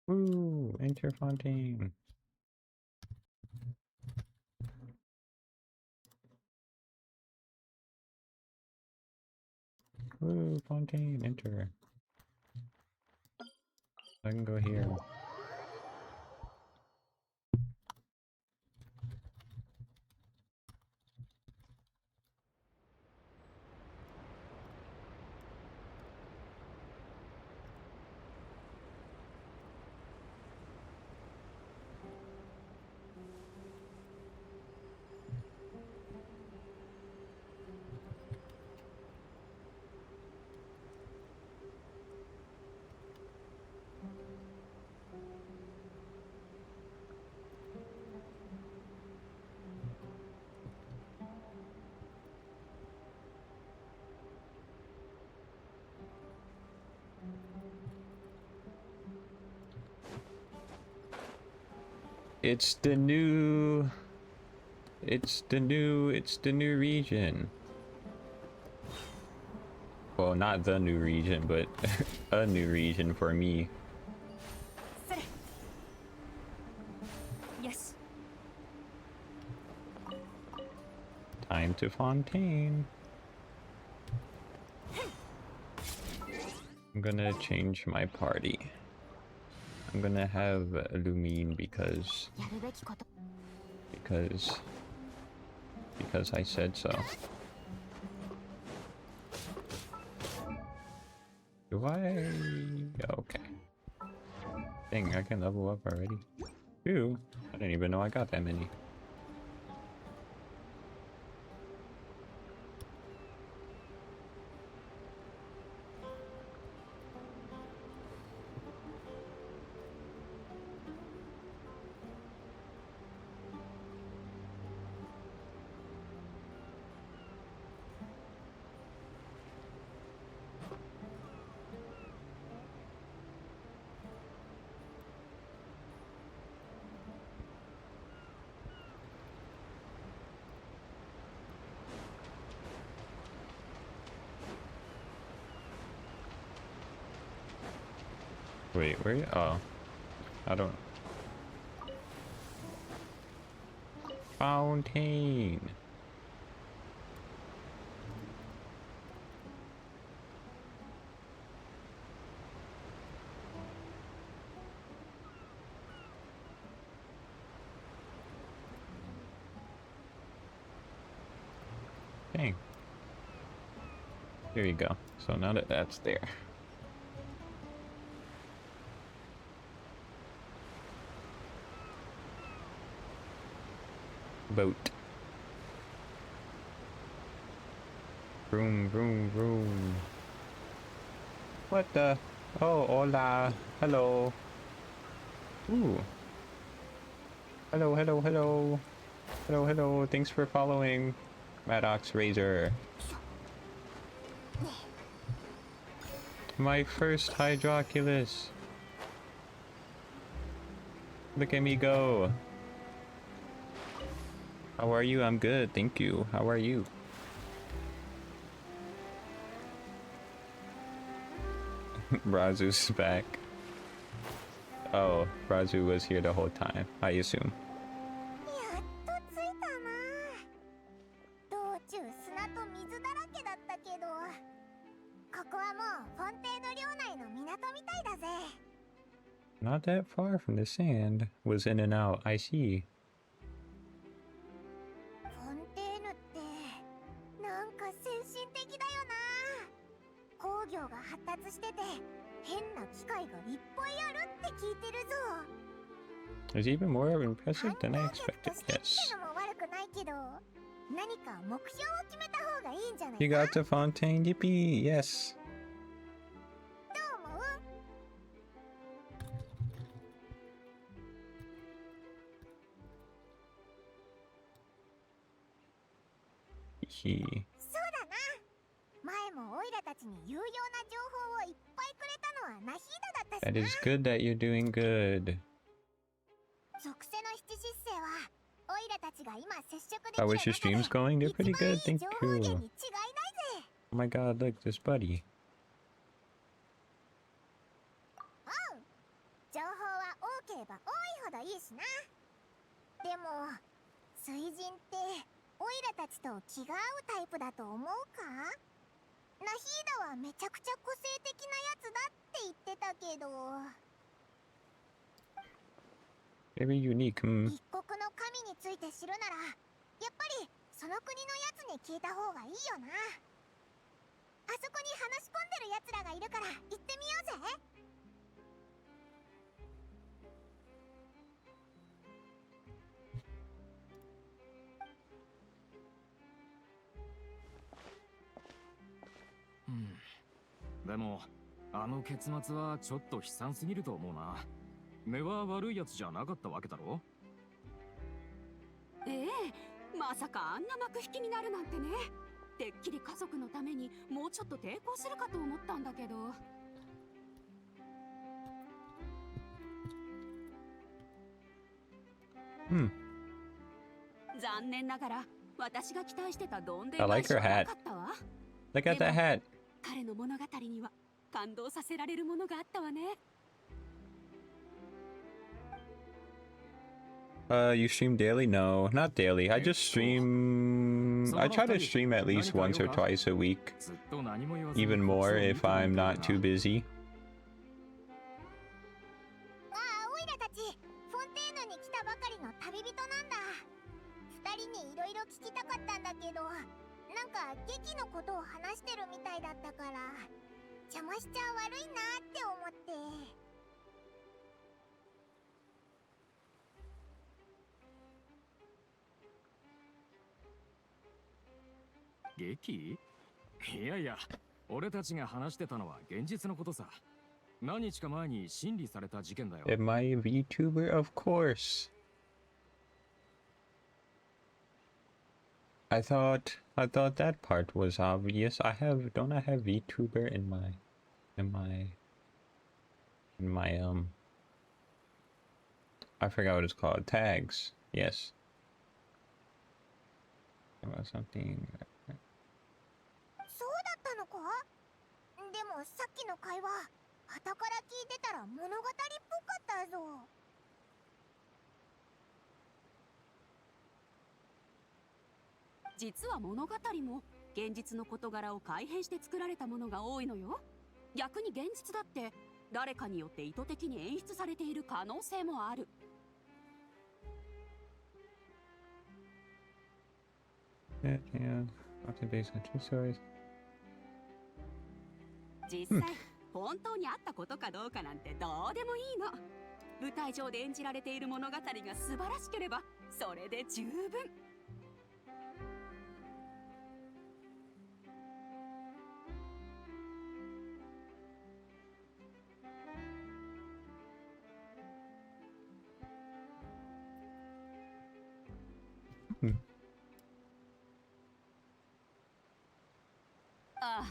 Woo! Enter Fontaine. Woo! Fontaine, enter. I can go here. It's the new region. Well, not the new region, but a new region for me. Yes. Time to Fontaine. I'm gonna change my party. I'm gonna have Lumine because I said so. Do I? Okay. Dang, I can level up already. Ew, I didn't even know I got that many. Wait, where? Oh, I don't. Fontaine. Dang. There you go. So now that that's there. Boat. Vroom, vroom, vroom. What the? Oh, hola. Hello. Ooh. Hello, hello, hello. Hello, hello. Thanks for following. Maddox Razor. My first Hydroculus. Look at me go. How are you? I'm good, thank you. How are you? Razu's back. Oh, Razu was here the whole time, I assume. Not that far from the sand. Was in and out, I see. It's even more impressive than I expected, yes. You got to Fontaine, yippee, yes. That is good that you're doing good. How was your streams going? They're pretty good, thank you. Oh my god, look, this buddy. ければ多いほどいいしな。でも水人ってオイラたちと気が合うタイプだと思うか？ナヒーダはめちゃくちゃ個性的なやつだって言ってたけど。Very unique. 一国の神について知るならやっぱりその国のやつに聞いた方がいいよな。あそこに話し込んでるやつらがいるから行ってみようぜ。でもあの結末はちょっと悲惨すぎると思うな。根は悪いやつじゃなかったわけだろ。ええ、まさかあんな幕引きになるなんてね。てっきり家族のためにもうちょっと抵抗するかと思ったんだけど。残念ながら私が期待してたどんでん返しはなかったわ。Look at that hat. 彼の物語には感動させられるものがあったわね。You stream daily? No, not daily. I just stream. I try to stream at least once or twice a week. Even more if I'm not too busy. ああ、オイラたちフォンテーヌに来たばかりの旅人なんだ。二人にいろいろ聞きたかったんだけど、なんか劇のことを話してるみたいだったから邪魔しちゃ悪いなって思って。劇？いやいや、俺たちが話してたのは現実のことさ。何日か前に審理された事件だよ。Am I a VTuber? Of course. I thought that part was obvious. Don't I have VTuber in my I forgot what it's called. Tags. Yes. About something. そうだったのか？でもさっきの会話、傍から聞いてたら物語っぽかったぞ。実は物語も現実の事柄を改変して作られたものが多いのよ。逆に現実だって誰かによって意図的に演出されている可能性もある。実際本当にあったことかどうかなんてどうでもいいの。舞台上で演じられている物語が素晴らしければそれで十分。ああ、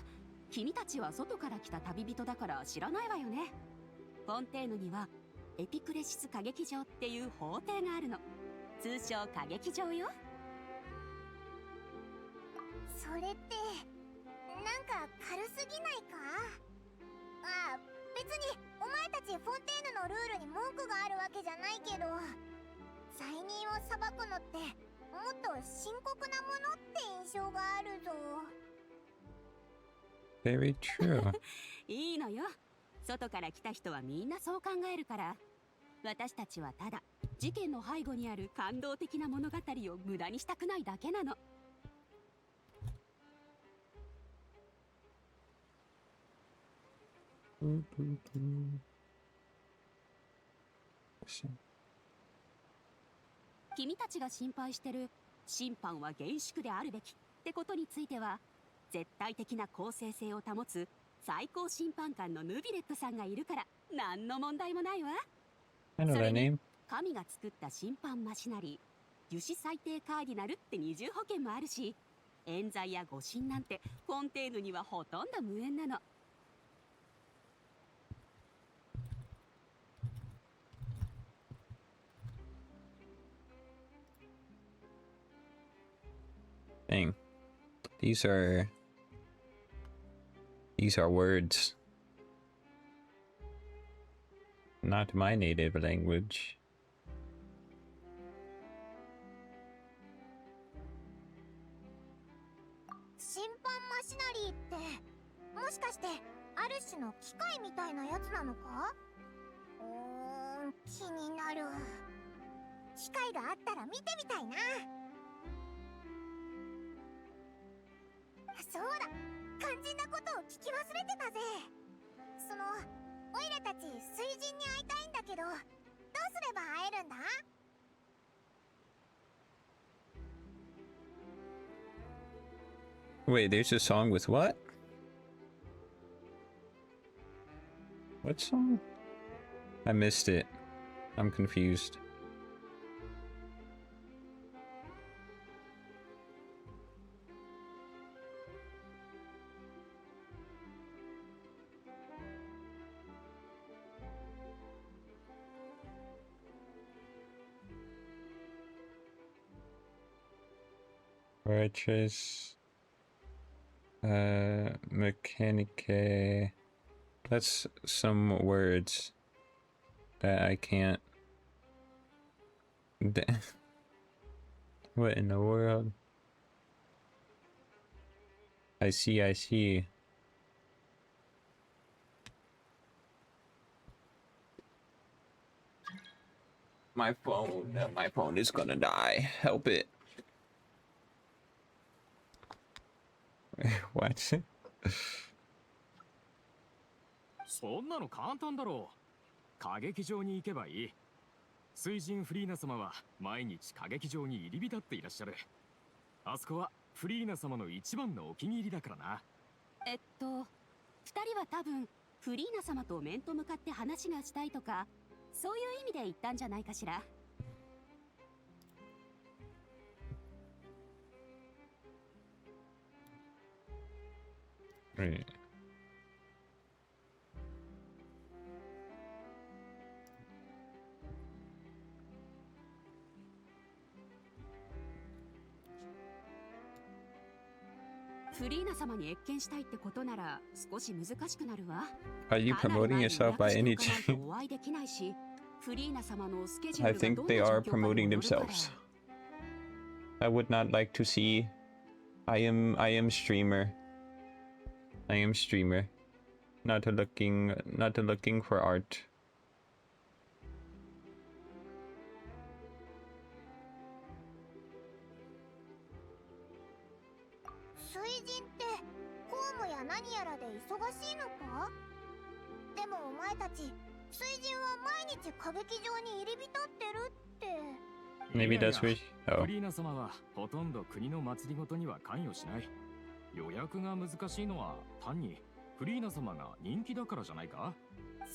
君たちは外から来た旅人だから知らないわよね。フォンテーヌにはエピクレシス歌劇場っていう法廷があるの。通称歌劇場よ。それってなんか軽すぎないか？ああ、別にお前たちフォンテーヌのルールに文句があるわけじゃないけど、罪人を裁くのってもっと深刻なものって印象があるぞ。Very true. いいのよ。外から来た人はみんなそう考えるから。私たちはただ事件の背後にある感動的な物語を無駄にしたくないだけなの。君たちが心配してる審判は厳粛であるべきってことについては、絶対的な公正性を保つ最高審判官のヌビレットさんがいるから何の問題もないわ。I know that name. 神が作った審判マシナリー、樹脂裁定カーディナルって二重保険もあるし、冤罪や誤審なんてフォンテーヌにはほとんど無縁なの。Dang. These are words. not my native language. 審判マシナリーってもしかしてある種の機械みたいなやつなのか？気になる。機会があったら見てみたいな。そうだ、肝心なことを聞き忘れてたぜ。そのオイラたち水神に会いたいんだけど、どうすれば会えるんだ？ Wait, there's a song with what? What song? I missed it. I'm confused. Purchase. Mechanique. That's some words that I can't. What in the world? I see, I see. My phone is gonna die. Help it. What? そんなの簡単だろう。歌劇場に行けばいい。水神フリーナ様は毎日歌劇場に入り浸っていらっしゃる。あそこはフリーナ様の一番のお気に入りだからな。2人は多分フリーナ様と面と向かって話がしたいとか、そういう意味で言ったんじゃないかしら。Right. Are you promoting yourself by any chance? I think they are promoting themselves. I would not like to see. I am streamer. I am streamer. Not looking for art. 水神って公務や何やらで忙しいのか？でもお前たち水神は毎日歌劇場に入り浸ってるって。Maybe that's what. フリーナ様はほとんど国の祭りごとには関与しない。予約が難しいのは単にフリーナ様が人気だからじゃないか？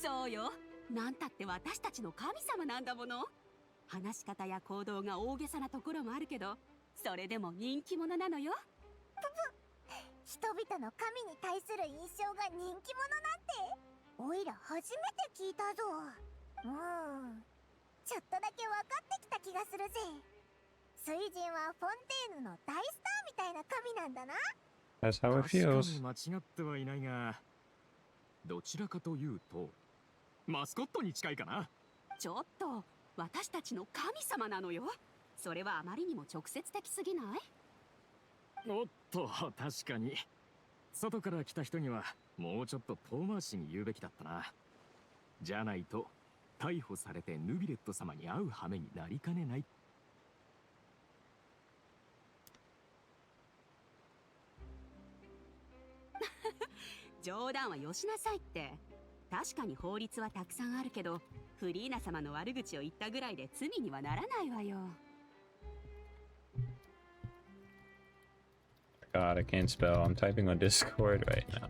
そうよ。なんたって私たちの神様なんだもの。話し方や行動が大げさなところもあるけど、それでも人気者なのよ。人々の神に対する印象が人気者なんて、おいら初めて聞いたぞ。ちょっとだけ分かってきた気がするぜ。水神はフォンテーヌの大スターみたいな神なんだな。That's how it feels. 間違ってはいないが、どちらかというとマスコットに近いかな。ちょっと、私たちの神様なのよ。それはあまりにも直接的すぎない？おっと、確かに外から来た人にはもうちょっと遠回しに言うべきだったな。じゃないと逮捕されてヌビレット様に会う羽目になりかねない。冗談はよしなさいって。確かに法律はたくさんあるけど、フリーナ様の悪口を言ったぐらいで罪にはならないわよ。God, I can't spell. I'm typing on Discord right now.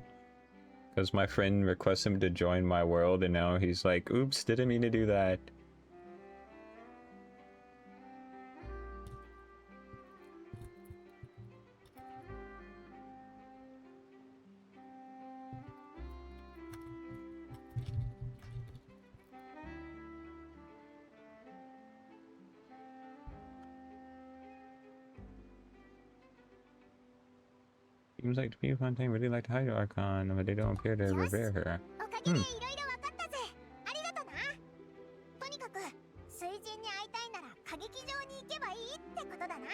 Because my friend requests him to join my world, and now he's like, oops, didn't mean to do that. Seems like the people Fontaine really like to hide the Archon, but they don't appear to revere her. おかげでいろいろ分かったぜ。ありがとな。く水神に会いたいなら歌劇場に行けばいいってことだな。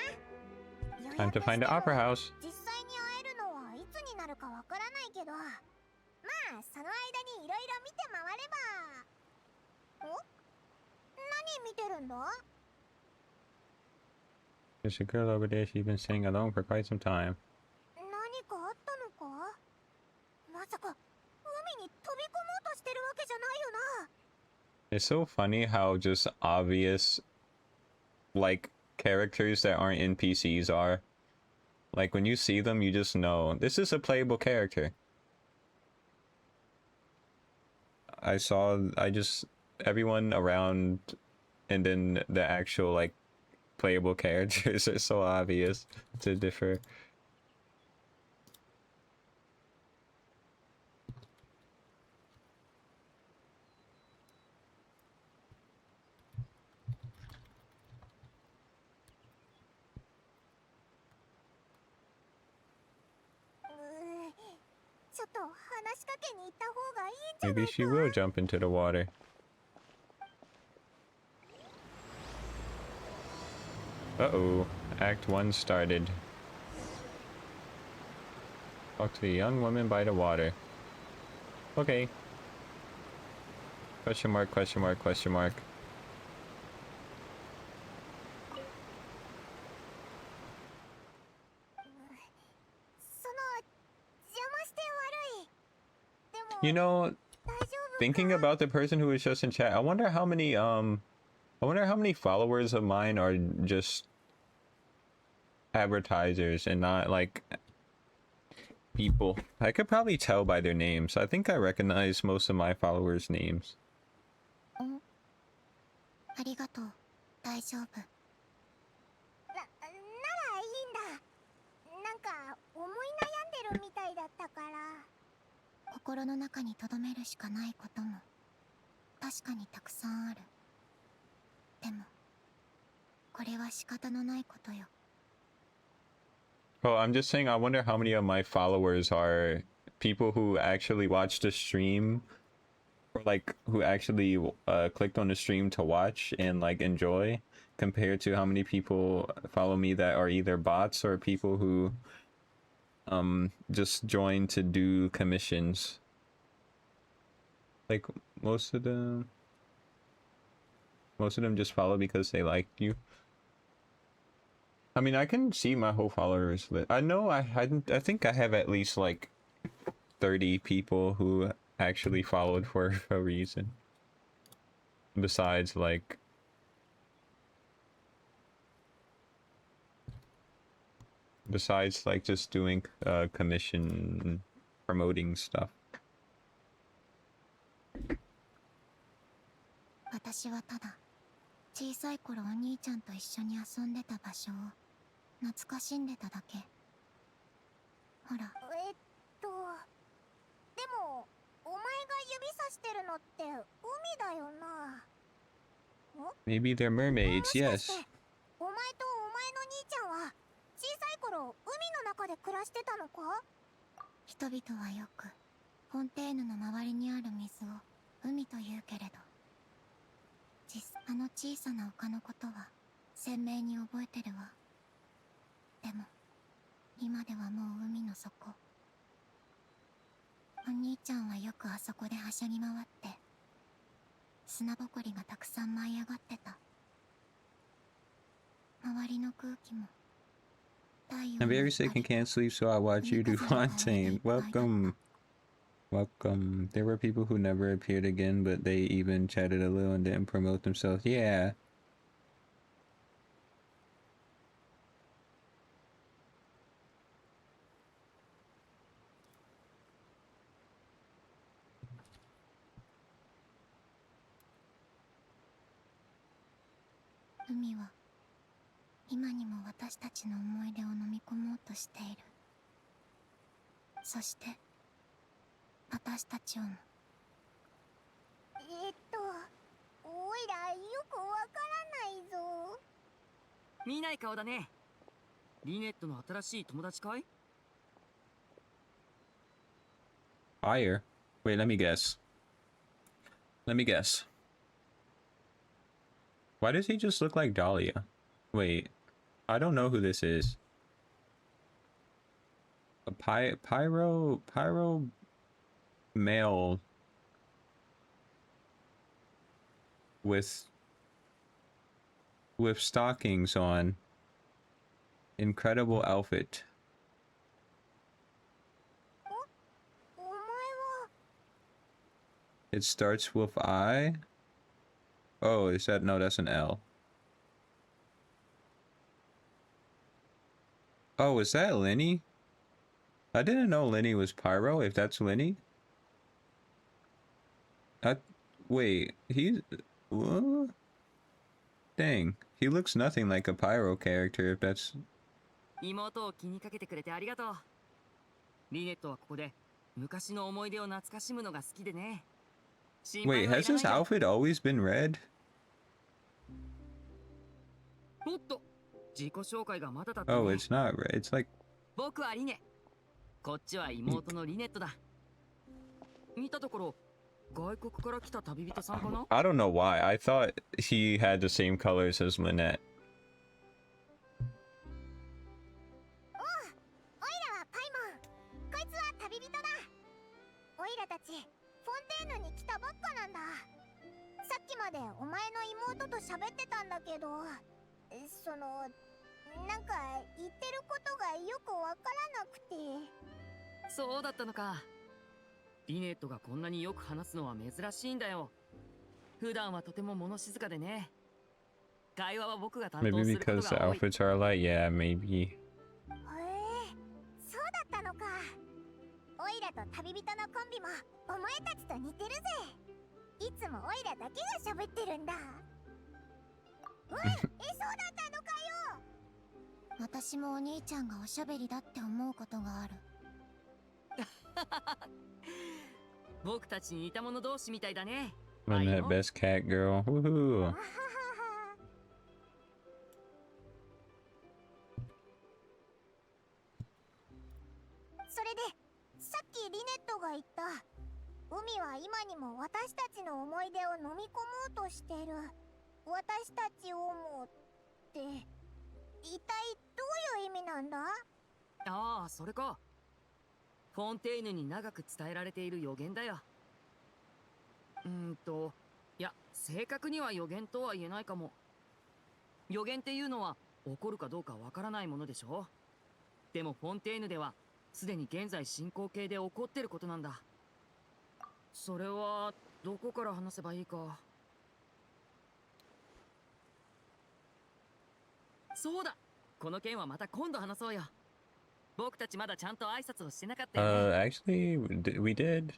Time to find the opera house. 実際に会えるのはいつになるかわからないけど、まあその間にいろいろ見て回れば。お？何見てるんだ？ There's a girl over there. She's been sitting alone for quite some time. 何かあったのか？まさか海に飛び込もうとしてるわけじゃないよな。 It's so funny how just obvious, like, characters that aren't NPCs are. Like, when you see them, you just know this is a playable character. Everyone around, and then the actual, like, playable characters are so obvious to differ. Maybe she will jump into the water. Uh-oh. Act 1 started. Talk to the young woman by the water. Okay. Question mark, question mark, question mark. You know, thinking about the person who was just in chat, I wonder how many followers of mine are just advertisers and not like people. I could probably tell by their names. I think I recognize most of my followers' names. ありがとう。大丈夫。ならいいんだ。なんか思い悩んでるみたいだったから。心の中に留めるしかないことも確かにたくさんある。でもこれは仕方のないことよ。Oh, I'm just saying, I wonder how many of my followers are people who actually watch the stream, or like who actually clicked on the stream to watch and like enjoy, compared to how many people follow me that are either bots or people who just join to do commissions. Like most of them just follow because they like you. I mean, I can see my whole followers list. I know I think I have at least like 30 people who actually followed for a reason. Besides like just doing commission promoting stuff. 私はただ小さい頃お兄ちゃんと一緒に遊んでた場所を懐かしんでただけ。ほら。でもお前が指さしてるのって海だよな。Maybe they're mermaids, yes. お前とお前の兄ちゃんは小さい頃海の中で暮らしてたのか？人々はよくフォンテーヌの周りにある水を海というけれど、あの小さな丘のことは鮮明に覚えてるわ。でも今ではもう海の底。お兄ちゃんはよくあそこではしゃぎ回って砂ぼこりがたくさん舞い上がってた。周りの空気も太陽 I'm very sick and can't sleep, so I watch you do Fontaine. Welcome. Welcome. There were people who never appeared again, but they even chatted a little and didn't promote themselves. Yeah. Umi は今にも私たちの思い出を飲み込もうとしている。そして私たちをも。おいらよくわからないぞ。見ない顔だね。リネットの新しい友達かい？ Fire? Wait, let me guess. Why does he just look like Dahlia? Wait, I don't know who this is. A pyro male with stockings on. Incredible outfit. お前は It starts with I. Oh, is that no? That's an L. Oh, is that Lenny? I didn't know Lenny was pyro. If that's Lenny, wait. He's what? Dang. He looks nothing like a pyro character. If that's 妹を気にかけてくれてありがとう。リネットはここで昔の思い出を懐かしむのが好きでね。心配 wait. はい Has ら his ないよ。 outfit always been red? おっと、自己紹介がまだだったね。 Oh, it's not red. It's like 僕はリネ。こっちは妹のリネットだ。見たところ、外国から来た旅人さんかな？ I don't know why. I thought he had the same colors as Lynette. オイラはパイモン。こいつは旅人だ。オイラたちフォンテーヌに来たばっかなんだ。さっきまでお前の妹と喋ってたんだけど、そのなんか言ってることがよくわからなくて。そうだったのか。リネットがこんなによく話すのは珍しいんだよ。普段はとても物静かでね。会話は僕が担当 Maybe すること because the が多い。 outfits are alike. Yeah, maybe. へえ、そうだったのか。オイラと旅人のコンビもお前たちと似てるぜ。いつもオイラだけが喋ってるんだ。おい、そうだったのかよ。私もお兄ちゃんがおしゃべりだって思うことがある。僕たちに似た者同士みたいだね。 Lynette, best cat girl. Woohoo. それでさっきリネットが言った海は今にも私たちの思い出を飲み込もうとしてる。私たちをもって一体どういう意味なんだ？ああ、それか。フォンテーヌに長く伝えられている予言だよ。いや、正確には予言とは言えないかも。予言っていうのは起こるかどうかわからないものでしょ。でもフォンテーヌではすでに現在進行形で起こってることなんだ。それはどこから話せばいいか。そうだ、この件はまた今度話そうよ。僕たちまだちゃんと挨拶をしてなかったよね。 Actually, we did.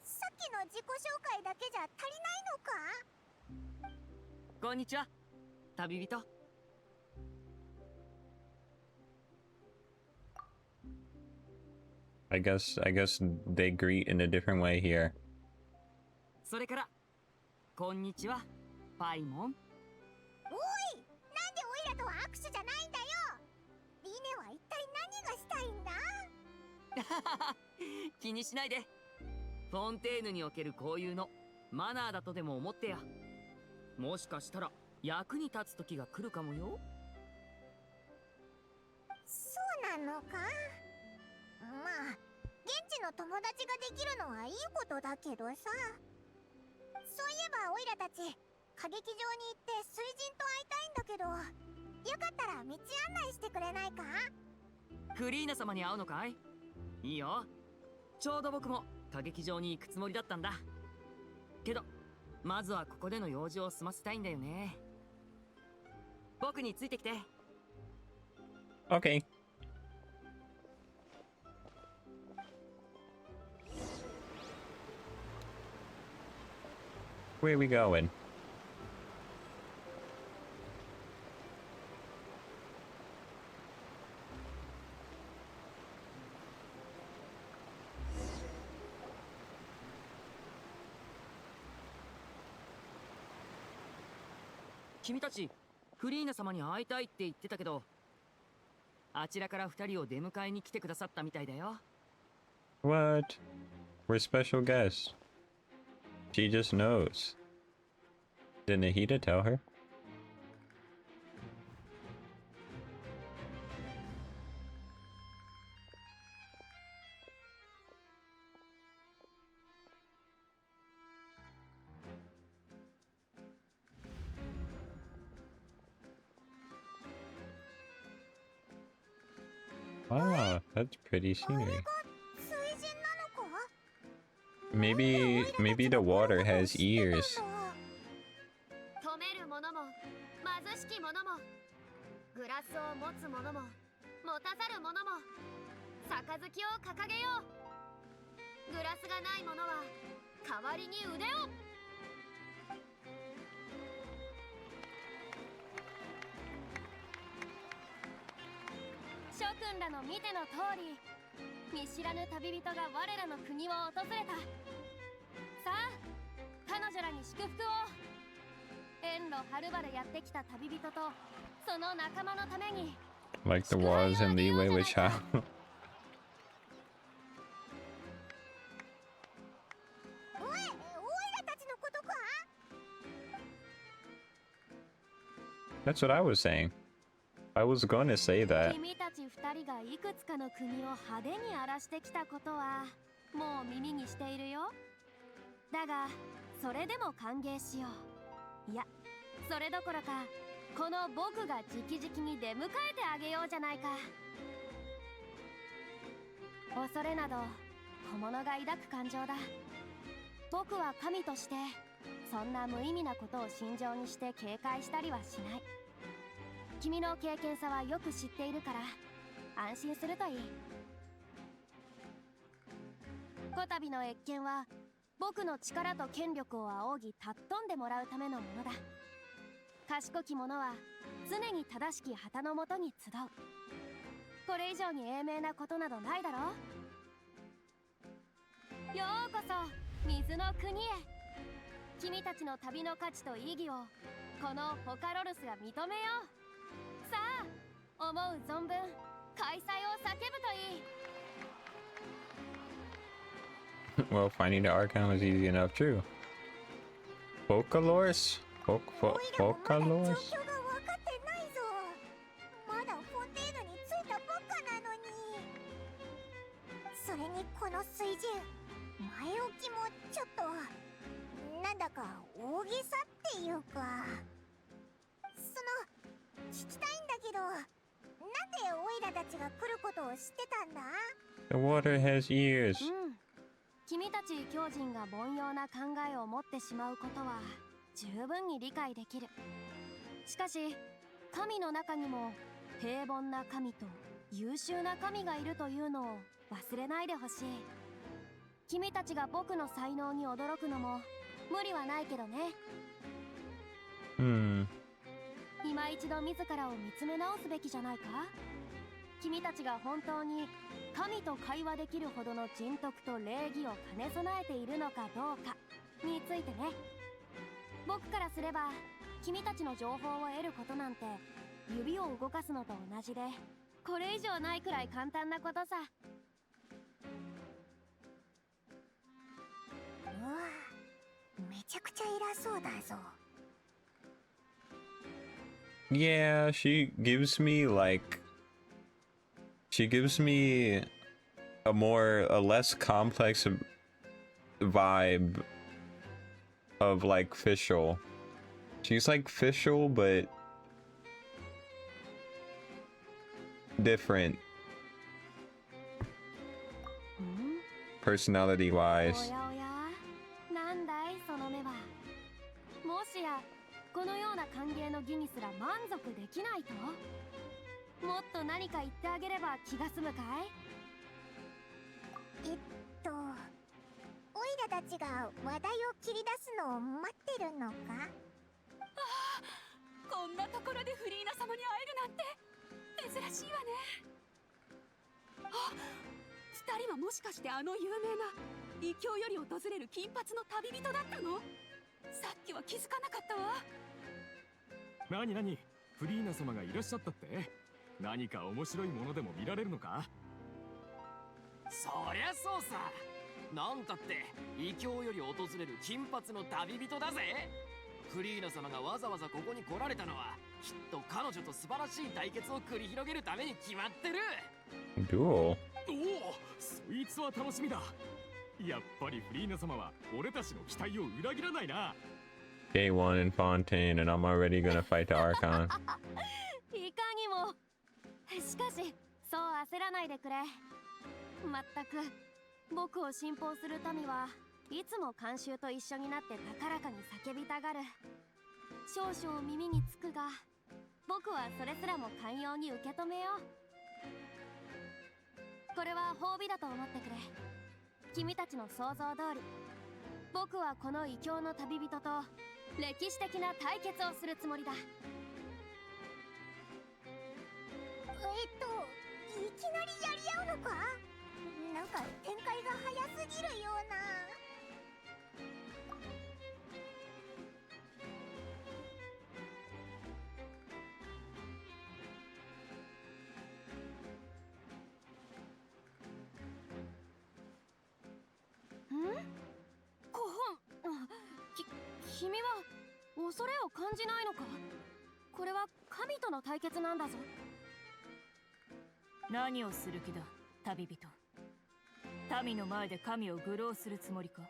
さっきの自己紹介だけじゃ足りないのか？こんにちは、旅人。 I guess they greet in a different way here. それからこんにちは、パイモン。おい、なんでオイラとは握手じゃないんだよ。リネは一体何がしたいんだ？気にしないで。フォンテーヌにおける交友のマナーだとでも思ってや。もしかしたら役に立つ時が来るかもよ。そうなのか？まあ現地の友達ができるのはいいことだけどさ。そういえばオイラたち歌劇場に行って水人と会いたいんだけど、よかったら道案内してくれないか？クリーナ様に会うのかい？いいよ。ちょうど僕も歌劇場に行くつもりだったんだけど、まずはここでの用事を済ませたいんだよね。僕についてきて。 Okay. Where are we going?「君たちフリーナ様に会いたいって言ってたけど、あちらから2人を出迎えに来てくださったみたいだよ。 What? We're special guests. She just knows. Did Nahida tell her? Wow, that's pretty scenery. Maybe the water has ears. 止める者も貧しき者もグラスを持つ者も持たざる者も杯を掲げよう。グラスがない者は代わりに腕を。諸君らの見ての通り、見知らぬ旅人が我らの国を訪れた。さあ、彼女らに祝福を。遠路はるばるやってきた旅人とその仲間のために。Like the was in leeway with Chow. That's what I was saying. I was going to say that. 君たち二人がいくつかの国を派手に荒らしてきたことはもう耳にしているよ。だがそれでも歓迎しよう。いや、それどころかこの僕が直々に出迎えてあげようじゃないか。恐れなど小物が抱く感情だ。僕は神としてそんな無意味なことを心情にして警戒したりはしない。君の経験さはよく知っているから安心するといい。こたびの謁見は僕の力と権力を仰ぎ尊んでもらうためのものだ。賢き者は常に正しき旗のもとに集う。これ以上に英明なことなどないだろう。ようこそ水の国へ。君たちの旅の価値と意義をこのホカロルスが認めよう。さあ、思う存分開催を叫ぶといい。Well, finding the Archon was easy enough, too. Focalors? Focalors? 状況が分かってないぞ。まだフォンテーヌに着いたばっかなのに。それにこの水準、前置きもちょっとなんだか大げさっていうか。聞きたいんだけど、なんでオイラたちが来ることを知ってたんだ？ The water has ears. 君たち狂人が凡庸な考えを持ってしまうことは十分に理解できる。しかし神の中にも平凡な神と優秀な神がいるというのを忘れないでほしい。君たちが僕の才能に驚くのも無理はないけどね。今一度自らを見つめ直すべきじゃないか。君たちが本当に神と会話できるほどの人徳と礼儀を兼ね備えているのかどうかについてね。僕からすれば君たちの情報を得ることなんて指を動かすのと同じでこれ以上ないくらい簡単なことさ。うわ、めちゃくちゃ偉そうだぞ。Yeah, she gives me a less complex vibe of like Fischl. She's like Fischl, but different personality wise. おやおや、なんだいその目は。もしやこのような歓迎の儀にすら満足できないと？もっと何か言ってあげれば気が済むかい？オイラたちが話題を切り出すのを待ってるのか？こんなところでフリーナ様に会えるなんて珍しいわね。あ、二人はもしかしてあの有名な異教より訪れる金髪の旅人だったの？さっきは気づかなかったわ。なになに、フリーナ様がいらっしゃったって？何か面白いものでも見られるのか？そりゃそうさ。なんたって異教より訪れる金髪の旅人だぜ。フリーナ様がわざわざここに来られたのはきっと彼女と素晴らしい対決を繰り広げるために決まってる。 Duel? おお、そいつは楽しみだ。やっぱりフリーナ様は俺たちの期待を裏切らないな。 Day 1 in Fontaine, and I'm already gonna fight the Archon. いかにも。しかしそう焦らないでくれ。まったく僕を信奉する民はいつも慣習と一緒になって高らかに叫びたがる。少々耳につくが僕はそれすらも寛容に受け止めよう。これは褒美だと思ってくれ。君たちの想像通り僕はこの異教の旅人と歴史的な対決をするつもりだ。いきなりやり合うのか？なんか展開が早すぎるような。コホン、君は恐れを感じないのか？これは神との対決なんだぞ。何をする気だ、旅人。民の前で神を愚弄するつもりか？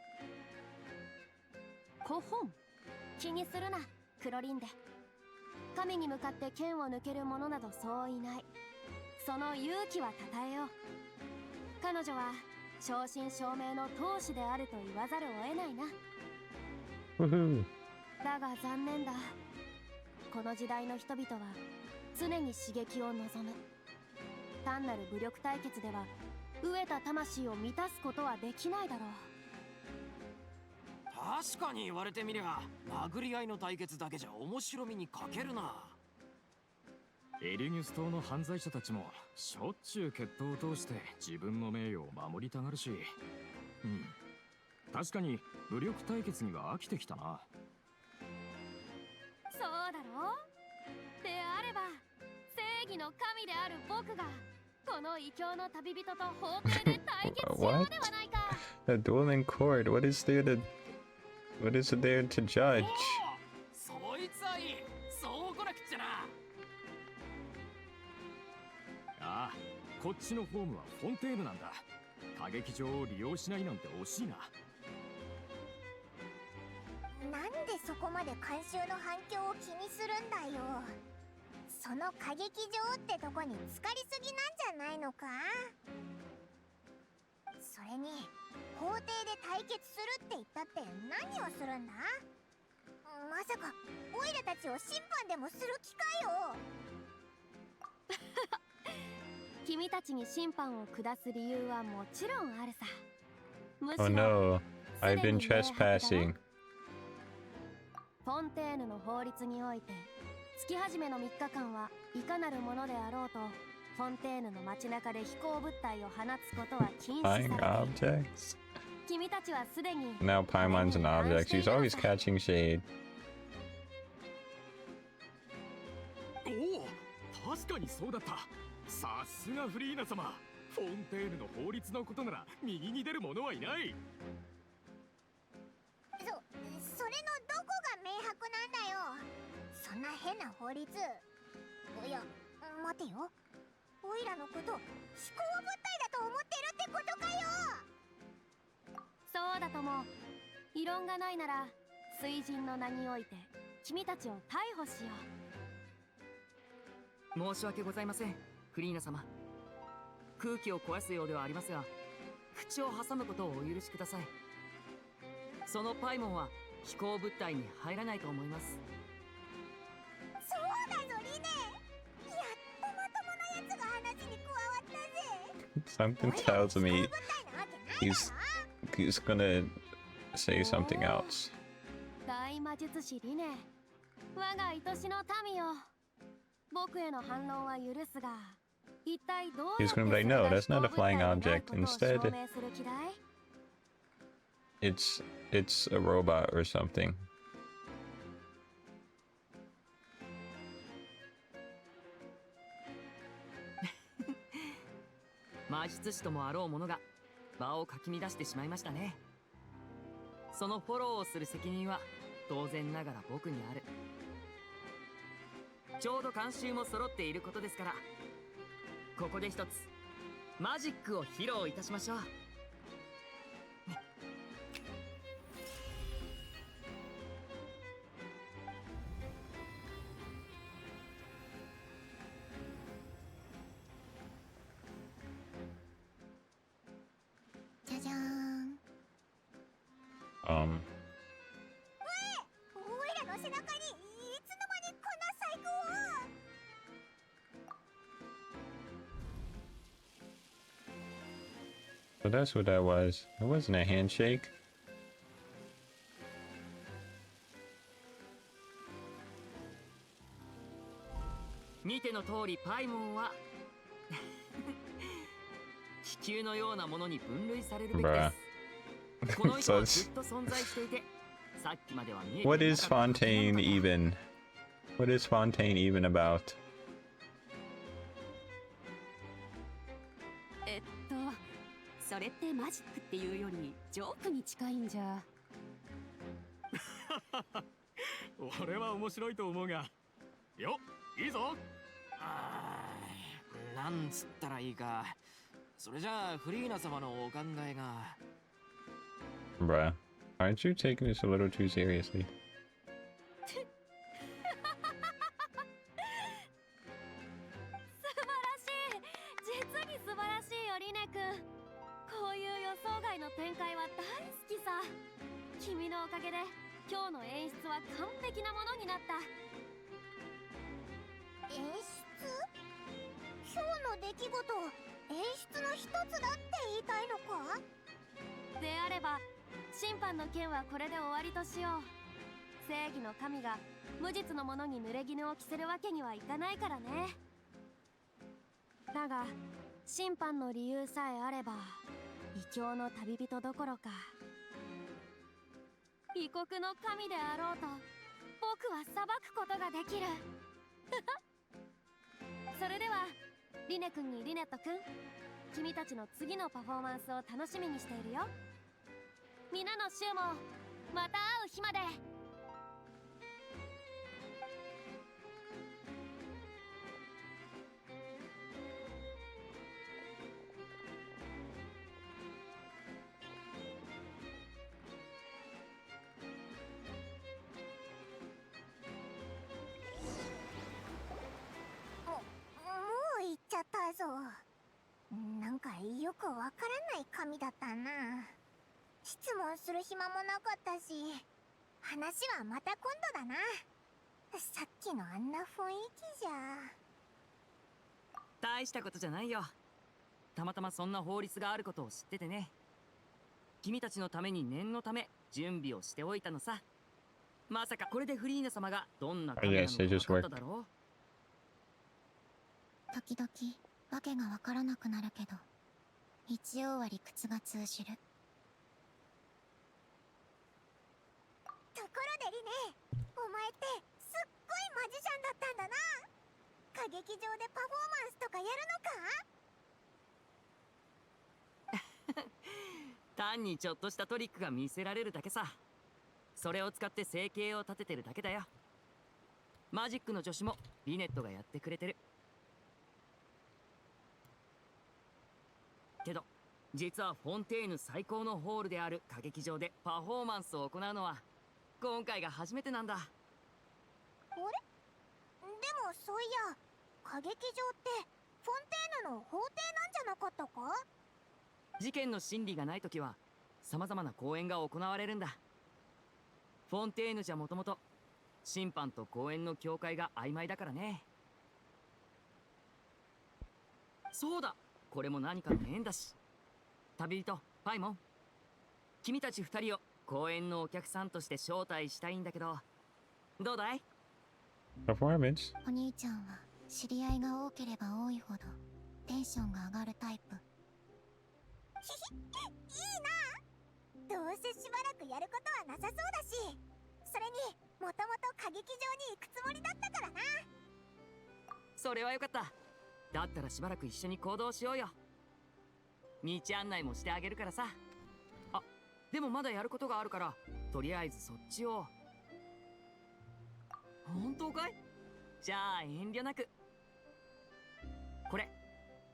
コホン、気にするな、クロリンデ。神に向かって剣を抜ける者などそういない。その勇気はたたえよう。彼女は正真正銘の闘士であると言わざるを得ないな。 Woohoo! だが残念だ。この時代の人々は常に刺激を望む。単なる武力対決では飢えた魂を満たすことはできないだろう。確かに言われてみりゃ殴り合いの対決だけじゃ面白みに欠けるな。エリュニュス島の犯罪者たちもしょっちゅう決闘を通して自分の名誉を守りたがるし、確かに武力対決には飽きてきたな。そうだろう。であれば正義の神である僕がこの異教の旅人と法廷で対決しようではないか。A duel in court. What is there to judge? そいつはいい。そう来なくっちゃな。ああ、こっちのホームはフォンテーヌなんだ。歌劇場を利用しないなんて惜しいな。なんでそこまで観衆の反響を気にするんだよ。その歌劇場ってとこに浸かりすぎなんじゃないのか？それに法廷で対決するって言ったって何をするんだ？まさかオイラたちを審判でもする気かよ。君たちに審判を下す理由はもちろんあるさ。むし Oh ろ no, I've been trespassing. フォンテーヌの法律において月始めの3日間はいかなるものであろうとフォンテーヌの街中で飛行物体を放つことは禁止され Flying ている。 objects. 君たちはすでに Now Paimon's an object. He's always catching shade. おお、確かにそうだった。さすがフリーナ様。フォンテーヌの法律のことなら右に出る者はいない。それのどこが明白なんだよ。そんな変な法律。いや、待てよ。オイラのこと飛行物体だと思ってるってことかよ。そうだとも。異論がないなら水神の名において君たちを逮捕しよ申し訳ございません、フリーナ様。空気を壊すようではありますが、口を挟むことをお許しください。そのパイモンは飛行物体に入らないと思います。そうだぞリネ。やっとまともなやつが話に加わったぜ。 Something tells me he's gonna say something else. 大魔術師リネ、我が愛しの民よ。僕への反論は許すが、一体どうやって He's gonna be like, no, that's not a flying object. 証明す Instead, る気だい？ it's a robot or something. 魔術師ともあろう者が場をかき乱してしまいましたね。そのフォローをする責任は当然ながら僕にある。ちょうど慣習も揃っていることですから、ここで一つマジックを披露いたしましょう。じゃじゃーん。おいらの背中にいつの間にこんな細工を。So that's what that was. It wasn't a handshake. 見ての通りパイモンは気球のようなものに分類されるべきです。この糸はずっと存在していて、さっきまでは見えていなかった。 What is Fontaine even? What is Fontaine even about? それってマジックっていうよりジョークに近いんじゃ。俺は面白いと思うが。よっ、いいぞ。なんつったらいいか。それじゃあフリーナ様のお考えが。 Bruh, aren't you taking this a little too seriously? 素晴らしい。実に素晴らしいよ、リネ君。こういう予想外の展開は大好きさ。君のおかげで今日の演出は完璧なものになった。演出？今日の出来事、演出の一つだって言いたいのか？であれば審判の件はこれで終わりとしよう。正義の神が無実の者に濡れ衣を着せるわけにはいかないからね。だが審判の理由さえあれば異教の旅人どころか異国の神であろうと僕は裁くことができる。それではリネ君にリネット君、君たちの次のパフォーマンスを楽しみにしているよ。皆の衆もまた会う日まで。もう行っちゃったぞ。なんかよくわからない神だったな。質問する暇もなかったし、話はまた今度だな。さっきのあんな雰囲気じゃ。大したことじゃないよ。たまたまそんな法律があることを知っててね。君たちのために念のため準備をしておいたのさ。まさかこれでフリーナ様がどんな神なのか分かっただろう。時々わけがわからなくなるけど、一応は理屈が通じる。ところでリネ、お前ってすっごいマジシャンだったんだな。歌劇場でパフォーマンスとかやるのか？単にちょっとしたトリックが見せられるだけさ。それを使って生計を立ててるだけだよ。マジックの助手もリネットがやってくれてる。けど実はフォンテーヌ最高のホールである歌劇場でパフォーマンスを行うのは今回が初めてなんだ。あれ？でもそういや、歌劇場ってフォンテーヌの法廷なんじゃなかったか？事件の審理がないときは様々な公演が行われるんだ。フォンテーヌじゃもともと審判と公演の境界が曖昧だからね。そうだ、これも何かの縁だし。旅人パイモン、君たち二人を公演のお客さんとして招待したいんだけど、どうだい？ Performance. お兄ちゃんは知り合いが多ければ多いほどテンションが上がるタイプ。いいな。どうせしばらくやることはなさそうだし、それにもともと歌劇場に行くつもりだったからな。それはよかった。だったらしばらく一緒に行動しようよ。道案内もしてあげるからさ。あ、でもまだやることがあるから、とりあえずそっちを。当かい？じゃあ遠慮なく。これ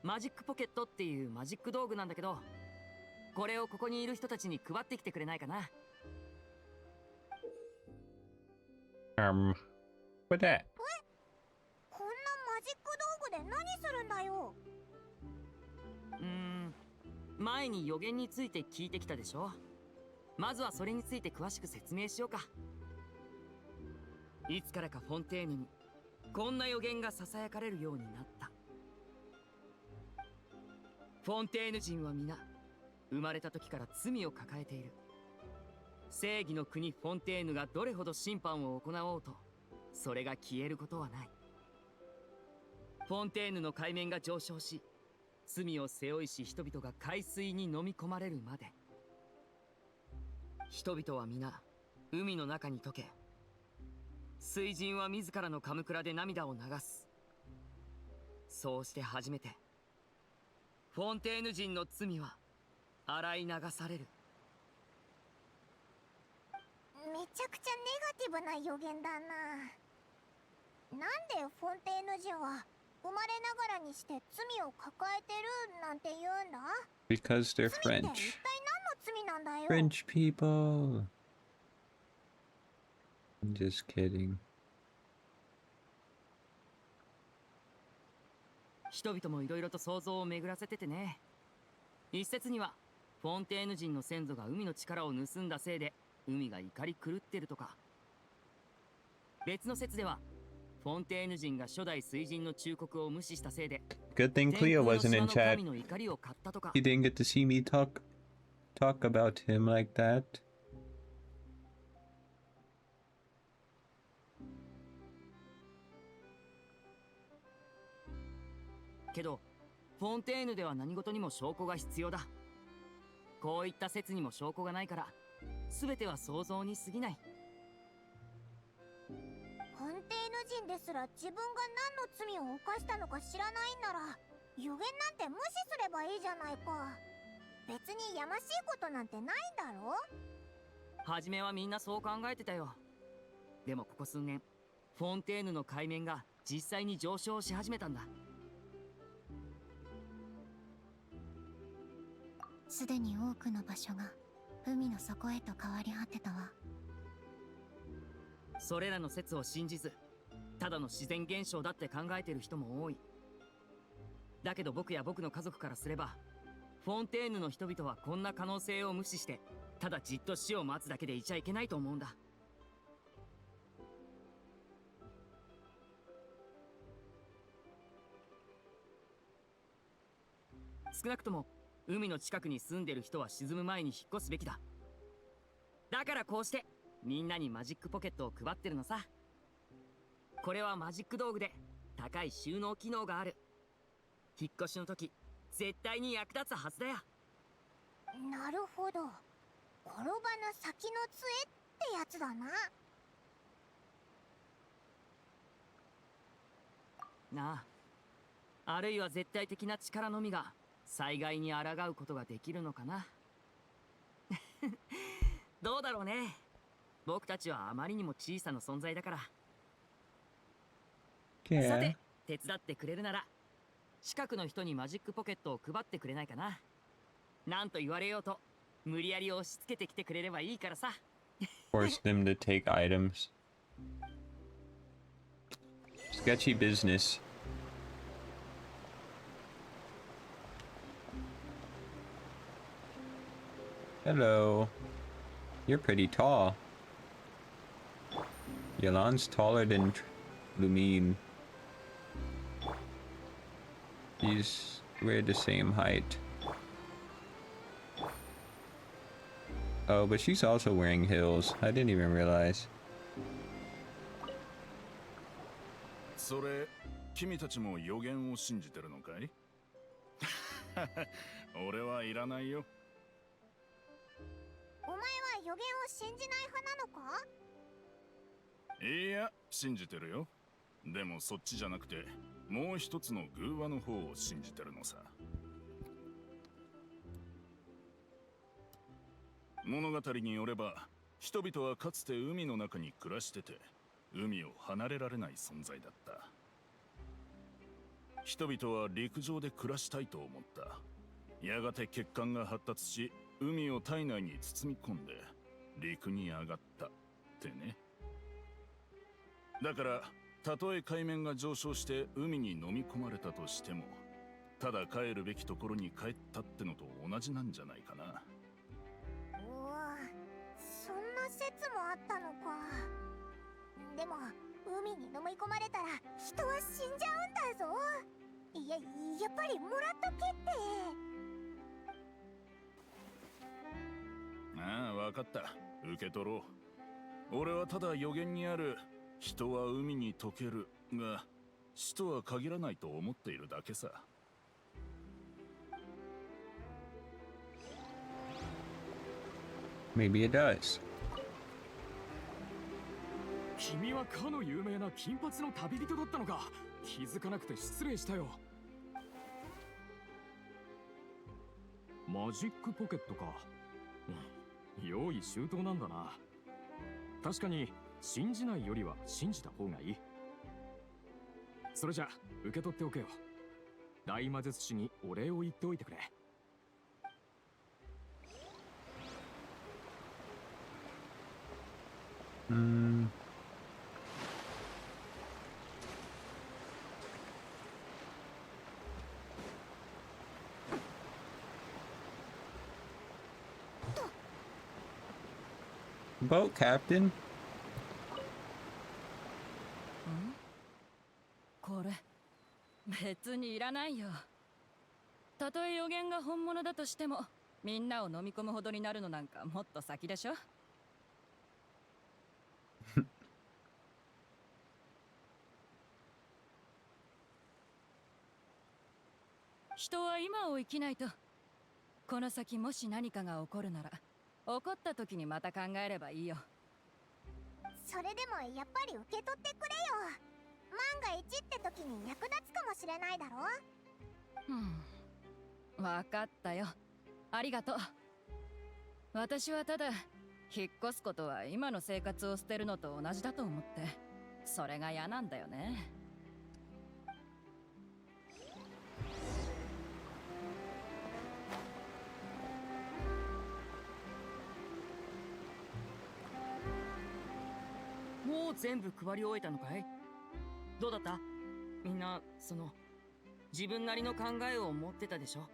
マジックポケットっていうマジック道具なんだけど、これをここにいる人たちに配ってきてくれないかな。What that? こんなマジック道具で何するんだよ。前に予言について聞いてきたでしょ。まずはそれについて詳しく説明しようか。いつからかフォンテーヌにこんな予言がささやかれるようになった。フォンテーヌ人は皆生まれた時から罪を抱えている。正義の国フォンテーヌがどれほど審判を行おうと、それが消えることはない。フォンテーヌの海面が上昇し、罪を背負いし人々が海水に飲み込まれるまで、人々は皆海の中に溶け、水人は自らのカムクラで涙を流す。そうして初めてフォンテーヌ人の罪は洗い流される。めちゃくちゃネガティブな予言だな。なんでフォンテーヌ人は生まれながらにして罪を抱えてるなんて言うんだ？ Because they're 罪って French. 一体何の罪なんだよ。 French people. I'm just kidding. 人々もいろいろと想像を巡らせててね。一説にはフォンテーヌ人の先祖が海の力を盗んだせいで海が怒り狂ってるとか。別の説ではフォンテーヌ人が初代水人の忠告を無視したせいで Good thing 天 Cleo 空の wasn't 島 in の chat. 神の怒りを買ったとか。 He didn't get to see me talk about him like that. けどフォンテーヌでは何事にも証拠が必要だ。こういった説にも証拠がないから全ては想像に過ぎない。フォンテーヌ人ですら自分が何の罪を犯したのか知らないんなら予言なんて無視すればいいじゃないか。別にやましいことなんてないんだろ。初めはみんなそう考えてたよ。でもここ数年フォンテーヌの海面が実際に上昇し始めたんだ。すでに多くの場所が海の底へと変わり果てたわ。それらの説を信じず、ただの自然現象だって考えてる人も多い。だけど僕や僕の家族からすれば、フォンテーヌの人々はこんな可能性を無視してただじっと死を待つだけでいちゃいけないと思うんだ。少なくとも海の近くに住んでる人は沈む前に引っ越すべきだ。だからこうしてみんなにマジックポケットを配ってるのさ。これはマジック道具で高い収納機能がある。引っ越しの時絶対に役立つはずだよ。なるほど。転ばぬ先の杖ってやつだな。なあ。あるいは絶対的な力のみが災害に抗うことができるのかな。どうだろうね。僕たちはあまりにも小さな存在だから。さ Yeah. て、手伝ってくれるなら近くの人にマジックポケットを配ってくれないかな。なんと言われようと無理やり押し付けてきてくれればいいからさ。 Force them to take items. Sketchy business. Hello. You're pretty tall. Yalan's taller than Lumine. We're the same height. Oh, but she's also wearing heels. I didn't even realize. それ、君たちも予言を信じてるのかい？俺はいらないよ。お前は予言を信じない派なのか？いや、信じてるよ。でもそっちじゃなくて、もう一つの偶話の方を信じてるのさ。物語によれば、人々はかつて海の中に暮らしてて、海を離れられない存在だった。人々は陸上で暮らしたいと思った。やがて血管が発達し、海を体内に包み込んで陸に上がったってね。だからたとえ海面が上昇して海に飲み込まれたとしても、ただ帰るべきところに帰ったってのと同じなんじゃないかな。おお、そんな説もあったのか。でも海に飲み込まれたら人は死んじゃうんだぞ。やっぱりもらっとけって。ああ、わかった。受け取ろう。俺はただ予言にある人は海に溶けるが死とは限らないと思っているだけさ。Maybe it does. 君はかの有名な金髪の旅人だったのか。気づかなくて失礼したよ。マジックポケットか。用意周到なんだな。確かに信じないよりは信じた方がいい。それじゃ受け取っておけよ。大魔術師にお礼を言っておいてくれ。Boat captain? これ別にいらないよ。たとえ予言が本物だとしても、みんなを飲み込むほどになるのなんかもっと先でしょ。人は今を生きないと。この先もし何かが起こるなら、起こった時にまた考えればいいよ。それでもやっぱり受け取ってくれよ。万が一って時に役立つかもしれないだろ。わかったよ。ありがとう。私はただ引っ越すことは今の生活を捨てるのと同じだと思って、それが嫌なんだよね。もう全部配り終えたのかい？どうだった？みんな自分なりの考えを持ってたでしょ。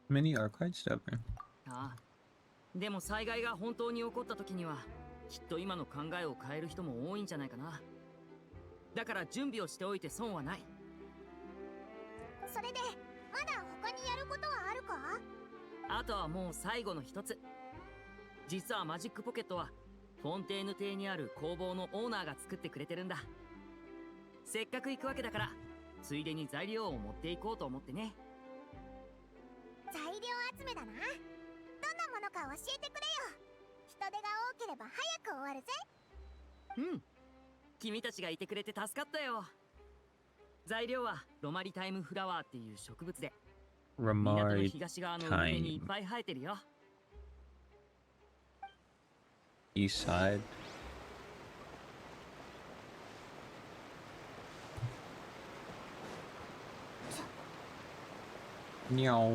Many are quite stubborn. ああ、でも災害が本当に起こった時にはきっと今の考えを変える人も多いんじゃないかな。だから準備をしておいて損はない。それでまだ他にやることはあるか？あとはもう最後の一つ。実はマジックポケットはフォンテーヌ邸にある工房のオーナーが作ってくれてるんだ。せっかく行くわけだから、ついでに材料を持っていこうと思ってね。材料集めだな。どんなものか教えてくれよ。人手が多ければ早く終わるぜ。君たちがいてくれて助かったよ。材料はロマリタイムフラワーっていう植物で、港の Ramari 東側の海辺にいっぱい生えてるよ。East side. Meow.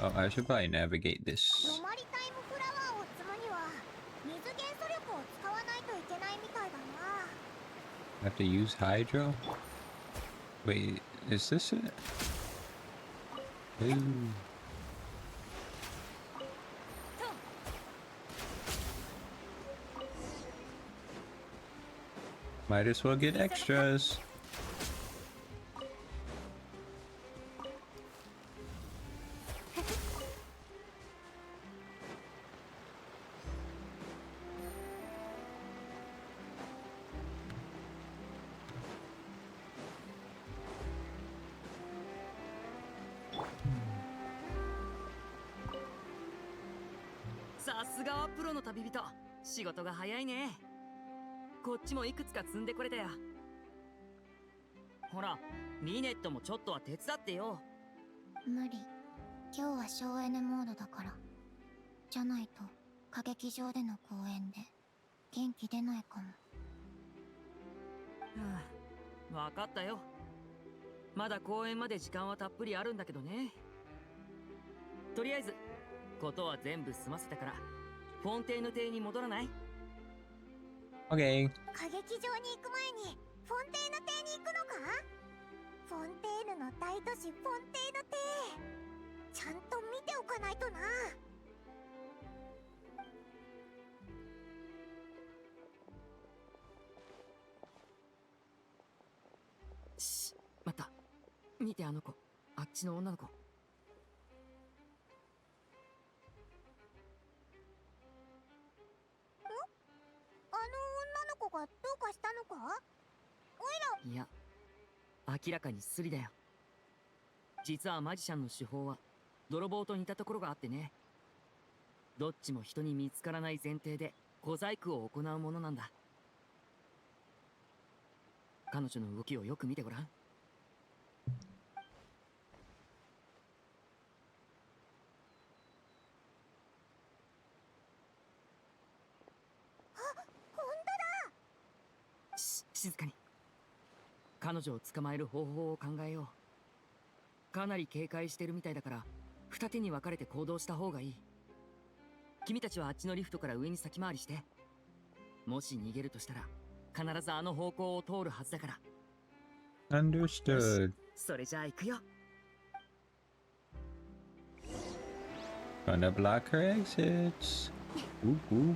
Oh, I should probably navigate ロ this. マリタイムフラワーを積むには水元素力を使わないといけないみたいだな。I have to use hydro? Wait, is this it? Ooh. Might as well get extras.「さすがはプロの旅人。仕事が早いね。こっちもいくつか積んでこれたよ。ほら、ミネットもちょっとは手伝ってよ。無理。今日は省エネモードだから。じゃないと歌劇場での公演で元気出ないかも。はあ、分かったよ。まだ公演まで時間はたっぷりあるんだけどね。とりあえずことは全部済ませたからフォンテーヌ邸に戻らない？ Okay. 歌劇場に行く前にフォンテーヌ邸に行くのか？フォンテーヌの大都市フォンテーヌ邸、ちゃんと見ておかないとな。し、待った。見てあの子。あっちの女の子。あの女の子がどうかしたのか？おいら。いや、明らかにスリだよ。実はマジシャンの手法は泥棒と似たところがあってね。どっちも人に見つからない前提で小細工を行うものなんだ。彼女の動きをよく見てごらん。静かに。彼女を捕まえる方法を考えよう。かなり警戒してるみたいだから二手に分かれて行動した方がいい。君たちはあっちのリフトから上に先回りして、もし逃げるとしたら必ずあの方向を通るはずだから。 Understood. それじゃあ行くよ。 Gonna block her exits. Ooh, ooh.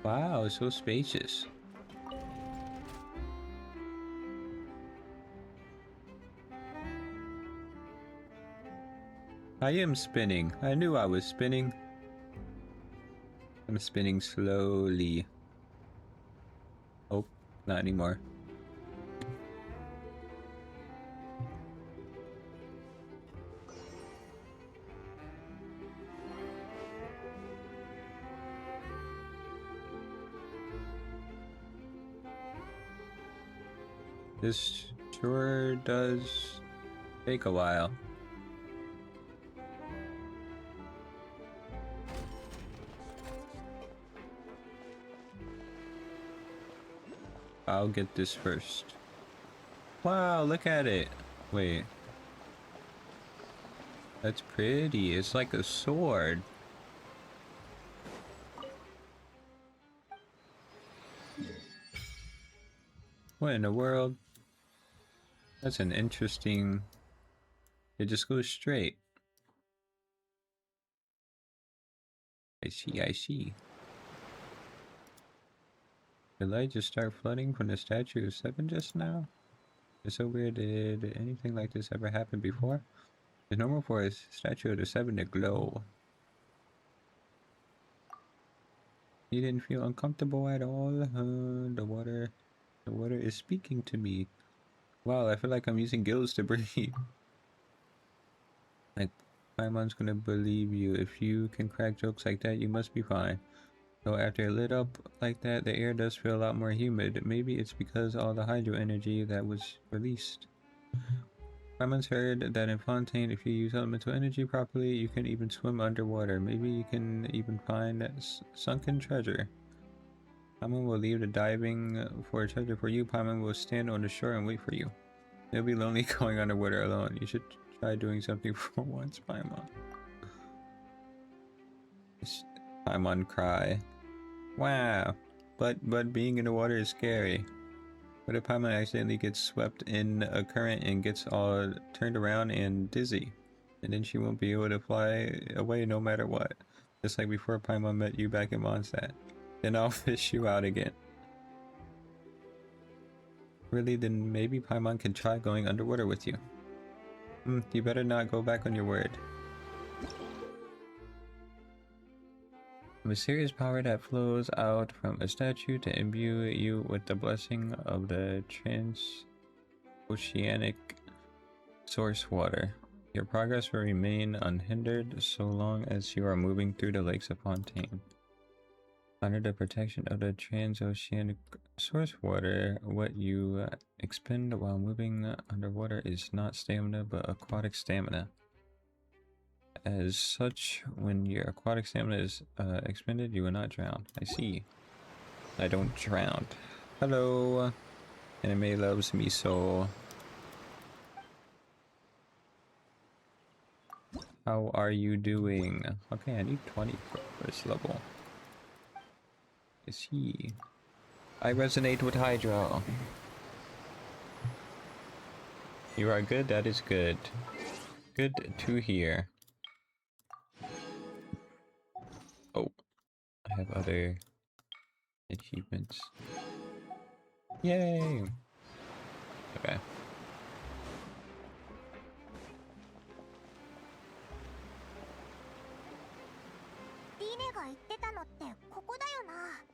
Wow, so spacious. I am spinning. I knew I was spinning. I'm spinning slowly. Oh, not anymore. This sure does take a while. I'll get this first. Wow, look at it. Wait. That's pretty. It's like a sword. What in the world? That's an interesting... It just goes straight. I see, I see. Did light just start flooding from the statue of 7 just now? It's so weird. Did anything like this ever happen before? It's normal for a statue of the 7 to glow. You didn't feel uncomfortable at all? The water is speaking to me. Wow, I feel like I'm using gills to breathe. Like, Paimon's gonna believe you. If you can crack jokes like that, you must be fine. Though after it lit up like that, the air does feel a lot more humid. Maybe it's because all the hydro energy that was released. Paimon's heard that in Fontaine, if you use elemental energy properly, you can even swim underwater. Maybe you can even find sunken treasure. Paimon will leave the diving for a treasure for you. Paimon will stand on the shore and wait for you. It'll be lonely going underwater alone. You should try doing something for once, Paimon. Paimon cry. Wow. But being in the water is scary. What if Paimon accidentally gets swept in a current and gets all turned around and dizzy? And then she won't be able to fly away no matter what. Just like before Paimon met you back in Mondstadt. Then I'll fish you out again. Really, then maybe Paimon can try going underwater with you. You better not go back on your word. A mysterious power that flows out from a statue to imbue you with the blessing of the transoceanic source water. Your progress will remain unhindered so long as you are moving through the lakes of Fontaine. Under the protection of the transoceanic source water, what you expend while moving underwater is not stamina but aquatic stamina. As such, when your aquatic stamina is expended, you will not drown. I see. I don't drown. Hello. Anime loves me so. How are you doing? Okay, I need 20 for first level. Is he? I resonate with Hydro. You are good, that is good. Good to hear. Oh, I have other achievements. Yay! Okay. リネが言ってたのってここだよな。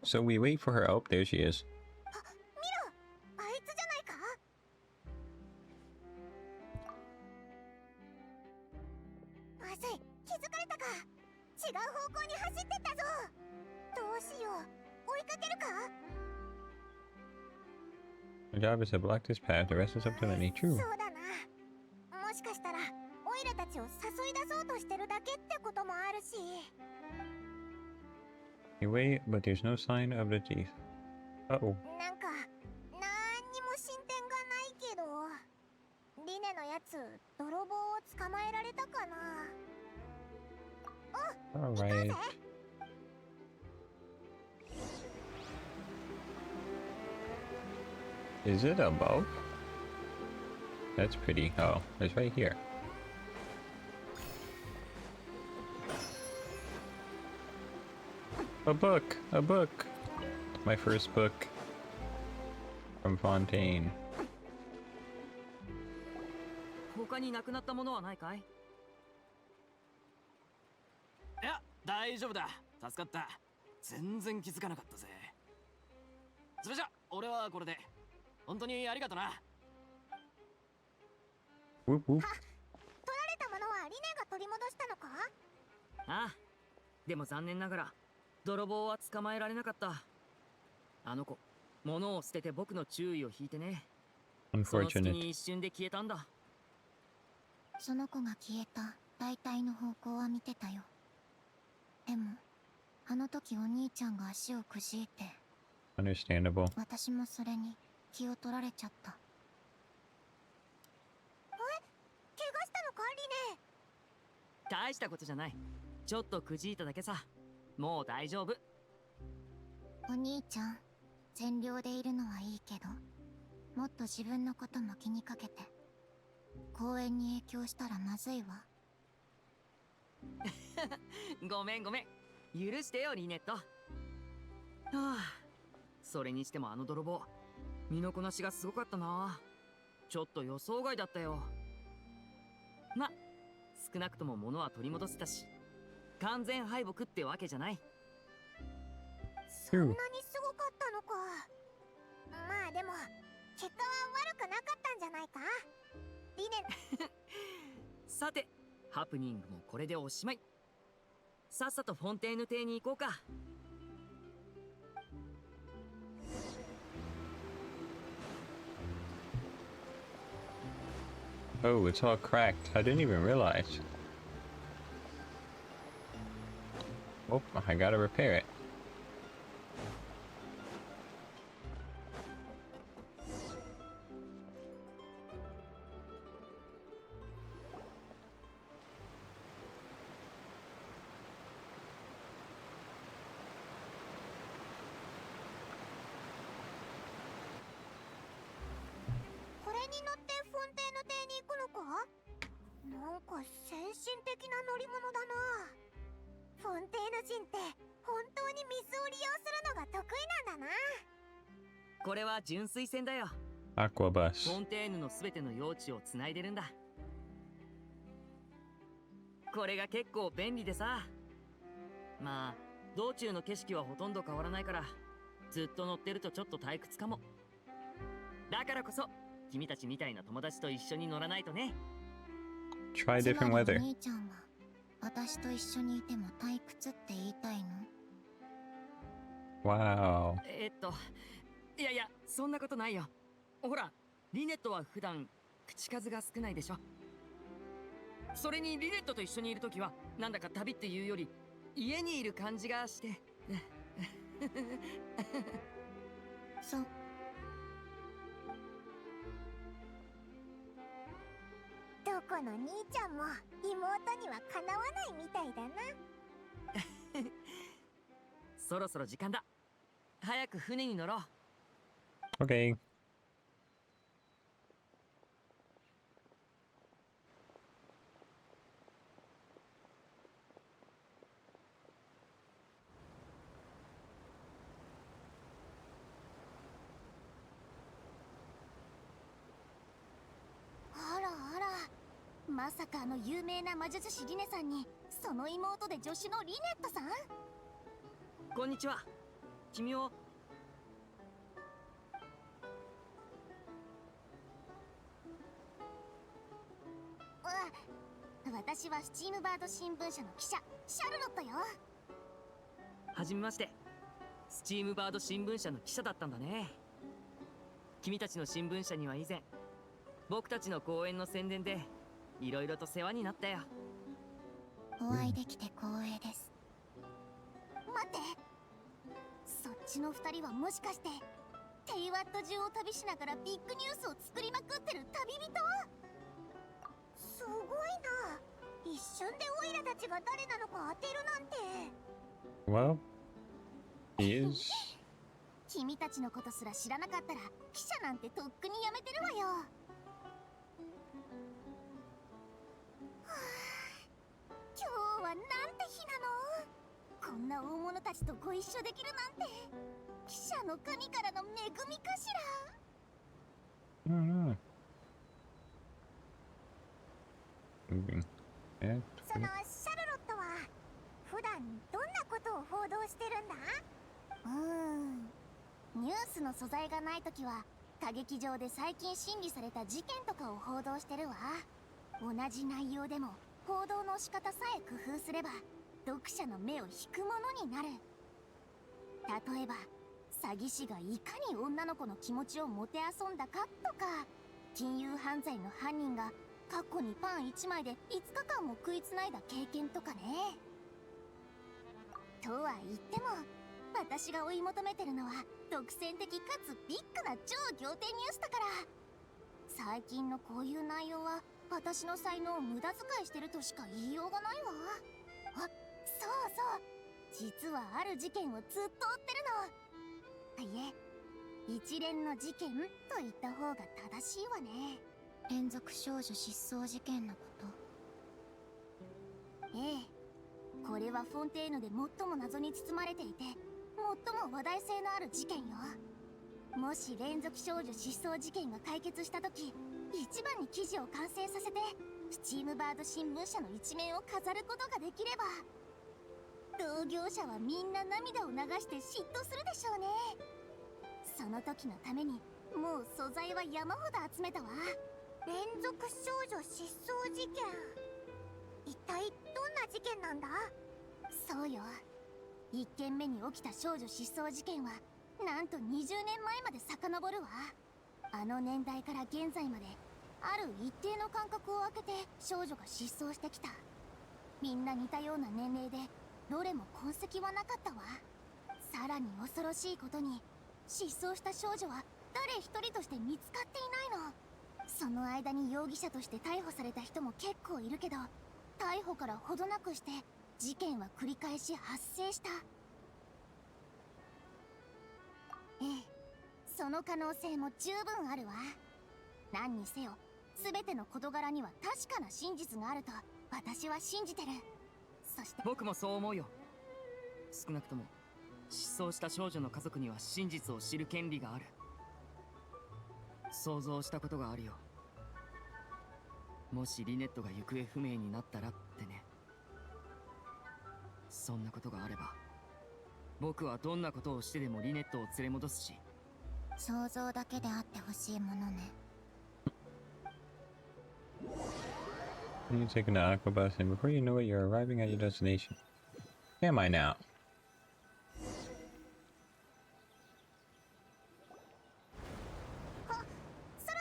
So we wait for her. Oh, there she is. あ、見ろ、あいつじゃないか。まずい、気づかれたか。違う方向に走ってったぞ。どうしよう、追いかけるか。 My job is to block this path. The rest is up to me. そ True. うだな。もしかしたらオイラたちを誘い出そうとしてるだけってこともあるし。 You wait, but there's no sign of the teeth. Uh-oh. なんかなんにも進展がないけど、リネのやつ泥棒を捕まえられたかな。お、行こう Alright. ぜ。 Is it above? That's pretty. Oh, it's right here. A book! A book! My first book. From Fontaine. 他になくなったものはないかい？いや、大丈夫だ。助かった。全然気づかなかったぜ。それじゃ、俺はこれで。本当にありがとな。 Whoop whoop. 取られたものはリネが取り戻したのか。ああ、でも残念ながら泥棒は捕まえられなかった。あの子、物を捨てて僕の注意を引いてね。その隙 Unfortunate. に一瞬で消えたんだ。その子が消えた大体の方向は見てたよ。でもあの時お兄ちゃんが足をくじいて、 Understandable. 私もそれに気を取られちゃった。え、怪我したのかリネ。大したことじゃない。ちょっとくじいただけさ。もう大丈夫。お兄ちゃん、善良でいるのはいいけど、もっと自分のことも気にかけて。公園に影響したらまずいわ。ごめんごめん。許してよリネット。はあ、それにしてもあの泥棒、身のこなしがすごかったな。ちょっと予想外だったよ。ま、少なくとも物は取り戻せたし、完全敗北ってわけじゃない。そんなにすごかったのか。まあでも結果は悪くなかったんじゃないかリネ。さて、ハプニングもこれでおしまい。さっさとフォンテーヌ邸に行こうか。 Oh, it's all cracked. I didn't even realize. Oh, I gotta repair it.純粋船だよ。 Aqua フォ bus. ンテーヌのすべての用地をつないでるんだ。これが結構便利でさ。まあ道中の景色はほとんど変わらないから、ずっと乗ってるとちょっと退屈かも。だからこそ君たちみたいな友達と一緒に乗らないとね。Try つま different りお weather. 兄ちゃんは私と一緒にいても退屈って言いたいの？ Wow. いやいや、そんなことないよ。ほら、リネットは普段口数が少ないでしょ。それにリネットと一緒にいるときはなんだか旅っていうより家にいる感じがして。そう。どこの兄ちゃんも妹にはかなわないみたいだな。そろそろ時間だ。早く船に乗ろう。 Okay. あらあら、まさかあの有名な魔術師リネさんにその妹で助手のリネットさん？こんにちは。君を。私はスチームバード新聞社の記者シャルロットよ。はじめまして。スチームバード新聞社の記者だったんだね。君たちの新聞社には以前僕たちの公演の宣伝でいろいろと世話になったよ。お会いできて光栄です。待って、そっちの二人はもしかしてテイワット中を旅しながらビッグニュースを作りまくってる旅人？すごいな。一瞬でオイラたちが誰なのか当てるなんて。 Well, he is. 君たちのことすら知らなかったら記者なんてとっくにやめてるわよ。はあ、今日はなんて日なの。こんな大物たちとご一緒できるなんて記者の神からの恵みかしら。 I don't know. Moving. そのシャルロットは普段どんなことを報道してるんだ？ニュースの素材がないときは歌劇場で最近審理された事件とかを報道してるわ。同じ内容でも報道の仕方さえ工夫すれば読者の目を引くものになる。例えば詐欺師がいかに女の子の気持ちをもてあそんだかとか、金融犯罪の犯人が過去にパン1枚で5日間も食いつないだ経験とかね。とは言っても私が追い求めてるのは独占的かつビッグな超仰天ニュースだから。最近のこういう内容は私の才能を無駄遣いしてるとしか言いようがないわ。あ、そうそう、実はある事件をずっと追ってるの。いえ、一連の事件と言った方が正しいわね。連続少女失踪事件のこと。ええ、これはフォンテーヌで最も謎に包まれていて最も話題性のある事件よ。もし連続少女失踪事件が解決した時、一番に記事を完成させてスチームバード新聞社の一面を飾ることができれば、同業者はみんな涙を流して嫉妬するでしょうね。その時のためにもう素材は山ほど集めたわ。連続少女失踪事件、一体どんな事件なんだ？そうよ、1件目に起きた少女失踪事件はなんと20年前まで遡るわ。あの年代から現在まである一定の間隔を空けて少女が失踪してきた。みんな似たような年齢でどれも痕跡はなかったわ。さらに恐ろしいことに失踪した少女は誰一人として見つかっていないの。その間に容疑者として逮捕された人も結構いるけど、逮捕からほどなくして事件は繰り返し発生した。ええ、その可能性も十分あるわ。何にせよ全ての事柄には確かな真実があると私は信じてる。そして僕もそう思うよ。少なくとも失踪した少女の家族には真実を知る権利がある。想像したことがあるよ。もしリネットが行方不明になったらってね。そんなことがあれば僕はどんなことをしてでもリネットを連れ戻すし。想像だけであってほしいものね。You take an aqua bus, and before you know it, you're arriving at your destination. Am I now? そろ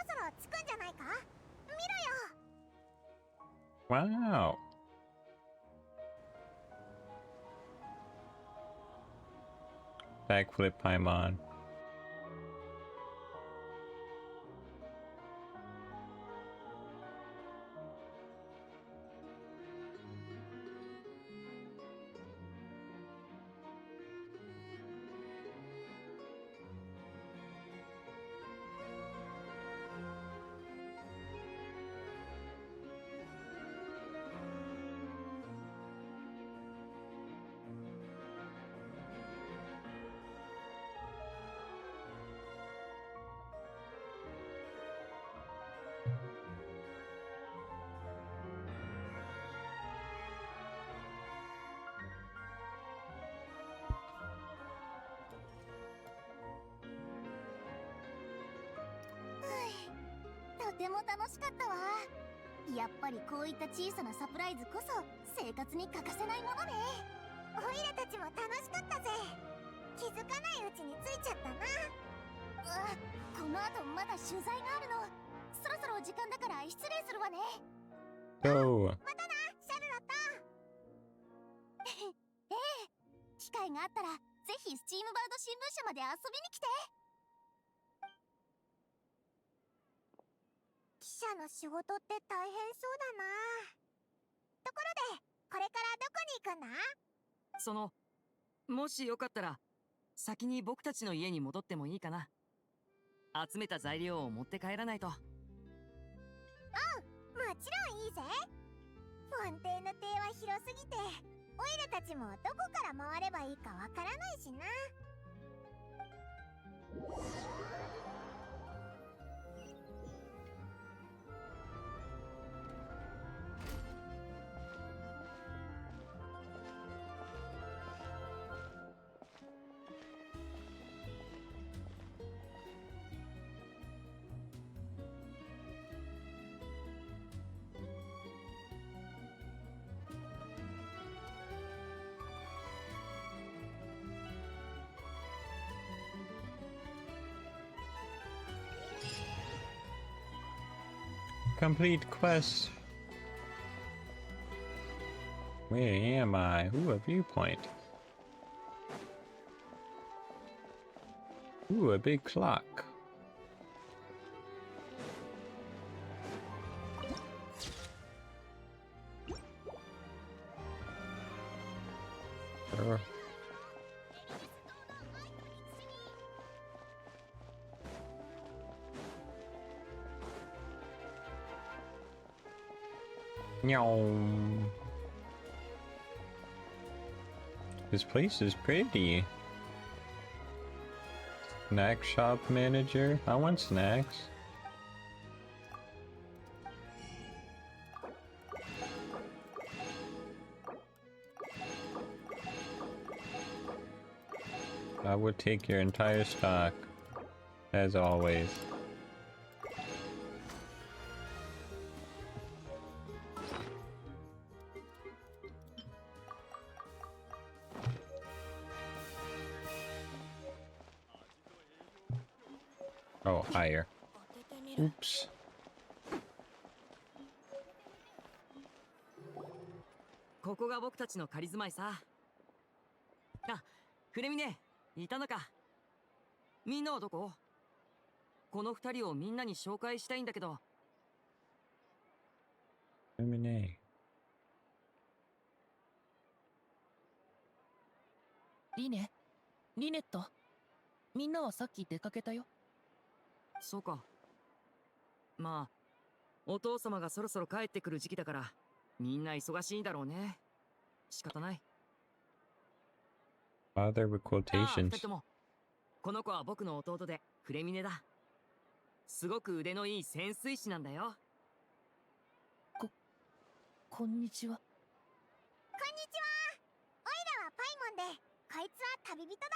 そろ着くんじゃないか。見ろよ。 Wow. Backflip Paimon.とても楽しかったわ。やっぱりこういった小さなサプライズこそ生活に欠かせないものね。オイラたちも楽しかったぜ。気づかないうちに着いちゃったな。この後まだ取材があるの。そろそろ時間だから失礼するわね。 Go. またな、シャルロット。ええ、機会があったらぜひスチームバード新聞社まで遊びに来て。記者の仕事って大変そうだな。ところで、これからどこに行くんだ？もしよかったら先に僕たちの家に戻ってもいいかな。集めた材料を持って帰らないと。もちろんいいぜ。フォンテーヌ邸は広すぎて、オイラたちもどこから回ればいいかわからないしな。Complete quest. Where am I? Ooh, a viewpoint. Ooh, a big clock. Sure. Meow. This place is pretty. Snack shop manager. I want snacks. I would take your entire stock, as always. Oh, higher. Oops. ここが僕たちの仮住まいさ。あ、フレミネ、いたのか。みんなはどこ？この二人をみんなに紹介したいんだけど。Lemonade. リネ、リネット。みんなはさっき出かけたよ。そうか。まあ、お父様がそろそろ帰ってくる時期だから、みんな忙しいんだろうね。仕方ない。Father with ああ、二 quotations. 人とも。この子は僕の弟でフレミネだ。すごく腕のいい潜水士なんだよ。こんにちは。こんにちは。オイラはパイモンで、こいつは旅人だ。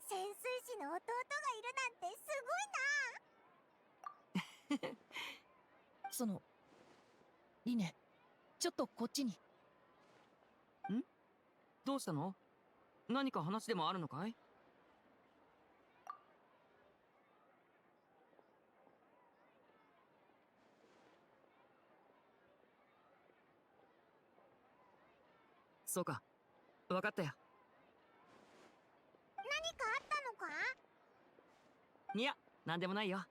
潜水士の弟がいるなんてすごいな。リネ、ちょっとこっちに。どうしたの？何か話でもあるのかい？そうか、分かったよ。何かあったのか？いや、なんでもないよ。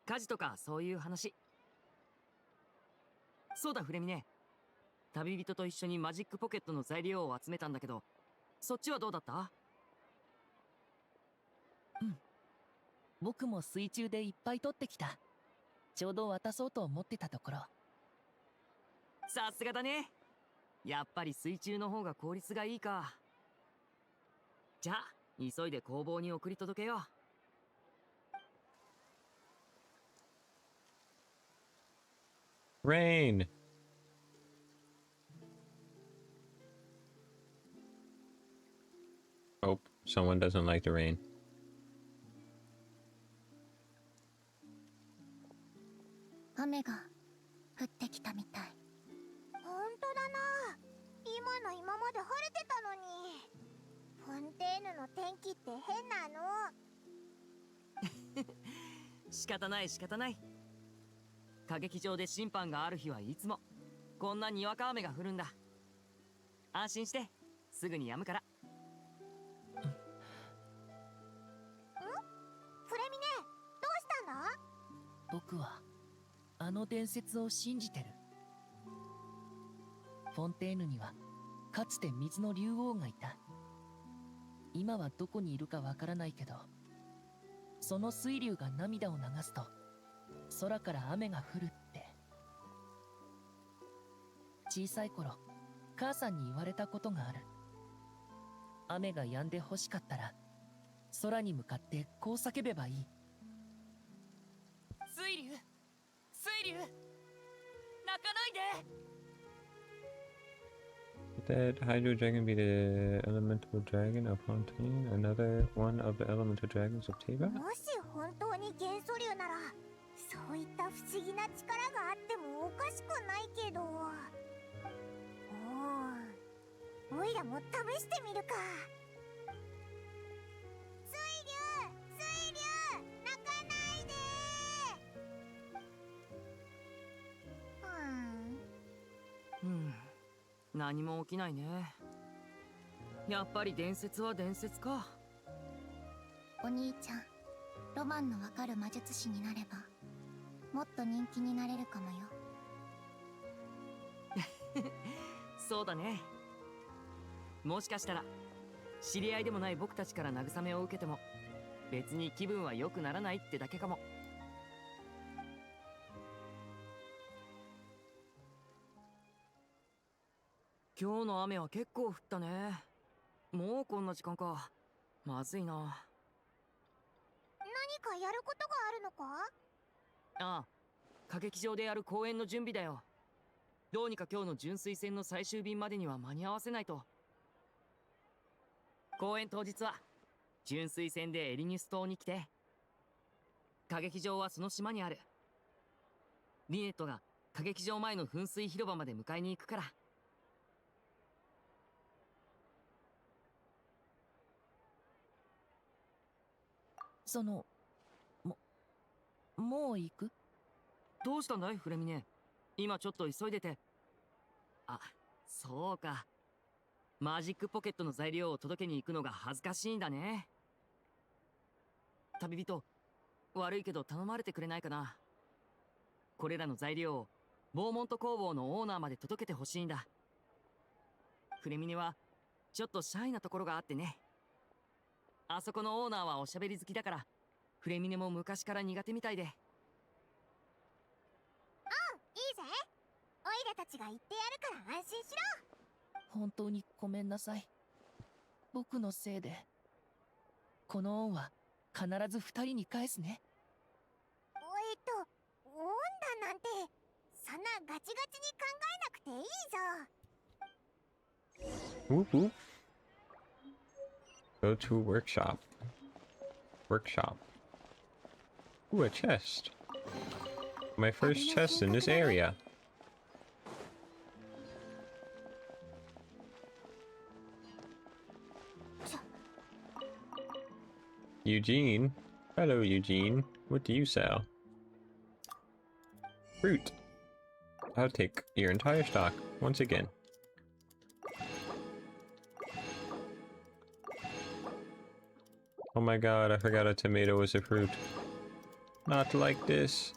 家事とかそういう話。そうだフレミネ、旅人と一緒にマジックポケットの材料を集めたんだけど、そっちはどうだった？僕も水中でいっぱい取ってきた。ちょうど渡そうと思ってたところ。さすがだね。やっぱり水中の方が効率がいいか。じゃあ急いで工房に送り届けよう。Rain! Oh, someone doesn't like the rain. 雨が降ってきたみたい。ほんとだな。今の今まで晴れてたのに。フォンテーヌの天気って変なの。仕方ない仕方ない。歌劇場で審判がある日はいつもこんなにわか雨が降るんだ。安心してすぐに止むから。フレミネ、どうしたの？僕はあの伝説を信じてる。フォンテーヌにはかつて水の竜王がいた。今はどこにいるかわからないけど、その水竜が涙を流すと空から雨が降るって。小さい頃母さんに言われたことがある。雨が止んで欲しかったら空に向かってこう叫べばいい。水竜、水竜、泣かないで。 Would that Hydro Dragon be the elemental dragon of Fontaine? Another one of the elemental dragons of Teba? もし本当に元素竜なら、そういった不思議な力があってもおかしくないけど。おいらも試してみるか。水竜、水竜、泣かないで。何も起きないね。やっぱり伝説は伝説か。お兄ちゃん、ロマンのわかる魔術師になればもっと人気になれるかもよ。そうだね。もしかしたら知り合いでもない僕たちから慰めを受けても別に気分は良くならないってだけかも。今日の雨は結構降ったね。もうこんな時間か。まずいな。何かやることがあるのか？ああ、歌劇場でやる公演の準備だよ。どうにか今日の純粋戦の最終便までには間に合わせないと。公演当日は純粋戦でエリニュス島に来て、歌劇場はその島にある。リネットが歌劇場前の噴水広場まで迎えに行くから。もう行く？どうしたんだいフレミネ。今ちょっと急いでて。あ、そうか。マジックポケットの材料を届けに行くのが恥ずかしいんだね。旅人、悪いけど頼まれてくれないかな。これらの材料をボーモント工房のオーナーまで届けてほしいんだ。フレミネはちょっとシャイなところがあってね。あそこのオーナーはおしゃべり好きだから、フレミネも昔から苦手みたいで。いいぜ。オイラたちが言ってやるから安心しろ。本当にごめんなさい。僕のせいで。この恩は必ず二人に返すね。恩だなんてそんなガチガチに考えなくていいぞ。 Whoop whoop. Go to workshop. Workshop. Ooh, a chest. My first chest in this area. Eugene. Hello, Eugene. What do you sell? Fruit. I'll take your entire stock once again. Oh my god, I forgot a tomato was a fruit. Not like this.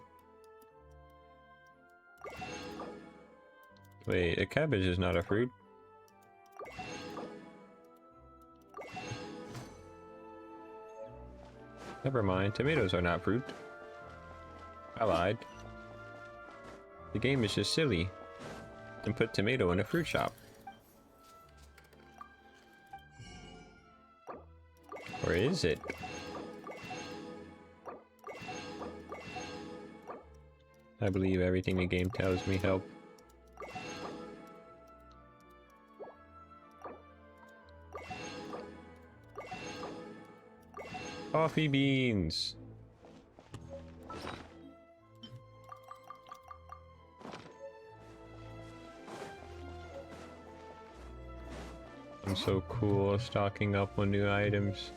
Wait, a cabbage is not a fruit. Never mind, tomatoes are not fruit. I lied. The game is just silly. And put tomato in a fruit shop. Or is it? I believe everything the game tells me. Help. Coffee beans. I'm so cool stocking up on new items.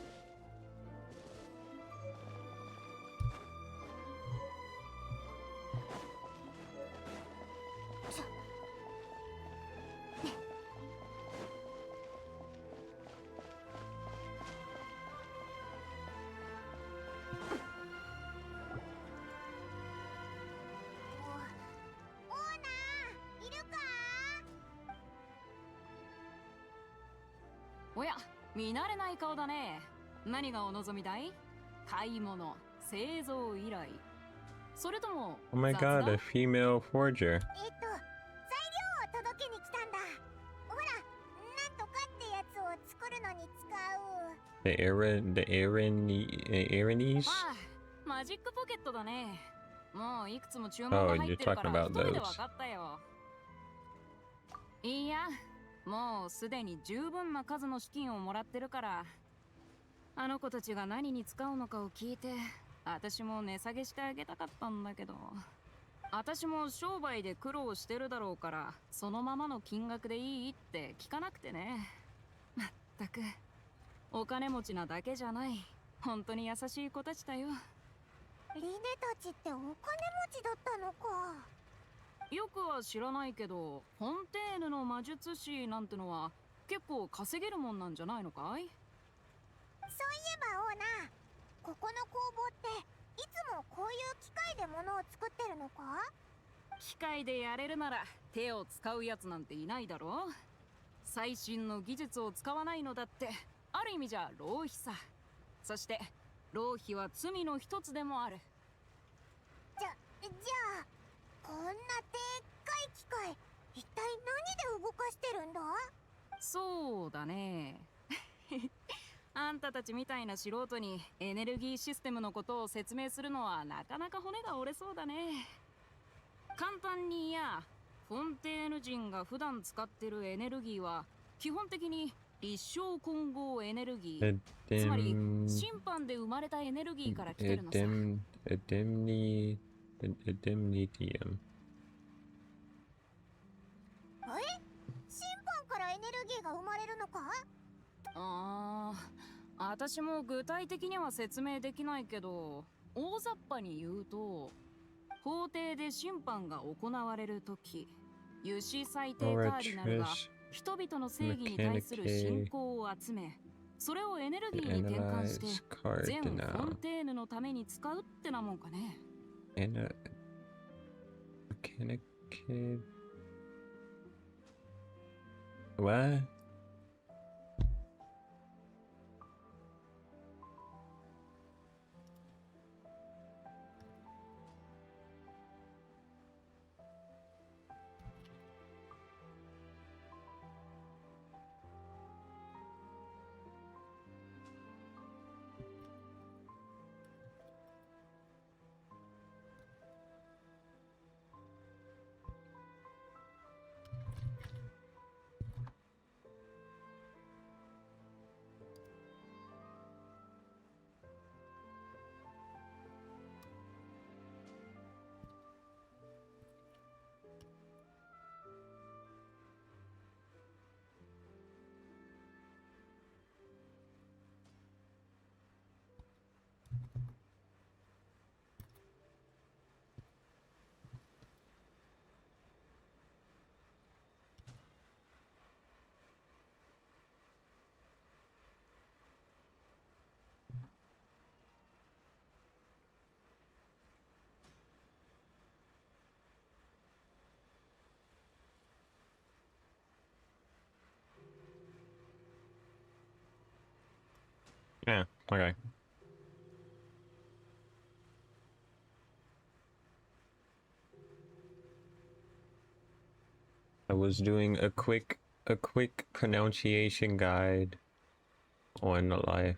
おや、見慣れない顔だね。何がお望みだい？買い物、製造依頼。それとも Oh my 雑 god, 談？ a female forger. 材料を届けに来たんだ。ほら、なんとかってやつを作るのに使う。The Aranese? ああ、マジックポケットだね。もういくつも注文 Oh, が入 you're ってるか talking ら about 一目で those. 分かったよ。いや、もうすでに十分な数の資金をもらってるから、あの子たちが何に使うのかを聞いて、私も値下げしてあげたかったんだけど、私も商売で苦労してるだろうから、そのままの金額でいいって聞かなくてね。まったく、お金持ちなだけじゃない。本当に優しい子たちだよ。リネたちってお金持ちだったのか。よくは知らないけど、フォンテーヌの魔術師なんてのは結構稼げるもんなんじゃないのかい？そういえばオーナー、ここの工房っていつもこういう機械で物を作ってるのか？機械でやれるなら手を使うやつなんていないだろう。最新の技術を使わないのだってある意味じゃ浪費さ。そして浪費は罪の一つでもある。じゃあこんなでっかい機械、一体何で動かしてるんだ？そうだね。あんたたちみたいな素人にエネルギーシステムのことを説明するのはなかなか骨が折れそうだね。簡単に言や、フォンテーヌ人が普段使ってるエネルギーは基本的に立証混合エネルギー、つまり審判で生まれたエネルギーから来てるのさ。Edemnitium. 審判からエネルギーが生まれるのか？私も具体的には説明できないけど、大雑把に言うと、法廷で審判が行われるとき、ユシ最低カーディナルが人々の正義に対する信仰を集め、それをエネルギーに転換して全フォンテーヌのために使うってなもんかね。What? Yeah, okay. I was doing a quick pronunciation guide on the life.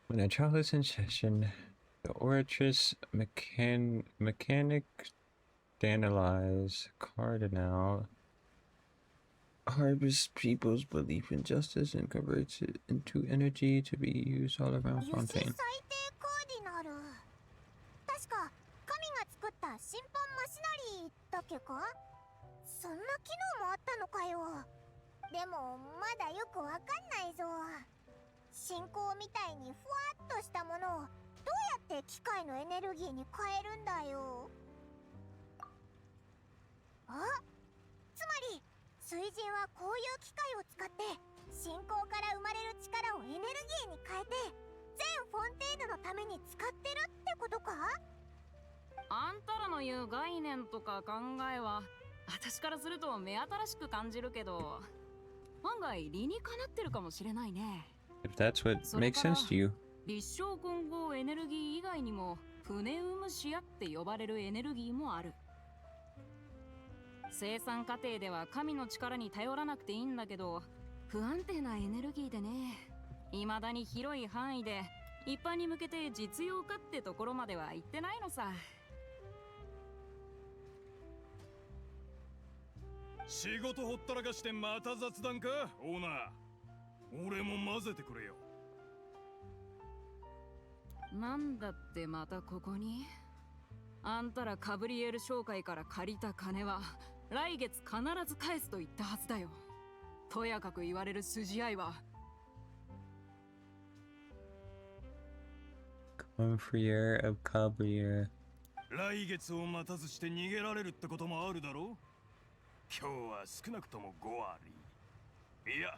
When a child is in session, the oratress mechanic analyze cardinal harvests people's belief in justice and converts it into energy to be used all around 油脂 Fontaine. 最低カーディナル。確か神が作った審判マシナリーだっけか。そんな機能もあったのかよ。でもまだよくわかんないぞ。信仰みたいにふわっとしたものをどうやって機械のエネルギーに変えるんだよ。あ、つまり水神はこういう機械を使って信仰から生まれる力をエネルギーに変えて全フォンテーヌのために使ってるってことか。あんたらの言う概念とか考えは私からすると目新しく感じるけど、案外理にかなってるかもしれないね。 If that's what makes sense to you. 立証混合エネルギー以外にもプネウムシアって呼ばれるエネルギーもある。生産過程では神の力に頼らなくていいんだけど、不安定なエネルギーでね、未だに広い範囲で一般に向けて実用化ってところまでは行ってないのさ。仕事ほったらかしてまた雑談かオーナー。俺も混ぜてくれよ。なんだってまたここに。あんたらカブリエル商会から借りた金は来月必ず返すと言ったはずだよ。とやかく言われる筋合いは。Confrier of Cabrier. 来月を待たずして逃げられるってこともあるだろう。今日は少なくとも5割、いや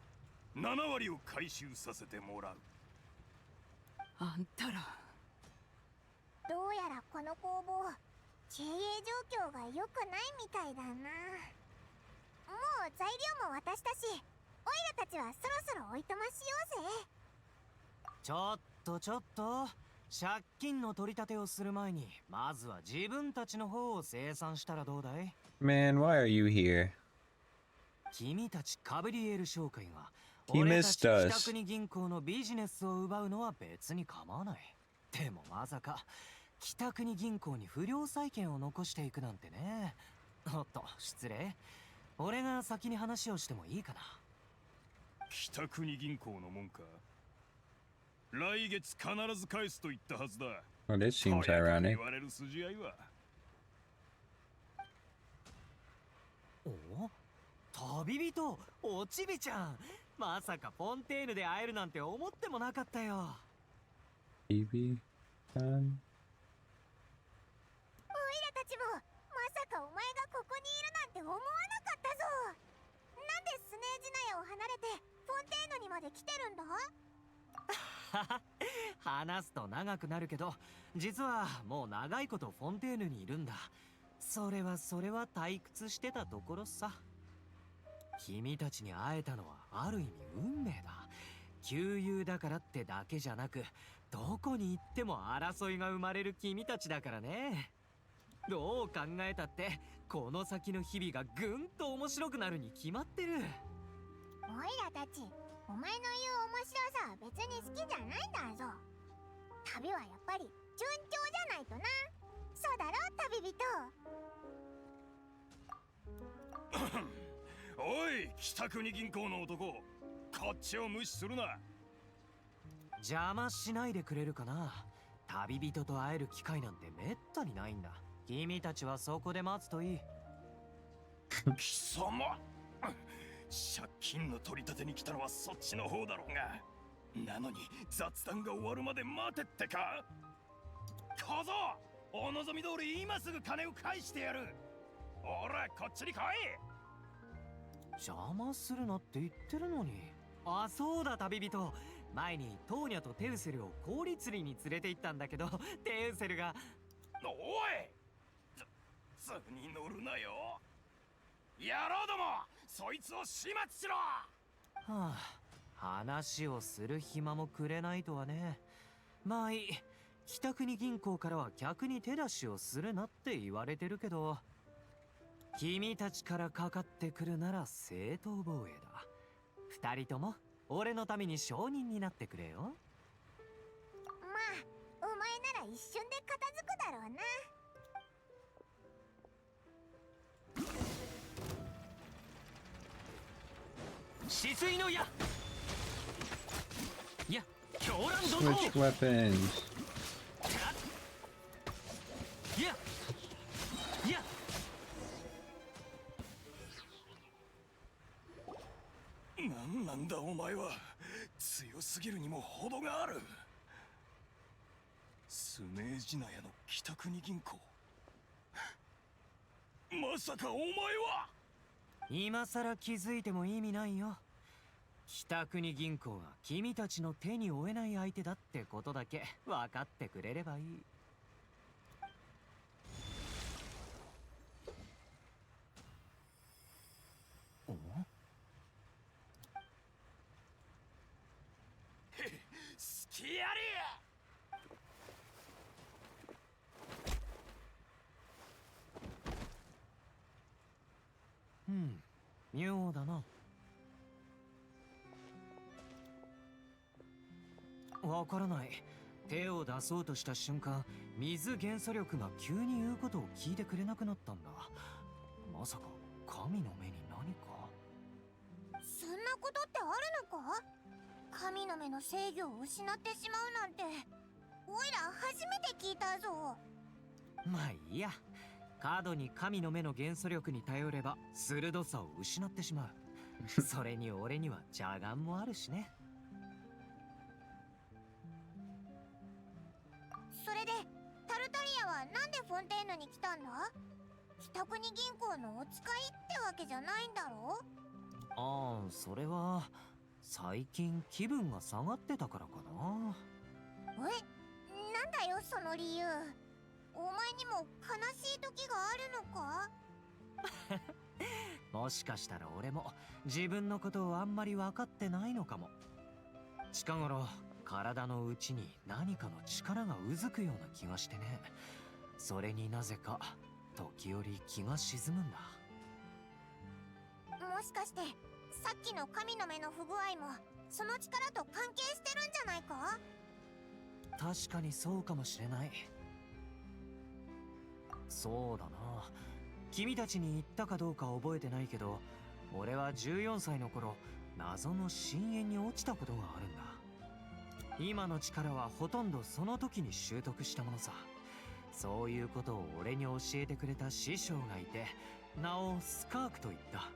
7割を回収させてもらう。あんたらどうやらこの工房経営状況が良くないみたいだな。もう材料も渡したし、オイラたちはそろそろおいとましようぜ。ちょっと借金の取り立てをする前にまずは自分たちの方を清算したらどうだい。 Man, why are you here? 君たちカブリエル商会が He 俺た missed ち us. 北国銀行のビジネスを奪うのは別に構わない。でもまさか北国銀行に不良債権を残していくなんてね。おっと失礼。俺が先に話をしてもいいかな。北国銀行のもんか。来月必ず返すと言ったはずだ。 Well, this seems とやかく ironic. 言われる筋合いは。お、旅人おちびちゃん、まさかフォンテーヌで会えるなんて思ってもなかったよ。 BB? オイラたちもまさかお前がここにいるなんて思わなかったぞ。なんでスネージナヤを離れてフォンテーヌにまで来てるんだ。話すと長くなるけど、実はもう長いことフォンテーヌにいるんだ。それは退屈してたところさ。君たちに会えたのはある意味運命だ。旧友だからってだけじゃなく、どこに行っても争いが生まれる君たちだからね。どう考えたってこの先の日々がぐんと面白くなるに決まってる。オイラたちお前の言う面白さは別に好きじゃないんだぞ。旅はやっぱり順調じゃないとな。そうだろ旅人。おい北国銀行の男、こっちを無視するな。邪魔しないでくれるかな。旅人と会える機会なんてめったにないんだ。君たちはそこで待つといい。貴様、借金の取り立てに来たのはそっちの方だろうが、なのに雑談が終わるまで待てってか。小僧、お望み通り今すぐ金を返してやる。ほらこっちに来い。邪魔するなって言ってるのに。あ、そうだ旅人、前にトーニャとテウセルを氷釣りに連れて行ったんだけど、テウセルがおい、図に乗るなよ。野郎ども、そいつを始末しろ。はあ、話をする暇もくれないとはね。まあいい。北国銀行からは客に手出しをするなって言われてるけど、君たちからかかってくるなら正当防衛だ。二人とも俺のために証人になってくれよ。まあお前なら一瞬で片付くだろうな。止水の矢、いや狂乱怒 Switch 涛、 weapons. いやいや、なんなんだお前は。強すぎるにも程がある。スネージナヤの北国銀行。まさかお前は。今さら気づいても意味ないよ。北国銀行は君たちの手に負えない相手だってことだけ分かってくれればいい。スキや妙だな。わからない。手を出そうとした瞬間、水元素力が急に言うことを聞いてくれなくなったんだ。まさか神の目に何か。そんなことってあるのか？神の目の制御を失ってしまうなんておいら初めて聞いたぞ。まあいいや。過度に神の目の元素力に頼れば鋭さを失ってしまう。それに俺には邪眼もあるしね。それでタルタリアはなんでフォンテーヌに来たんだ？北国銀行のお使いってわけじゃないんだろ？ああ、それは最近気分が下がってたからかな。え、なんだよその理由。お前にも悲しい時があるのか？もしかしたら俺も自分のことをあんまり分かってないのかも。近頃体の内に何かの力がうずくような気がしてね。それになぜか時折気が沈むんだ。もしかしてさっきの神の目の不具合もその力と関係してるんじゃないか？確かにそうかもしれない。そうだな。君たちに言ったかどうか覚えてないけど、俺は14歳の頃謎の深淵に落ちたことがあるんだ。今の力はほとんどその時に習得したものさ。そういうことを俺に教えてくれた師匠がいて、名をスカークと言った。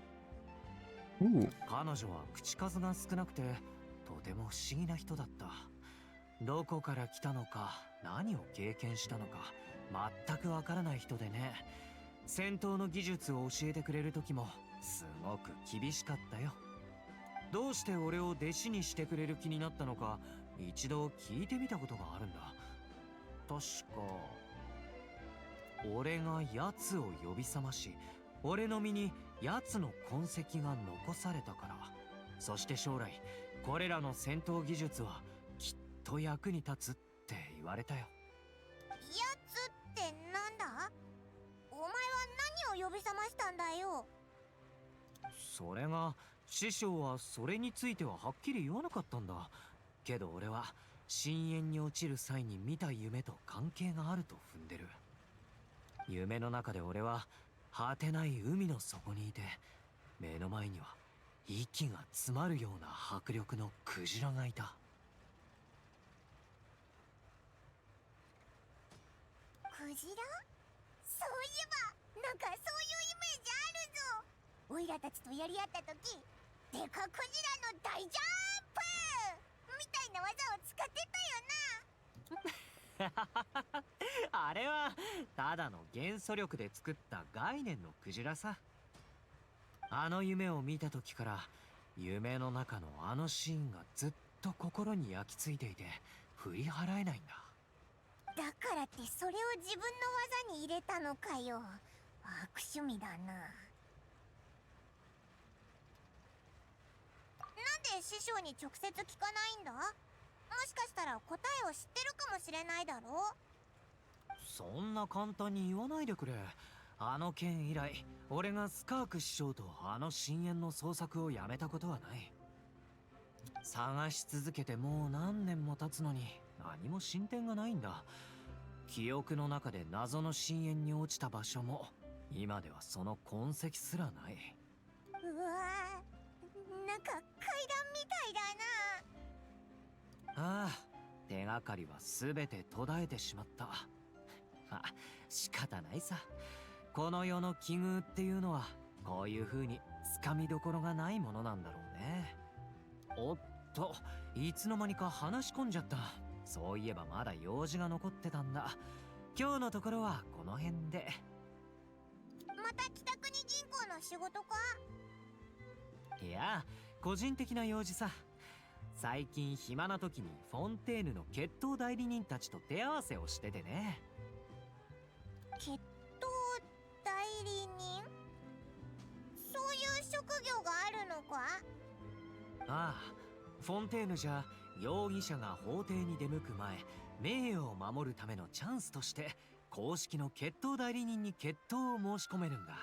彼女は口数が少なくてとても不思議な人だった。どこから来たのか何を経験したのか全くわからない人でね。戦闘の技術を教えてくれる時もすごく厳しかったよ。どうして俺を弟子にしてくれる気になったのか一度聞いてみたことがあるんだ。確か俺が奴を呼び覚まし、俺の身に奴の痕跡が残されたから。そして将来これらの戦闘技術はきっと役に立つって言われたよ。やつってなんだ？お前は何を呼び覚ましたんだよ？それが師匠はそれについてははっきり言わなかったんだけど、俺は深淵に落ちる際に見た夢と関係があると踏んでる。夢の中で俺は果てない海の底にいて、目の前には息が詰まるような迫力のクジラがいた。クジラ？そういえばなんかそういうイメージあるぞ。オイラたちとやり合った時、デカクジラの大ジャンプみたいな技を使ってたよな。あれはただの元素力で作った概念のクジラさ。あの夢を見た時から夢の中のあのシーンがずっと心に焼き付いていて振り払えないんだ。だからってそれを自分の技に入れたのかよ。悪趣味だな。なんで師匠に直接聞かないんだ？もしかしたら答えを知ってるかもしれないだろ。そんな簡単に言わないでくれ。あの件以来俺がスカーク師匠とあの深淵の捜索をやめたことはない。探し続けてもう何年も経つのに何も進展がないんだ。記憶の中で謎の深淵に落ちた場所も今ではその痕跡すらない。うわー、なんか階段みたいだな。ああ、手がかりは全て途絶えてしまった。まあ仕方ないさ。この世の奇遇っていうのはこういう風につかみどころがないものなんだろうね。おっと、いつの間にか話し込んじゃった。そういえばまだ用事が残ってたんだ。今日のところはこの辺で。また北国銀行の仕事か？いや、個人的な用事さ。最近暇な時にフォンテーヌの決闘代理人たちと手合わせをしててね。決闘代理人？そういう職業があるのか？ああ、フォンテーヌじゃ容疑者が法廷に出向く前、名誉を守るためのチャンスとして公式の決闘代理人に決闘を申し込めるんだ。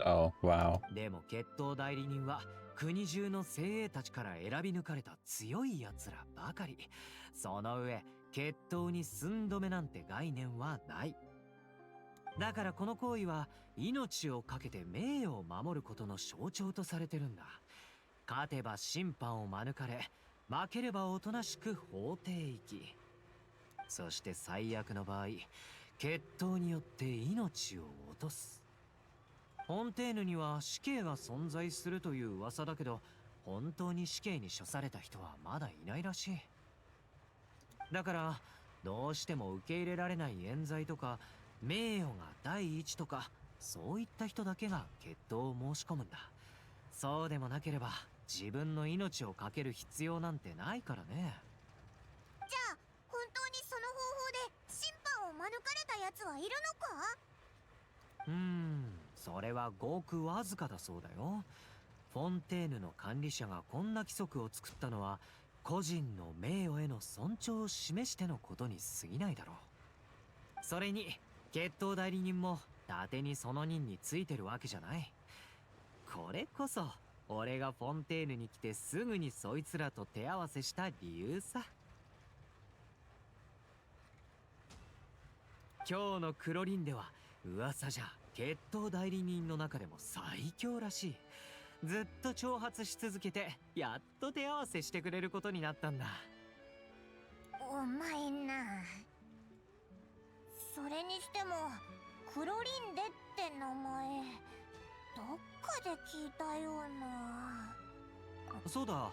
Oh, wow. でも決闘代理人は国中の精鋭たちから選び抜かれた強い奴らばかり。その上、決闘に寸止めなんて概念はない。だからこの行為は命を懸けて名誉を守ることの象徴とされてるんだ。勝てば審判を免れ、負ければおとなしく法廷行き。そして最悪の場合、決闘によって命を落とす。フォンテーヌには死刑が存在するという噂だけど、本当に死刑に処された人はまだいないらしい。だからどうしても受け入れられない冤罪とか名誉が第一とか、そういった人だけが決闘を申し込むんだ。そうでもなければ自分の命を懸ける必要なんてないからね。じゃあ本当にその方法で審判を免れたやつはいるのか？それはごくわずかだそうだよ。フォンテーヌの管理者がこんな規則を作ったのは個人の名誉への尊重を示してのことに過ぎないだろう。それに決闘代理人も伊達にその任についてるわけじゃない。これこそ俺がフォンテーヌに来てすぐにそいつらと手合わせした理由さ。今日のクロリンでは噂じゃ決闘代理人の中でも最強らしい。ずっと挑発し続けてやっと手合わせしてくれることになったんだ。お前な。それにしてもクロリンデって名前どっかで聞いたような。そうだ、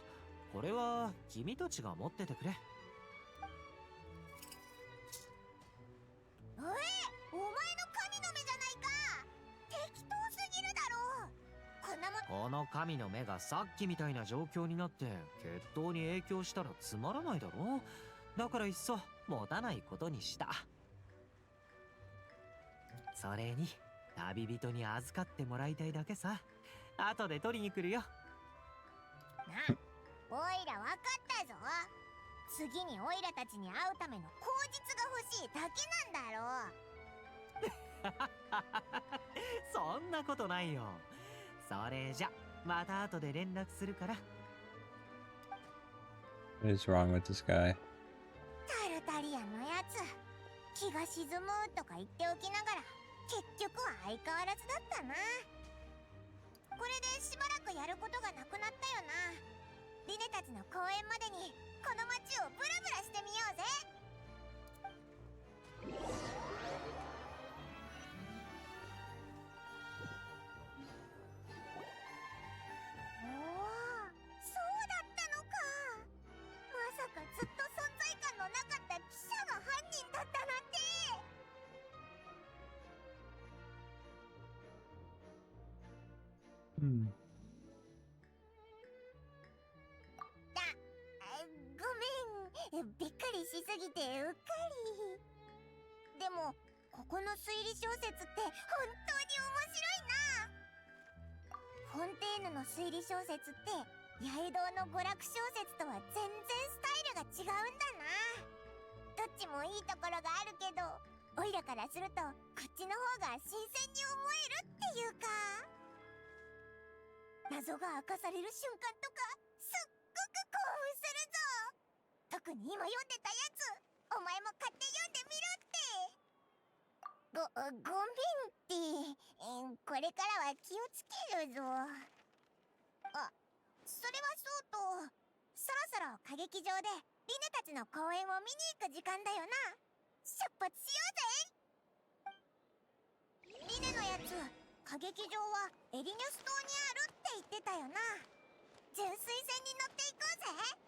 これは君たちが持っててくれ。お前の神の目じゃないか。適当すぎるだろう。こんなもん。この神の目がさっきみたいな状況になって決闘に影響したらつまらないだろう。だからいっそ持たないことにした。それに旅人に預かってもらいたいだけさ。後で取りに来るよ。な、オイラわかったぞ。次にオイラたちに会うための口実が欲しいだけなんだろう。そんなことないよ。それじゃまた後で連絡するから。 What is wrong with this guy? タルタリアンのやつ、気が沈むとか言っておきながら結局は相変わらずだったな。これでしばらくやることがなくなったよな。リネたちの公園までにこの街をブラブラしてみようぜ。おお、そうだったのか。まさかずっと存在感のなかった記者が犯人だったなんて。しすぎてうっかり。でもここの推理小説って本当に面白いな。フォンテーヌの推理小説って八重堂の娯楽小説とは全然スタイルが違うんだな。どっちもいいところがあるけど、オイラからするとこっちの方が新鮮に思えるっていうか、謎が明かされる瞬間とかすっごく興奮するぞ。特に今読んでたやつ、お前も買って読んでみろって。ごめんって、これからは気をつけるぞ。あ、それはそうと、そろそろ歌劇場でリネたちの公演を見に行く時間だよな。出発しようぜ。リネのやつ、歌劇場はエリニョス島にあるって言ってたよな。純粋船に乗っていこうぜ。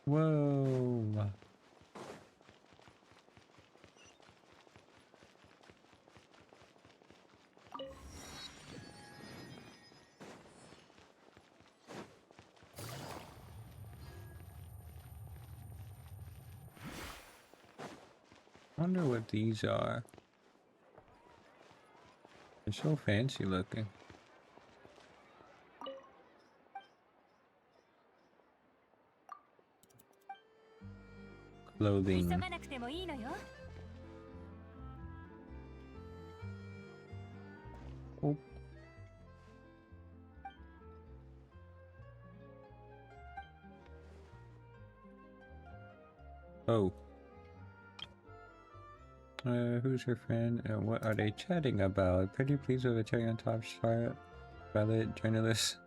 Whoa. Wonder what these are. They're so fancy looking. Clothing. Oh. Oh. Who's your friend and what are they chatting about? Pretty please with a cherry on top, Charlotte, journalist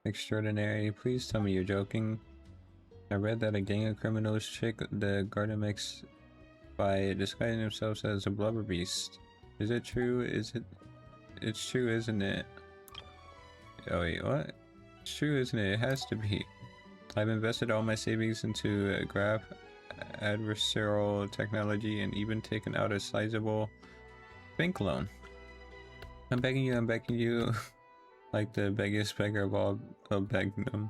extraordinary. Please tell me you're joking. I read that a gang of criminals tricked the Gardamex by disguising themselves as a blubber beast. Is it true? It's true, isn't it? Oh wait, what? It's true, isn't it? It has to be. I've invested all my savings into graph adversarial technology and even taken out a sizable bank loan. I'm begging you, like the biggest beggar of all of Begnum.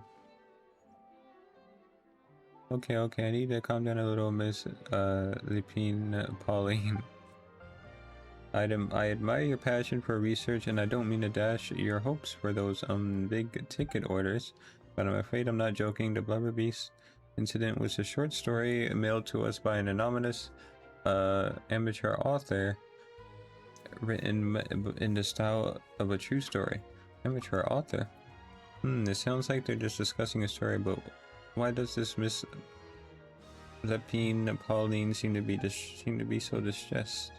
Okay, I need to calm down a little, Miss Lipine Pauline. I admire your passion for research, and I don't mean to dash your hopes for those big ticket orders, but I'm afraid I'm not joking. The Blubber Beast incident was a short story mailed to us by an anonymous amateur author, written in the style of a true story. Amateur author? It sounds like they're just discussing a story, but why does this Miss Lepine Pauline seem to be so distressed?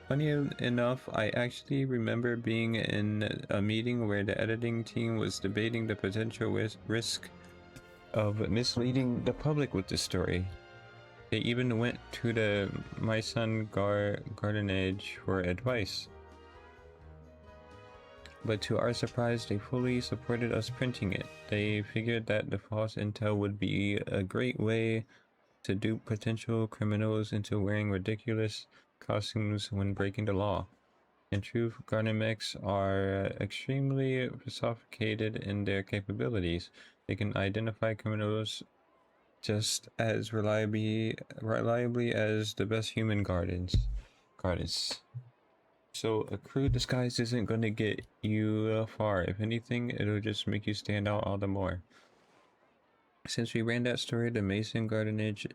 Funny enough, I actually remember being in a meeting where the editing team was debating the potential risk of misleading the public with this story. They even went to the My Son Gardenage for advice. But to our surprise, they fully supported us printing it. They figured that the false intel would be a great way to dupe potential criminals into wearing ridiculous costumes when breaking the law. In truth, Gardamex are extremely sophisticated in their capabilities. They can identify criminals just as reliably as the best human guardians. So a crude disguise isn't going to get you far. If anything, it'll just make you stand out all the more. Since we ran that story, the Mason Guardianage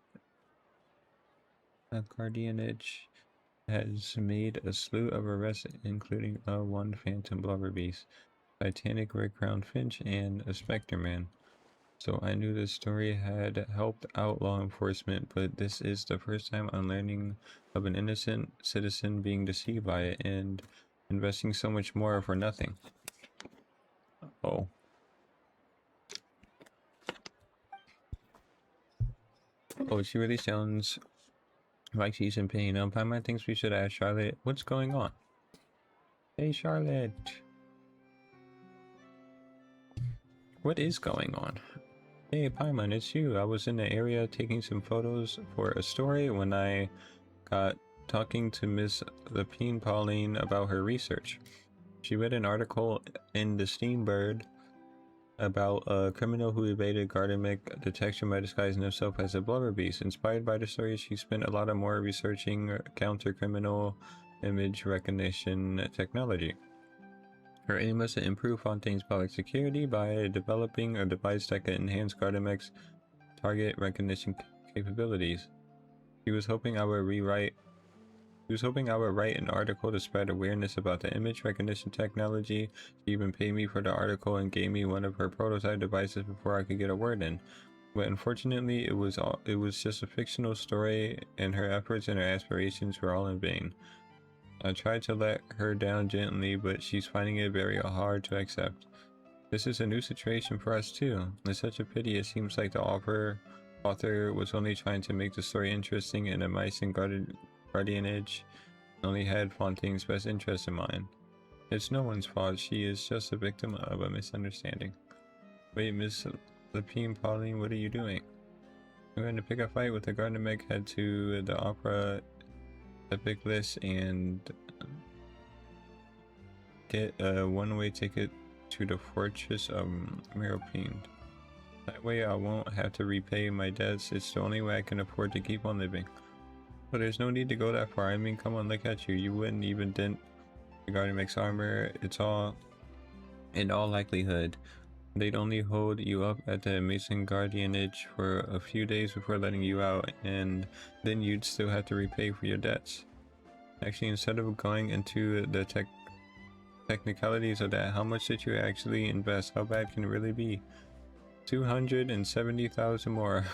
has made a slew of arrests, including one Phantom Blubber Beast, Titanic Red Crown Finch, and a Spectre Man. So I knew this story had helped out law enforcement, but this is the first time I'm learning of an innocent citizen being deceived by it and investing so much more for nothing. Oh. Oh, she really sounds like she's in pain. Paimon thinks we should ask Charlotte what's going on. Hey, Charlotte. What is going on? Hey, Paimon, it's you. I was in the area taking some photos for a story when I got talking to Miss Lepine Pauline about her research. She read an article in the Steambird about a criminal who evaded Gardemic detection by disguising himself as a blubber beast. Inspired by the story, she spent a lot of more researching counter-criminal image recognition technology. Her aim was to improve Fontaine's public security by developing a device that could enhance Gardemic's target recognition capabilities. She was hoping I would write an article to spread awareness about the image recognition technology. She even paid me for the article and gave me one of her prototype devices before I could get a word in. But unfortunately, it was just a fictional story, and her efforts and her aspirations were all in vain. I tried to let her down gently, but she's finding it very hard to accept. This is a new situation for us too. It's such a pity. It seems like the author was only trying to make the story interesting, and the mice and guardianage only had Fontaine's best interest in mind. It's no one's fault. She is just a victim of a misunderstanding. Wait, Miss Lepine Pauline, what are you doing? I'm going to pick a fight with the Gardemic. Head to the Opera Epic List and get a one-way ticket to the Fortress of Meropine. That way I won't have to repay my debts. It's the only way I can afford to keep on living. But there's no need to go that far. I mean, come on, look at you. You wouldn't even dent the Gardemic's armor. It's all, in all likelihood, they'd only hold you up at the Mason Guardianage for a few days before letting you out, and then you'd still have to repay for your debts. Actually, instead of going into the technicalities of that, how much did you actually invest? How bad can it really be? 270,000 more.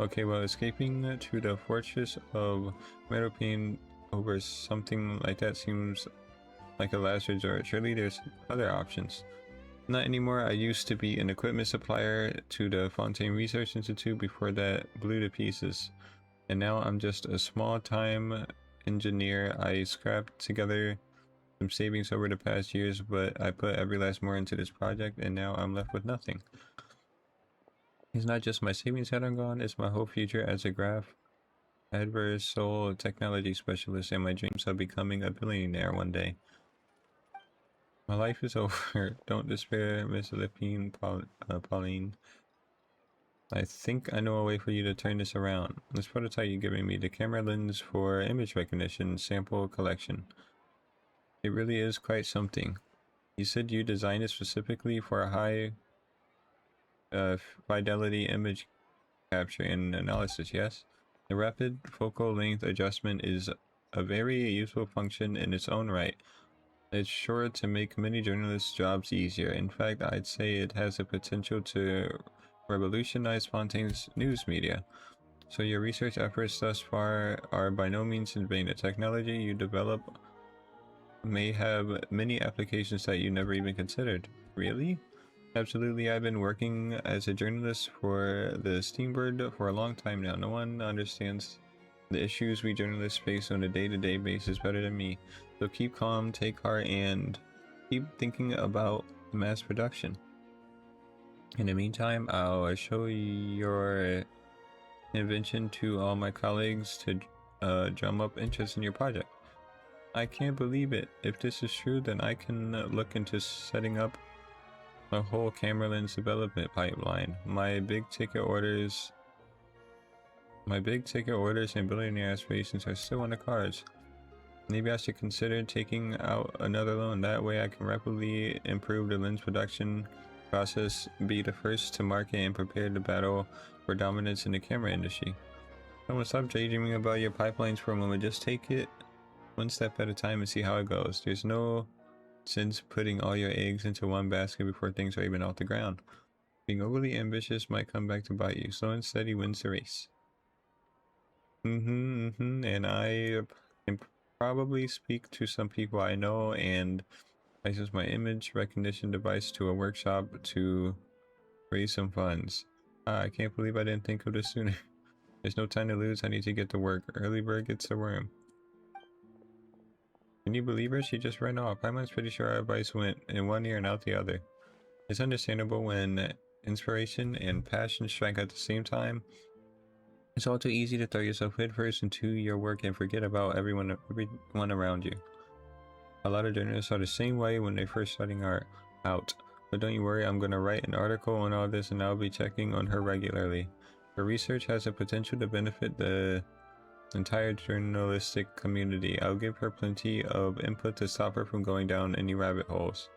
Okay, well, escaping to the Fortress of Meropine over something like that seems like a last resort. Surely there's other options. Not anymore. I used to be an equipment supplier to the Fontaine Research Institute before that blew to pieces. And now I'm just a small-time engineer. I scrapped together some savings over the past years, but I put every last more into this project, and now I'm left with nothing. It's not just my savings that are gone, it's my whole future as a graph adversarial technology specialist and my dreams of becoming a billionaire one day. My life is over. Don't despair, Miss Lepine Pauline. I think I know a way for you to turn this around. This prototype you're giving me, the camera lens for image recognition sample collection. It really is quite something. You said you designed it specifically for a high fidelity image capture and analysis, yes? The rapid focal length adjustment is a very useful function in its own right. It's sure to make many journalists' jobs easier. In fact, I'd say it has the potential to revolutionize Fontaine's news media. So your research efforts thus far are by no means in vain. The technology you develop may have many applications that you never even considered. Really? Absolutely. I've been working as a journalist for the Steambird for a long time now. No one understands the issues we journalists face on a day-to-day basis better than me. So keep calm, take heart, and keep thinking about mass production. In the meantime, I'll show your invention to all my colleagues to drum up interest in your project. I can't believe it. If this is true, then I can look into setting up a whole camera lens development pipeline. My big ticket orders and billionaire aspirations are still on the cards. Maybe I should consider taking out another loan. That way I can rapidly improve the lens production process, be the first to market, and prepare to battle for dominance in the camera industry. Come on, stop daydreaming about your pipelines for a moment. Just take it one step at a time and see how it goes. There's no sense putting all your eggs into one basket before things are even off the ground. Being overly ambitious might come back to bite you. Slow and steady wins the race. And I can probably speak to some people I know and license my image recognition device to a workshop to raise some funds. I can't believe I didn't think of this sooner. There's no time to lose. I need to get to work. Early bird gets the worm. Can you believe her? She just ran off. I'm pretty sure our advice went in one ear and out the other. It's understandable when inspiration and passion strike at the same time. It's all too easy to throw yourself headfirst into your work and forget about everyone around you. A lot of journalists are the same way when they're first starting out. But don't you worry, I'm gonna write an article on all this and I'll be checking on her regularly. Her research has the potential to benefit the entire journalistic community. I'll give her plenty of input to stop her from going down any rabbit holes.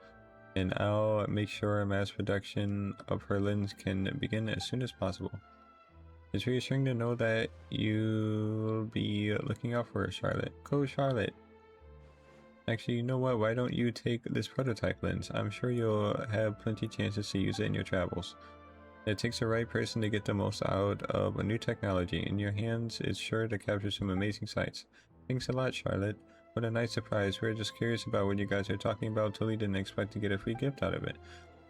And I'll make sure mass production of her lens can begin as soon as possible. It's reassuring to know that you'll be looking out for her, Charlotte. Go, Charlotte! Actually, you know what? Why don't you take this prototype lens? I'm sure you'll have plenty chances to use it in your travels. It takes the right person to get the most out of a new technology. In your hands, it's sure to capture some amazing sights. Thanks a lot, Charlotte. What a nice surprise. We're just curious about what you guys are talking about. Totally didn't expect to get a free gift out of it.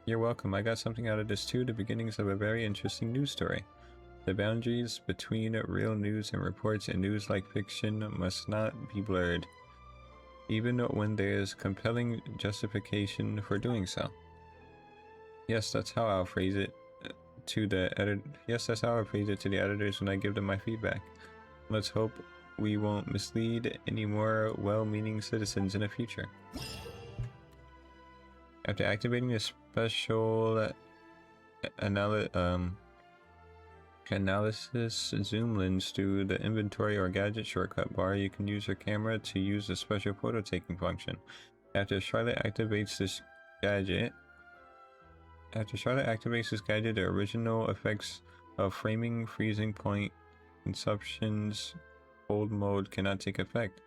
You're welcome. I got something out of this too. The beginnings of a very interesting news story. The boundaries between real news and reports and news like fiction must not be blurred, even when there's compelling justification for doing so. Yes, that's how I'll phrase it to the editors when I give them my feedback. Let's hope we won't mislead any more well-meaning citizens in the future. After activating the special analysis zoom lens through the inventory or gadget shortcut bar, you can use your camera to use the special photo taking function. After Charlotte activates this gadget, the original effects of framing, freezing point, consumptions, hold mode cannot take effect,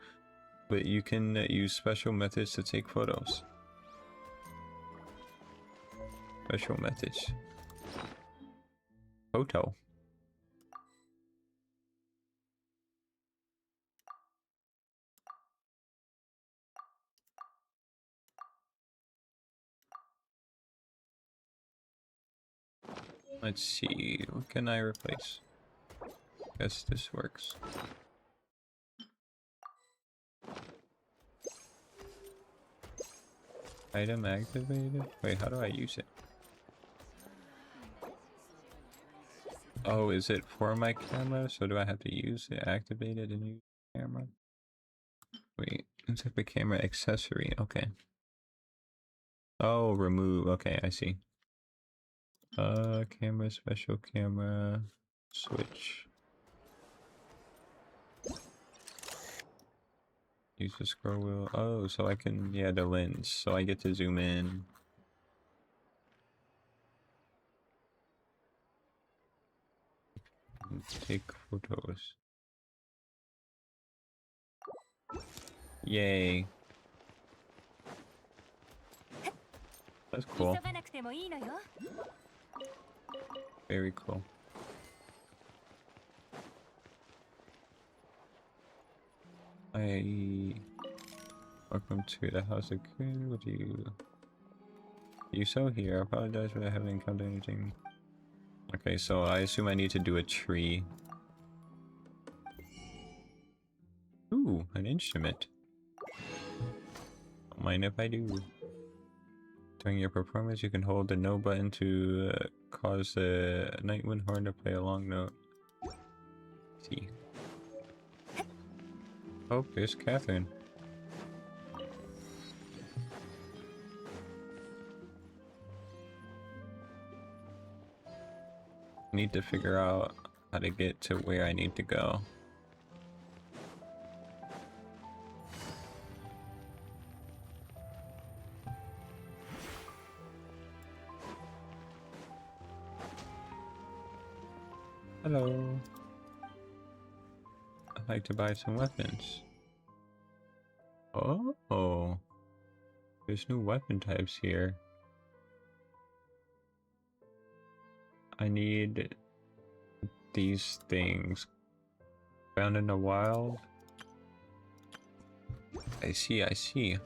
but you can use special methods to take photos. Special methods. Photo. Let's see, what can I replace? Guess this works. Item activated? Wait, how do I use it? Oh, is it for my camera? So do I have to use it, activate it, and use the camera? Wait, it's like the camera accessory, okay. Oh, remove, okay, I see. Camera, special camera, switch. Use the scroll wheel. Oh, so I can, yeah, the lens. So I get to zoom in. And take photos. Yay. That's cool. Very cool. Welcome to the house of Queen. What do you so here? I apologize for I haven't encountered anything. Okay, so I assume I need to do a tree. Ooh, an instrument. Don't mind if I do. During your performance, you can hold the no button to cause the night wind horn to play a long note. Let's see. Oh, there's Catherine. Need to figure out how to get to where I need to go. Hello. I'd like to buy some weapons. Oh, there's new weapon types here. I need these things. Found in the wild. I see, I see.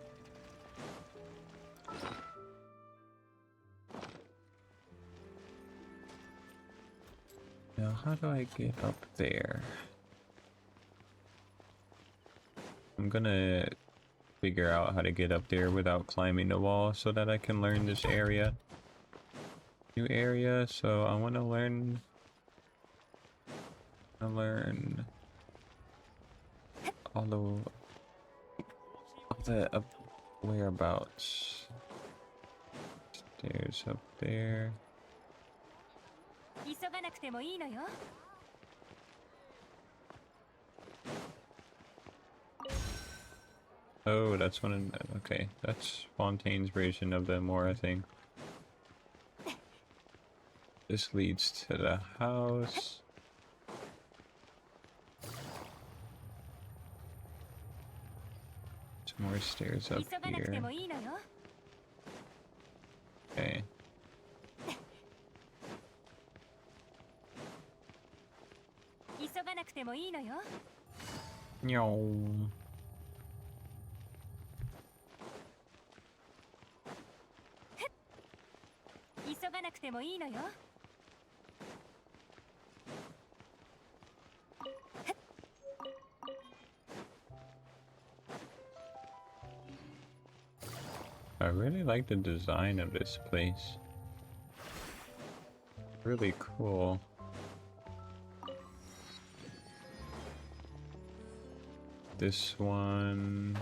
Now, how do I get up there? I'm gonna figure out how to get up there without climbing the wall so that I can learn this area. New area, so I want to learn I learn all the up whereabouts. Stairs up there. 急がなくてもいいのよ。 Oh, that's one of, okay, that's Fontaine's version of the Mora thing. This leads to the house. Some more stairs up 急がなくて here. もいいのよ。 Okay. 急がなくてもいいのよ。 Nyo. 急がなくてもいいのよ。 I really like the design of this place. Really cool. This one...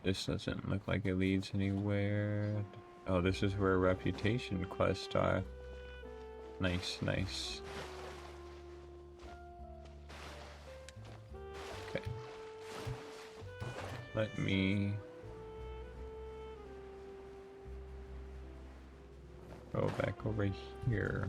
This doesn't look like it leads anywhere. Oh, this is where reputation quests are. Nice, nice. Okay. Let me... go back over here.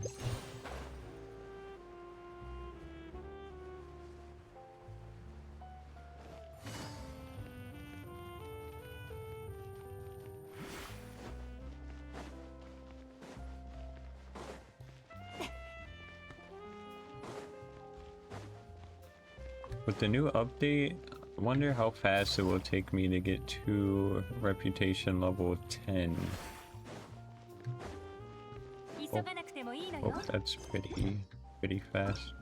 With the new update, I wonder how fast it will take me to get to reputation level 10. 急がなくてもいいのよ。 Oh, that's pretty fast.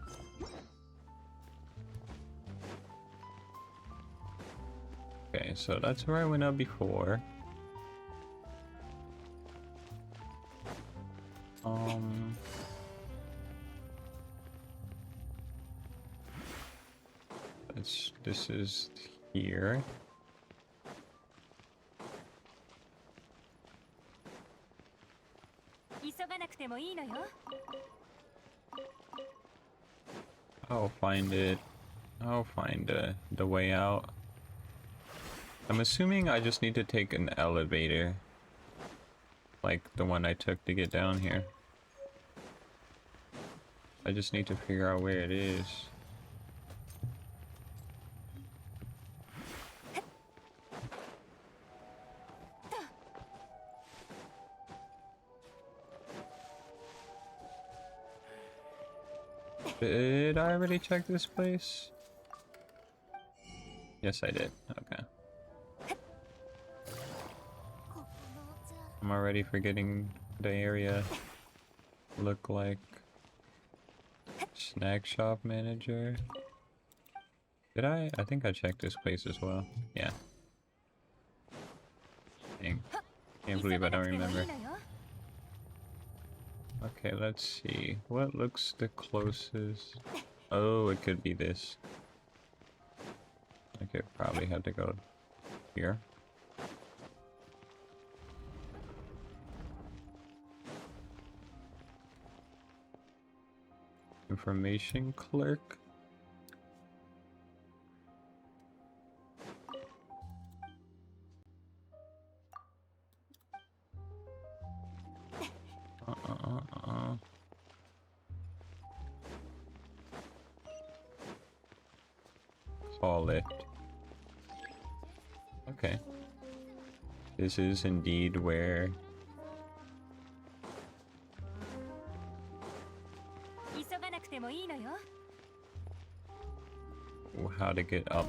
Okay, so that's where I went up before. This is here. I'll find it. I'll find the way out. I'm assuming I just need to take an elevator. Like the one I took to get down here. I just need to figure out where it is. Did I already check this place? Yes, I did. Okay. I'm already forgetting the area look like. Snack shop manager. Did I? I think I checked this place as well. Yeah. Dang. Can't believe I don't remember. Okay, let's see. What looks the closest? Oh, it could be this. I could probably have to go here. Information clerk. Call it. Okay. This is indeed where... How to get up.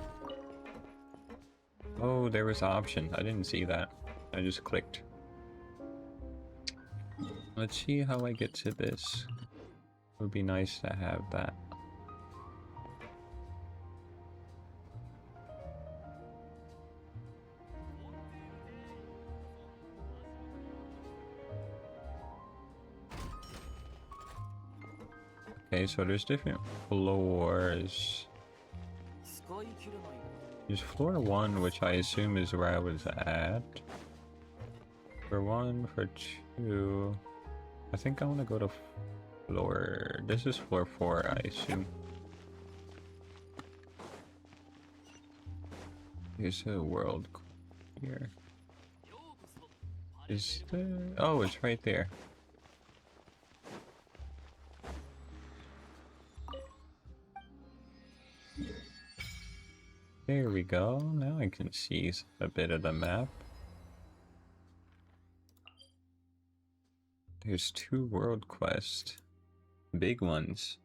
Oh, there was an option. I didn't see that. I just clicked. Let's see how I get to this. It would be nice to have that. Okay, so there's different floors. There's floor 1, which I assume is where I was at. For 1, for 2... I think I want to go to floor... This is floor 4, I assume. Here's a world here. Is there... Oh, it's right there. There we go. Now I can see a bit of the map. There's 2 world quests. Big ones.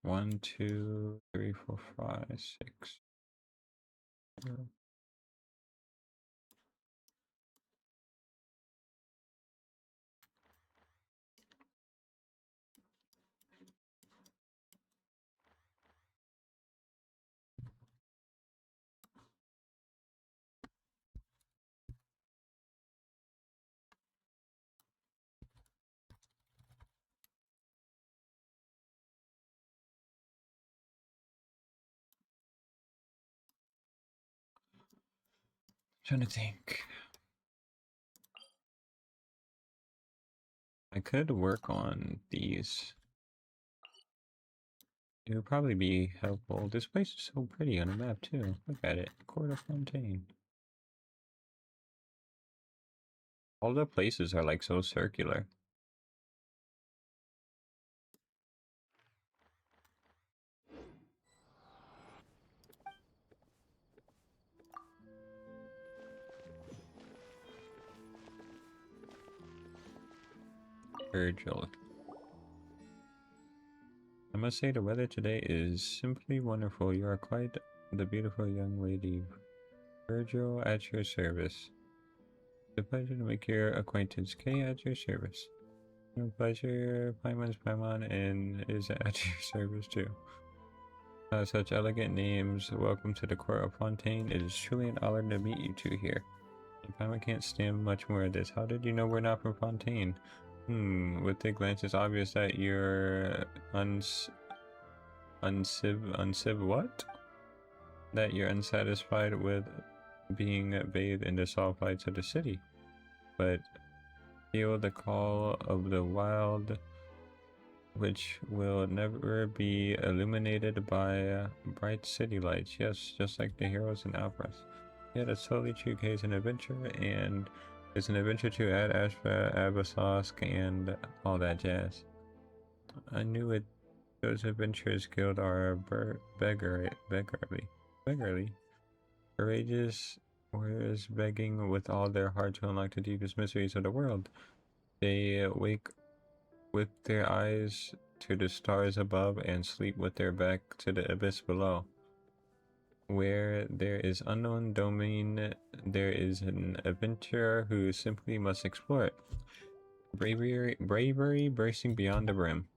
One, 2, 3, 4, 5, 6. Trying to think. I could work on these. It would probably be helpful. This place is so pretty on a map too. Look at it. Court of Fontaine. All the places are like so circular. Virgil. I must say the weather today is simply wonderful. You are quite the beautiful young lady. Virgil at your service. It's a pleasure to make your acquaintance. Kay at your service. My pleasure. Paimon's Paimon and is at your service too. Such elegant names. Welcome to the court of Fontaine. It is truly an honor to meet you two here. Paimon can't stand much more of this. How did you know we're not from Fontaine? With the glance, it's obvious that you're what? That you're unsatisfied with being bathed in the soft lights of the city, but feel the call of the wild, which will never be illuminated by bright city lights. Yes, just like the heroes in operas. Yeah, that's totally true. Kay is an adventure, and it's an adventure to Ad Ashra, Abasosk, and all that jazz. I knew it. Those adventurers guild are beggarly. Courageous warriors begging with all their heart to unlock the deepest mysteries of the world. They wake with their eyes to the stars above and sleep with their back to the abyss below. Where there is unknown domain, there is an adventurer who simply must explore it. Bravery bursting beyond the brim.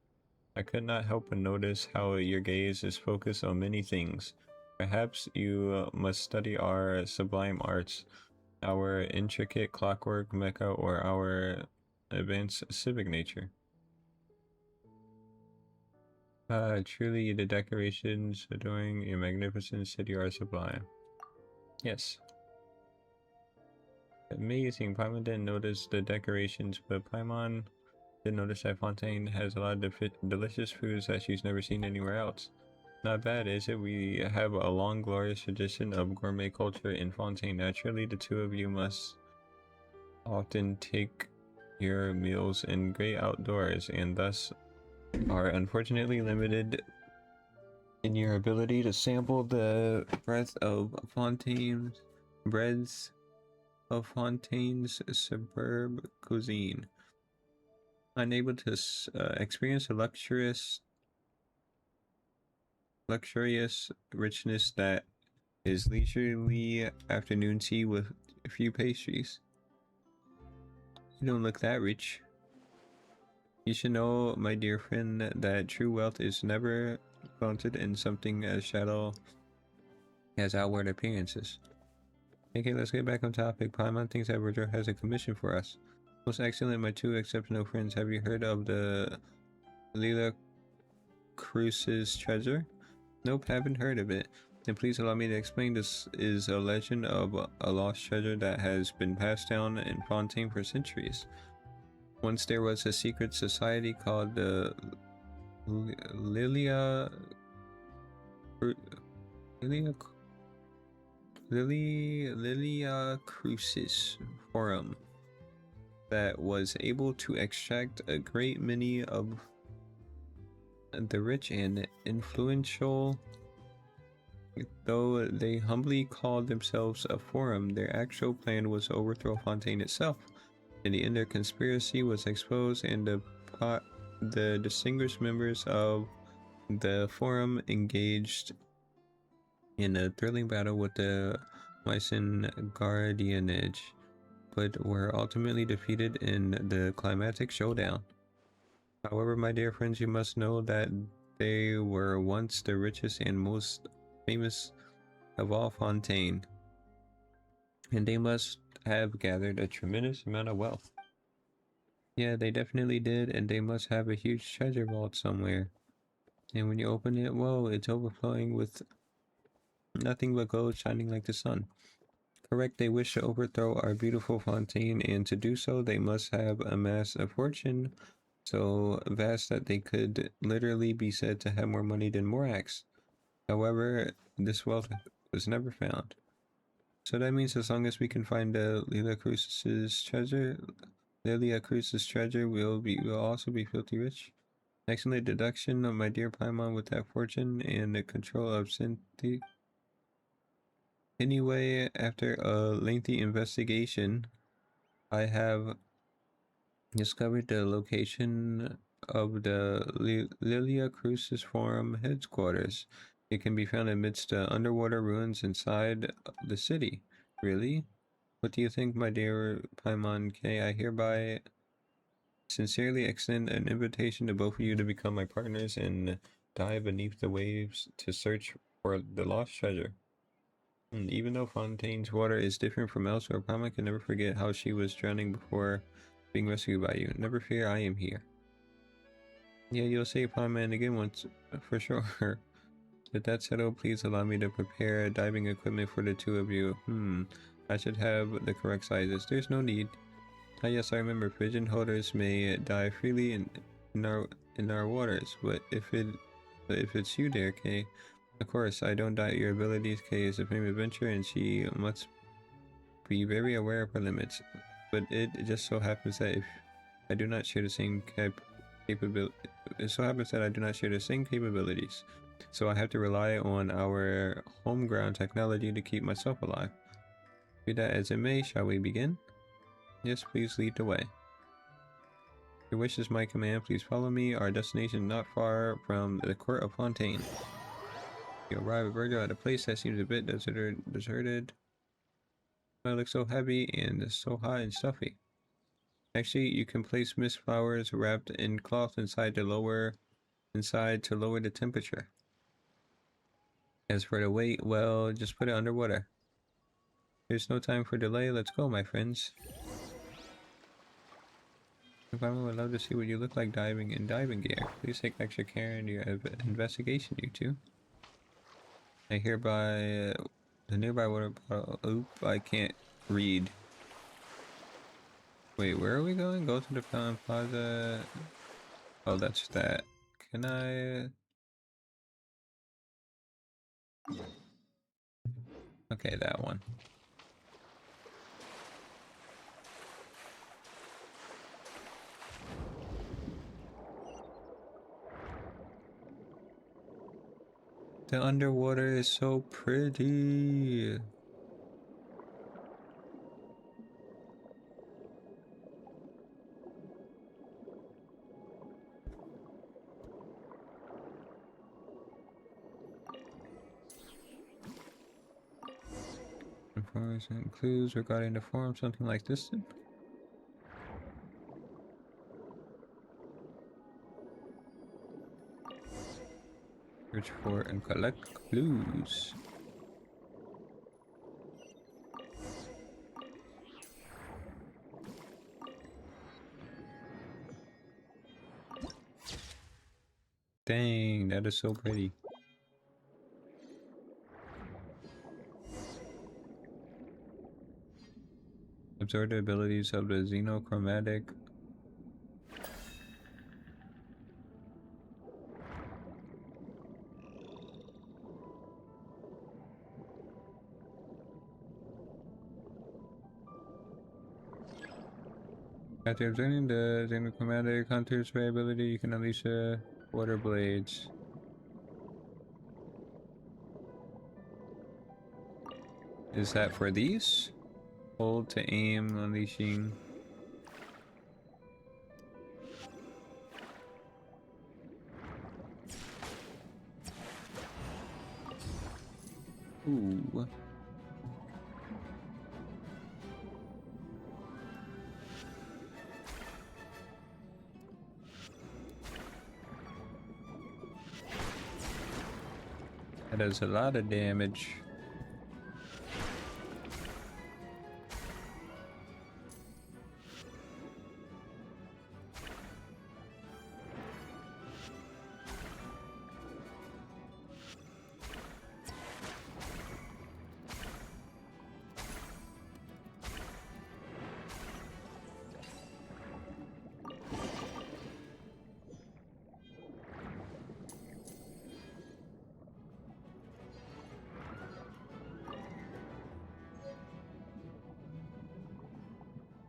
I could not help but notice how your gaze is focused on many things. Perhaps you must study our sublime arts, our intricate clockwork mecha, or our advanced civic nature. Truly the decorations adorning your magnificent city are sublime. Yes. Amazing. Paimon didn't notice the decorations, but Paimon did notice that Fontaine has a lot of delicious foods that she's never seen anywhere else. Not bad, is it? We have a long, glorious tradition of gourmet culture in Fontaine. Naturally, the two of you must often take your meals in great outdoors, and thus are unfortunately limited in your ability to sample the breadth of Fontaine's superb cuisine. Unable to experience the luxurious richness that is leisurely afternoon tea with a few pastries. You don't look that rich. You should know, my dear friend, that true wealth is never founded in something as shallow has outward appearances. Okay, let's get back on topic. Paimon thinks that Virgil has a commission for us. Most excellent, my two exceptional friends. Have you heard of the Lila Cruce's treasure? Nope, haven't heard of it. Then please allow me to explain. This is a legend of a lost treasure that has been passed down in Fontaine for centuries. Once there was a secret society called the Lilia Crucis Forum that was able to extract a great many of the rich and influential. Though they humbly called themselves a forum, their actual plan was to overthrow Fontaine itself. In the end, their conspiracy was exposed, and the distinguished members of the forum engaged in a thrilling battle with the Mycen Guardianage, but were ultimately defeated in the climatic showdown. However, my dear friends, you must know that they were once the richest and most famous of all Fontaine, and they must have gathered a tremendous amount of wealth. Yeah, they definitely did, and they must have a huge treasure vault somewhere. And when you open it, whoa, it's overflowing with nothing but gold shining like the sun. Correct, they wish to overthrow our beautiful Fontaine, and to do so, they must have amassed a fortune so vast that they could literally be said to have more money than Morax. However, this wealth was never found. So that means as long as we can find Lilia Crucis' treasure, we'll also be filthy rich. Excellent deduction, my dear Paimon, with that fortune and the control of Synthi. Anyway, after a lengthy investigation, I have discovered the location of the Lilia Crucis Forum headquarters. It can be found amidst the underwater ruins inside the city. Really? What do you think, my dear Paimon K? I hereby sincerely extend an invitation to both of you to become my partners and dive beneath the waves to search for the lost treasure. And even though Fontaine's water is different from elsewhere, Paimon can never forget how she was drowning before being rescued by you. Never fear, I am here. Yeah, you'll save Paimon again once, for sure. With that settled, please allow me to prepare diving equipment for the two of you. I should have the correct sizes. There's no need. Ah, yes, I remember. Pigeon holders may dive freely in our waters, but if it's you there, Kay, of course, I don't doubt your abilities. Kay is a famed adventurer, and she must be very aware of her limits. But it just so happens that if I do not share the same capability, it so happens that I do not share the same capabilities. So I have to rely on our homegrown technology to keep myself alive. Be that as it may, shall we begin? Yes, please lead the way. Your wish is my command. Please follow me. Our destination not far from the court of Fontaine. You arrive at Virgil at a place that seems a bit deserted. It looks so heavy and so hot and stuffy. Actually, you can place mist flowers wrapped in cloth inside to lower the temperature. As for the weight, well, just put it underwater. There's no time for delay. Let's go, my friends. I would love to see what you look like diving in diving gear. Please take extra care in your investigation, you two. I hereby the nearby water bottle. Oop, I can't read. Wait, where are we going? Go to the Fountain Plaza. Oh, that's that. Can I? Okay, that one. The underwater is so pretty. Information and clues regarding the forum, something like this. Search for and collect clues. Dang, that is so pretty. Absorb the abilities of the xenochromatic. After observing the xenochromatic hunter's spray ability, you can unleash water blades. Is that for these? Hold to aim, unleashing. Ooh. That does a lot of damage.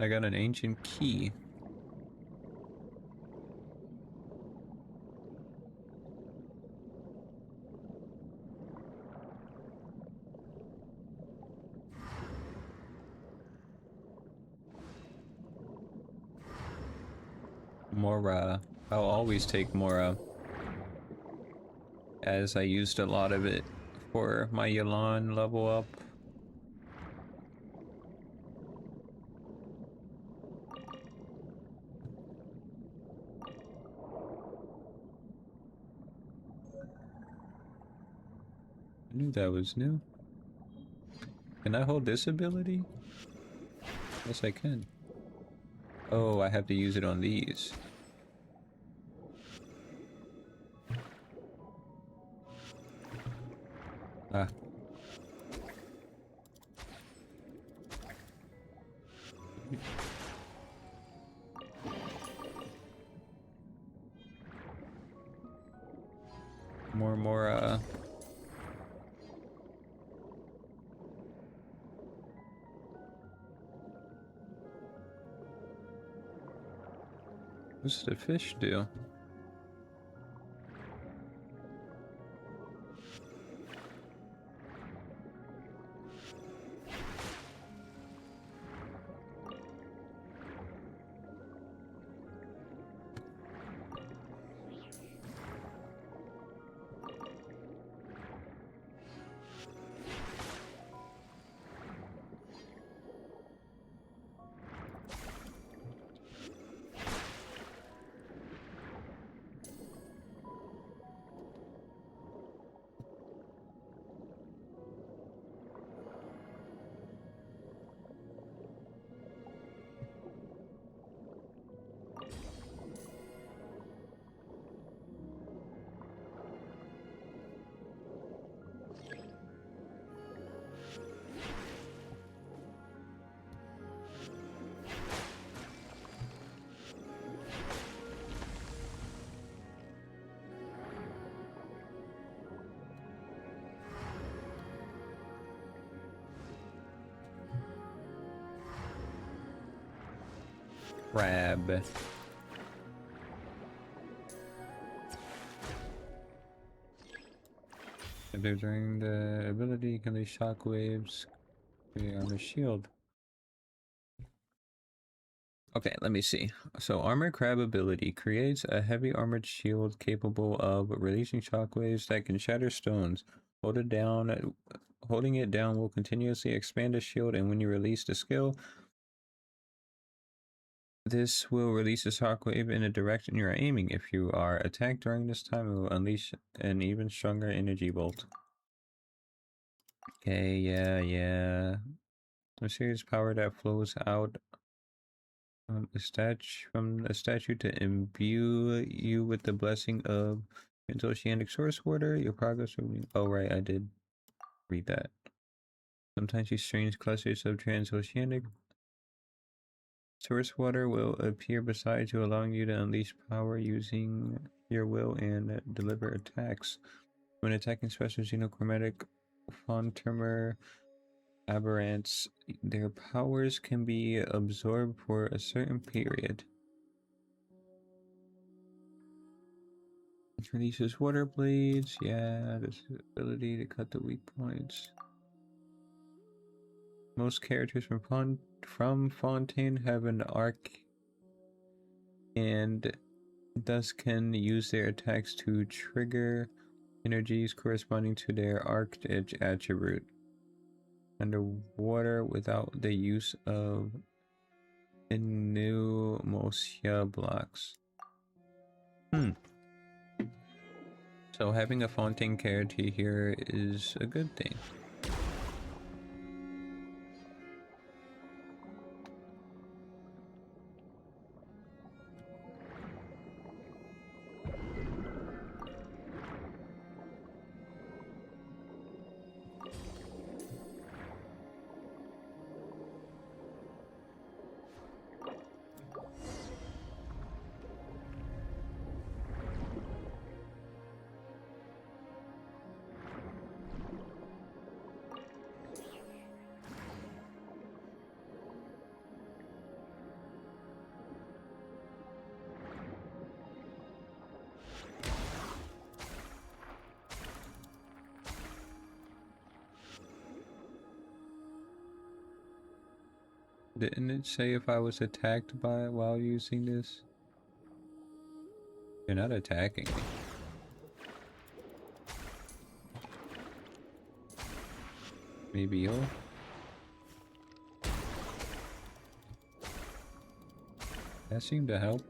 I got an ancient key. Mora. I'll always take Mora, as I used a lot of it for my Yelan level up. I knew that was new. Can I hold this ability? Yes, I can. Oh, I have to use it on these. Ah. More, what's the fish do? Crab. If they're during the ability, can they shockwaves create armor shield? Okay, let me see. So armor crab ability creates a heavy armored shield capable of releasing shockwaves that can shatter stones. Hold it down. Holding it down will continuously expand the shield, and when you release the skill, this will release a shockwave in the direction you are aiming. If you are attacked during this time, it will unleash an even stronger energy bolt. Okay, yeah. A serious power that flows out from the statue to imbue you with the blessing of Transoceanic source water, your progress will be... Oh, right, I did read that. Sometimes these strange clusters of transoceanic source water will appear beside you, allowing you to unleash power using your will and deliver attacks. When attacking special xenochromatic Fontaine aberrants, their powers can be absorbed for a certain period. Releases water blades. Yeah, this ability to cut the weak points. Most characters from Fontaine have an arc and thus can use their attacks to trigger energies corresponding to their arc attribute. Underwater without the use of pneumosia blocks. So having a Fontaine character here is a good thing. Didn't it say if I was attacked by it while using this? You're not attacking me. Maybe you'll... That seemed to help.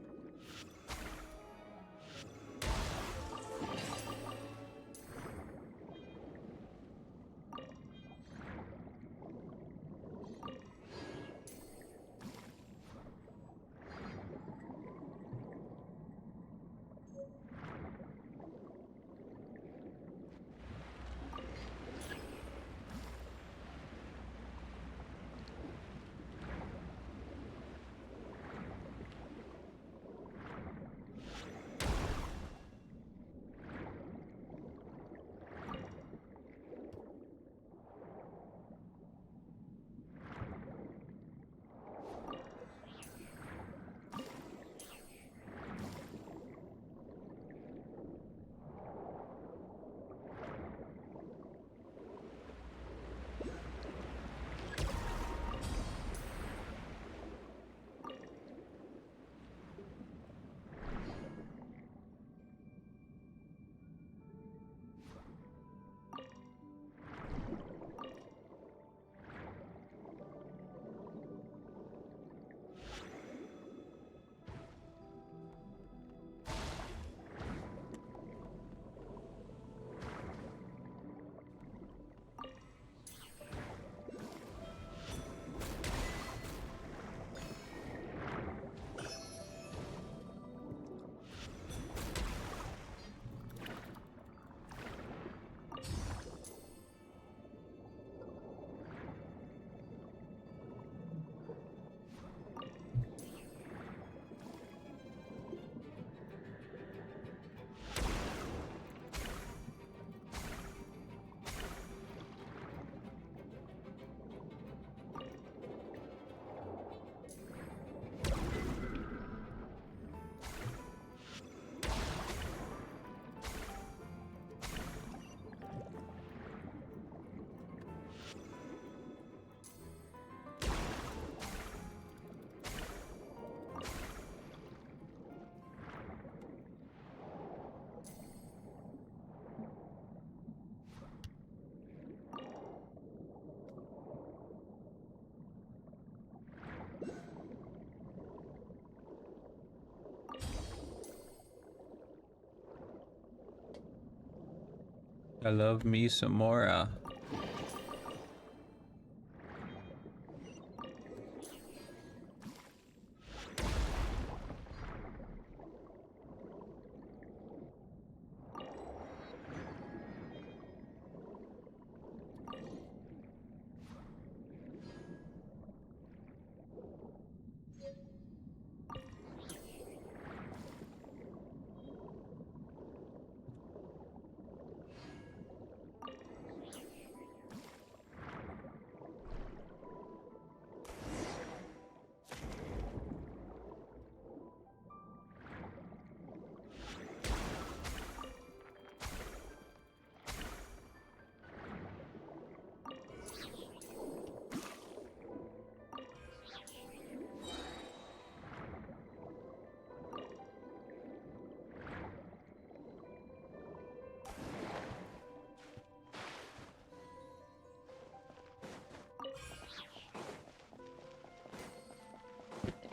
I love me some Mora.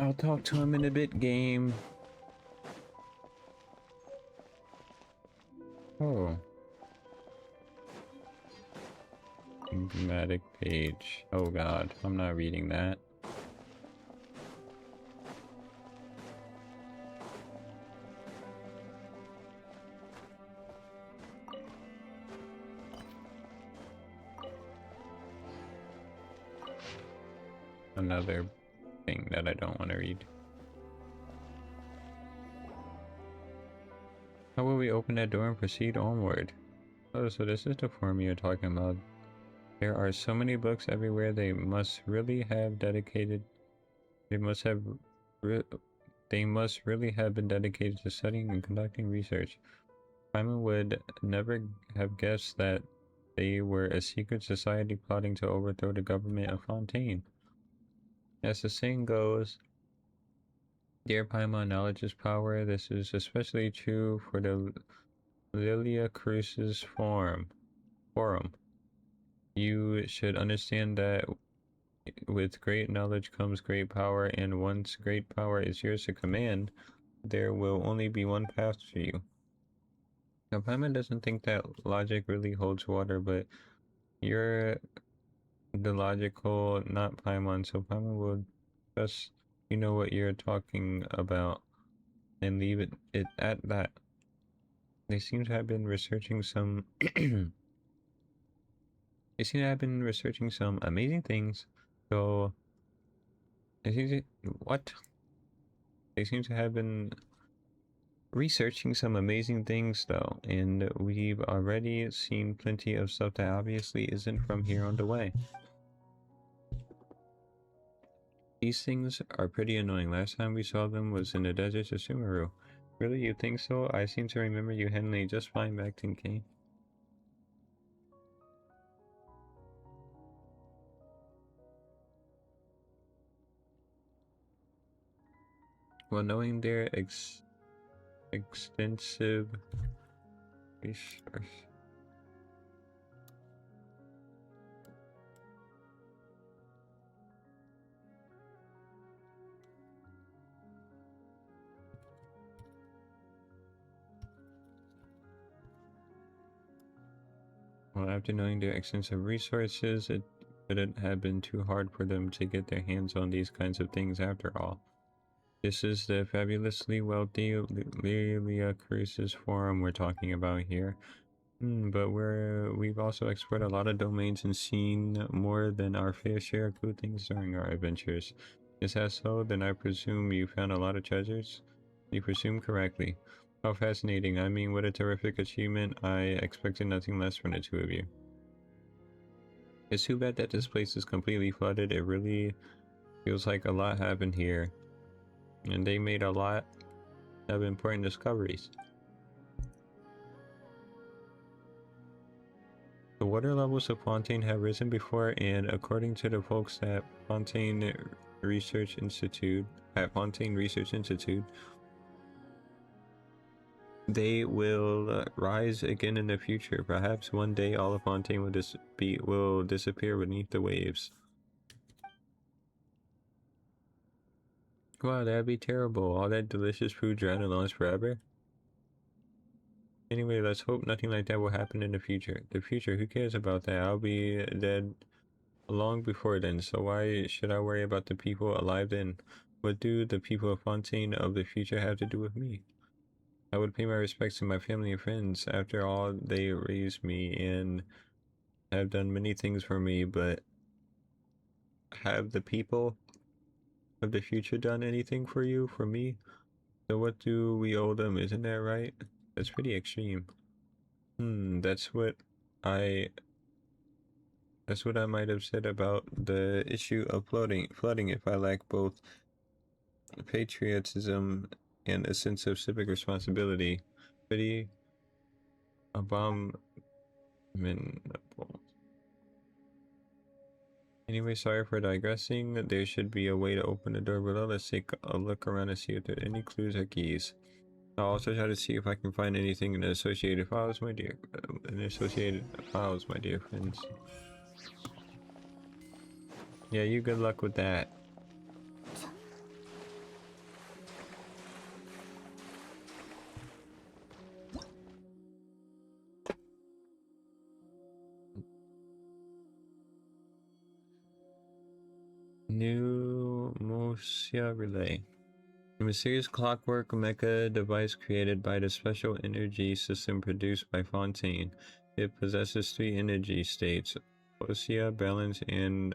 I'll talk to him in a bit, game. Oh. Dramatic page. Oh god, I'm not reading that. Another thing that I don't want to read. How will we open that door and proceed onward? Oh, so this is the form you're talking about. There are so many books everywhere. They must really have dedicated. They must have. They must really have been dedicated to studying and conducting research. Simon would never have guessed that they were a secret society plotting to overthrow the government of Fontaine. As the saying goes, dear Paimon, knowledge is power. This is especially true for the Lilia Crucis Forum. You should understand that with great knowledge comes great power, and once great power is yours to command, there will only be one path for you. Now, Paimon doesn't think that logic really holds water, but you're the logical, not Paimon, so Paimon will just, you know what you're talking about, and leave it at that. They seem to have been researching some they seem to have been researching some amazing things. So what? They seem to have been researching some amazing things though, and we've already seen plenty of stuff that obviously isn't from here on the way. These things are pretty annoying. Last time we saw them was in the deserts of Sumeru. Really, you think so? I seem to remember you handling just fine back in Kane. Well, knowing their extensive research. Well, after knowing their extensive resources, it couldn't have been too hard for them to get their hands on these kinds of things after all. This is the fabulously wealthy Lilia Crucis Forum we're talking about here. But we've also explored a lot of domains and seen more than our fair share of cool things during our adventures. Is that so? Then I presume you found a lot of treasures? You presume correctly. How fascinating. I mean, what a terrific achievement. I expected nothing less from the two of you. It's too bad that this place is completely flooded. It really feels like a lot happened here. And they made a lot of important discoveries. The water levels of Fontaine have risen before, and according to the folks at Fontaine Research Institute, they will rise again in the future. Perhaps one day all of Fontaine will disappear beneath the waves. Wow, that'd be terrible. All that delicious food drowned and lost forever. Anyway, let's hope nothing like that will happen in the future. The future, who cares about that? I'll be dead long before then, so why should I worry about the people alive then? What do the people of Fontaine of the future have to do with me? I would pay my respects to my family and friends. After all, they raised me and have done many things for me, but have the people of the future done anything for you, for me? So what do we owe them, isn't that right? That's pretty extreme. That's what I might have said about the issue of flooding if I lack both patriotism and a sense of civic responsibility. Pretty abominable. Anyway, sorry for digressing. There should be a way to open the door below. Let's take a look around and see if there are any clues or keys. I'll also try to see if I can find anything in the associated files, my dear friends. Yeah, you good luck with that. Osea Relay. A mysterious clockwork mecha device created by the special energy system produced by Fontaine. It possesses 3 energy states: Osea, Balance, and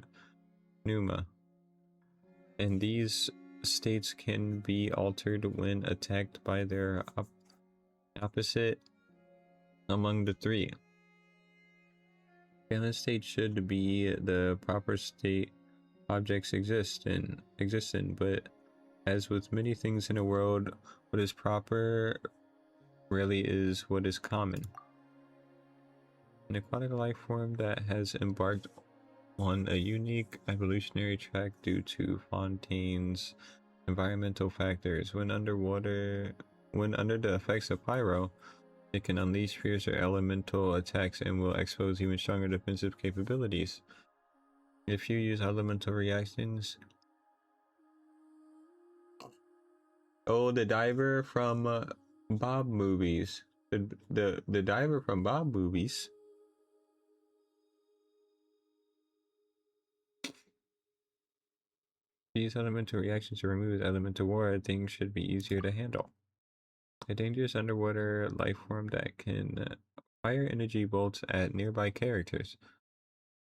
Pneuma. And these states can be altered when attacked by their opposite among the 3. Balance state should be the proper state objects exist in, but as with many things in the world, what is proper rarely is what is common. An aquatic life form that has embarked on a unique evolutionary track due to Fontaine's environmental factors. When under the effects of pyro, it can unleash fiercer elemental attacks and will expose even stronger defensive capabilities. If you use elemental reactions... Oh, the diver from Bob movies. The diver from Bob movies. These elemental reactions to remove elemental war, things should be easier to handle. A dangerous underwater life form that can fire energy bolts at nearby characters.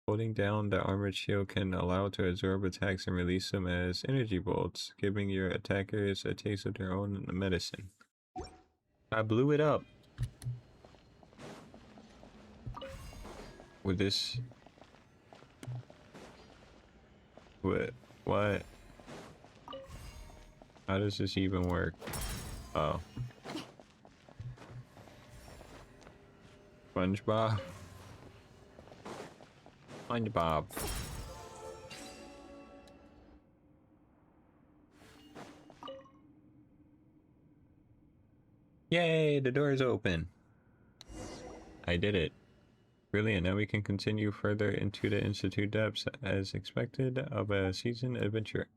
Holding down the armored shield can allow to absorb attacks and release them as energy bolts, giving your attackers a taste of their own medicine. I blew it up. With this... What? How does this even work? Oh. SpongeBob? SpongeBob. Yay, the door is open. I did it. Brilliant, now we can continue further into the Institute depths as expected of a seasoned adventurer.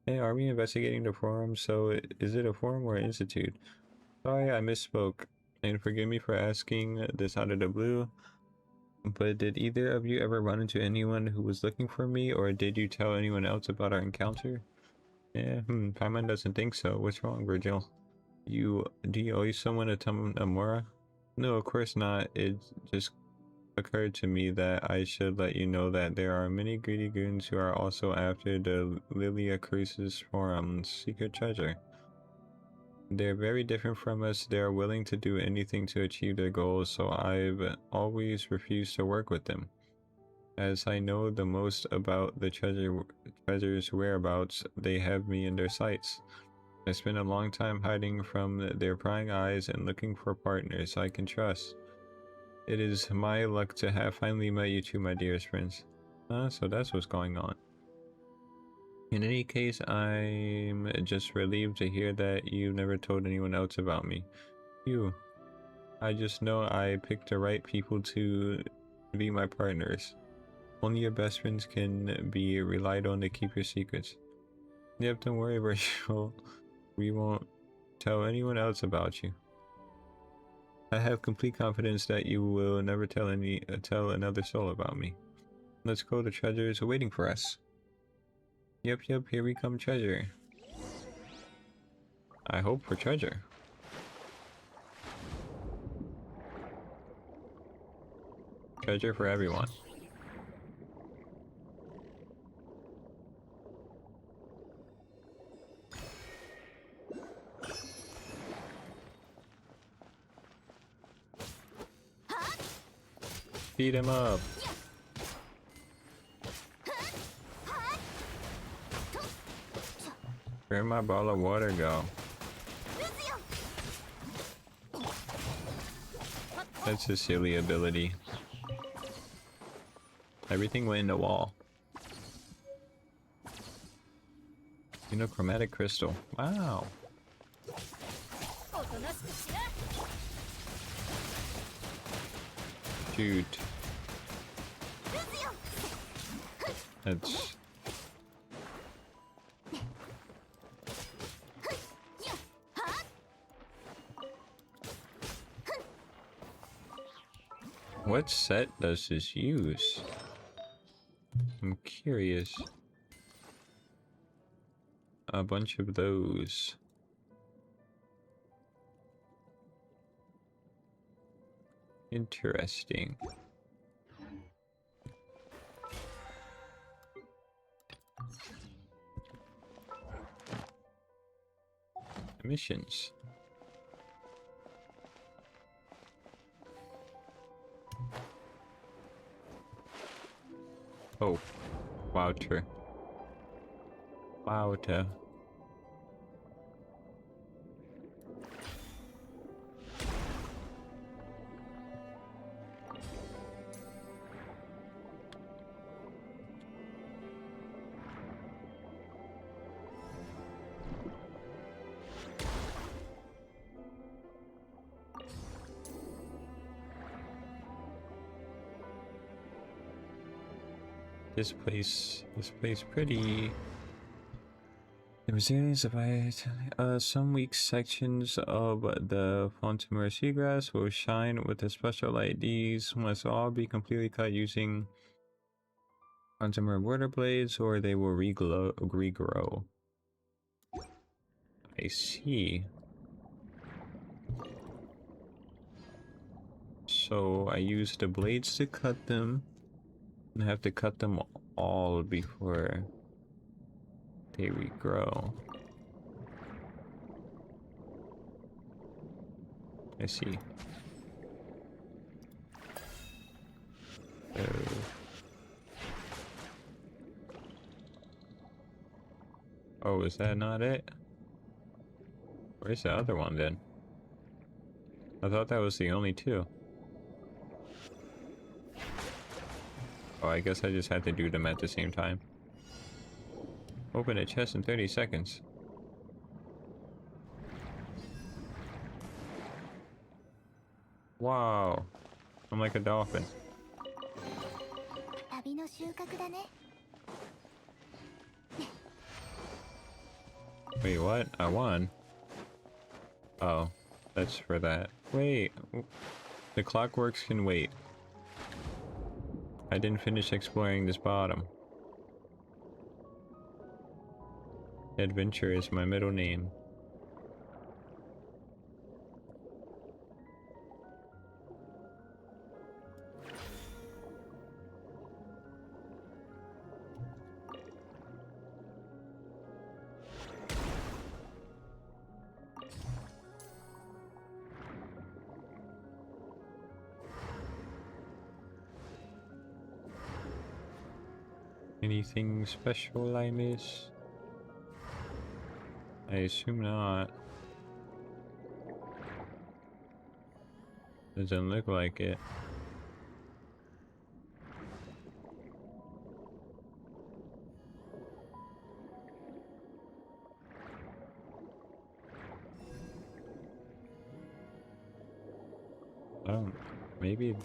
Hey, are we investigating the forum? So, is it a forum or an institute? Sorry, I misspoke, and forgive me for asking this out of the blue, but did either of you ever run into anyone who was looking for me, or did you tell anyone else about our encounter? Yeah, Paimon doesn't think so. What's wrong, Virgil? Do you owe someone a Tamura? No, of course not. It just occurred to me that I should let you know that there are many greedy goons who are also after the Lilia Crucis Forum's secret treasure. They're very different from us. They are willing to do anything to achieve their goals, so I've always refused to work with them. As I know the most about the treasure's whereabouts, they have me in their sights. I spent a long time hiding from their prying eyes and looking for partners I can trust. It is my luck to have finally met you two, my dearest friends. So that's what's going on. In any case, I'm just relieved to hear that you've never told anyone else about me. I just know I picked the right people to be my partners. Only your best friends can be relied on to keep your secrets. Yep, don't worry, Rachel. We won't tell anyone else about you. I have complete confidence that you will never tell another soul about me. Let's go, the treasure is waiting for us. Yep, here we come, treasure. I hope for treasure. Treasure for everyone. Beat him up. Where'd my ball of water go? That's a silly ability. Everything went in the wall. Chromatic crystal. Wow. Shoot. That's... What set does this use? I'm curious. a bunch of those. Interesting. Missions. Oh, Wouter. Wouter. This place pretty. The resilience of some weak sections of the Fontaine seagrass will shine with a special light. These must all be completely cut using Fontaine water blades, or they will regrow. I see. So I use the blades to cut them. I have to cut them all before they regrow. I see. Oh, is that not it? Where's the other one then? I thought that was the only two. Oh, I guess I just had to do them at the same time. Open a chest in 30 seconds. Wow. I'm like a dolphin. 旅の収穫だね。 Wait, what? I won? Oh, that's for that. Wait. The clockworks can wait. I didn't finish exploring this bottom. Adventure is my middle name. Anything special I miss? I assume not. Doesn't look like it. I don't. Maybe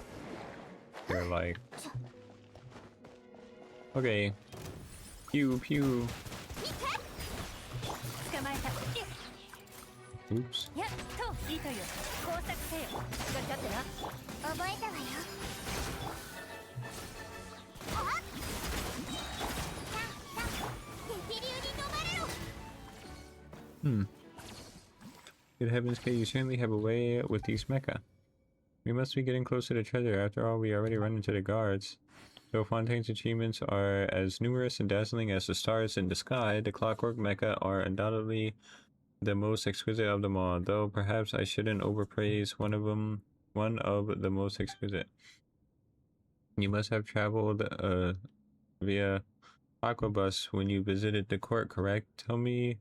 they're like. Okay. Pew pew. Oops. やっといいとよ工作せよ使っちゃってな覚えたわよ。あっ。さあ、激流に飲まれろ。 Hmm. Good heavens, Kay, you certainly have a way with these mecha. We must be getting closer to treasure. After all, we already run into the guards. Though Fontaine's achievements are as numerous and dazzling as the stars in the sky, the clockwork mecha are undoubtedly the most exquisite of them all, though perhaps I shouldn't overpraise one of the most exquisite. You must have traveled via aquabus when you visited the court, correct? Tell me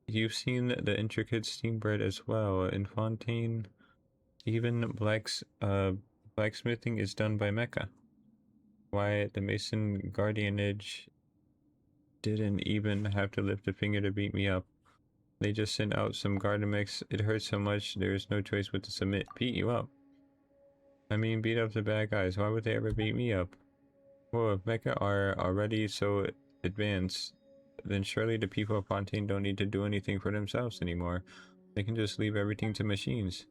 you've seen the intricate steam bread as well. In Fontaine, even blacksmithing is done by mecha. Why, the Mason Guardianage didn't even have to lift a finger to beat me up. They just sent out some garden mix. It hurts so much, there is no choice but to submit. Beat you up? I mean, beat up the bad guys. Why would they ever beat me up? Well, if mecha are already so advanced, then surely the people of Fontaine don't need to do anything for themselves anymore. They can just leave everything to machines.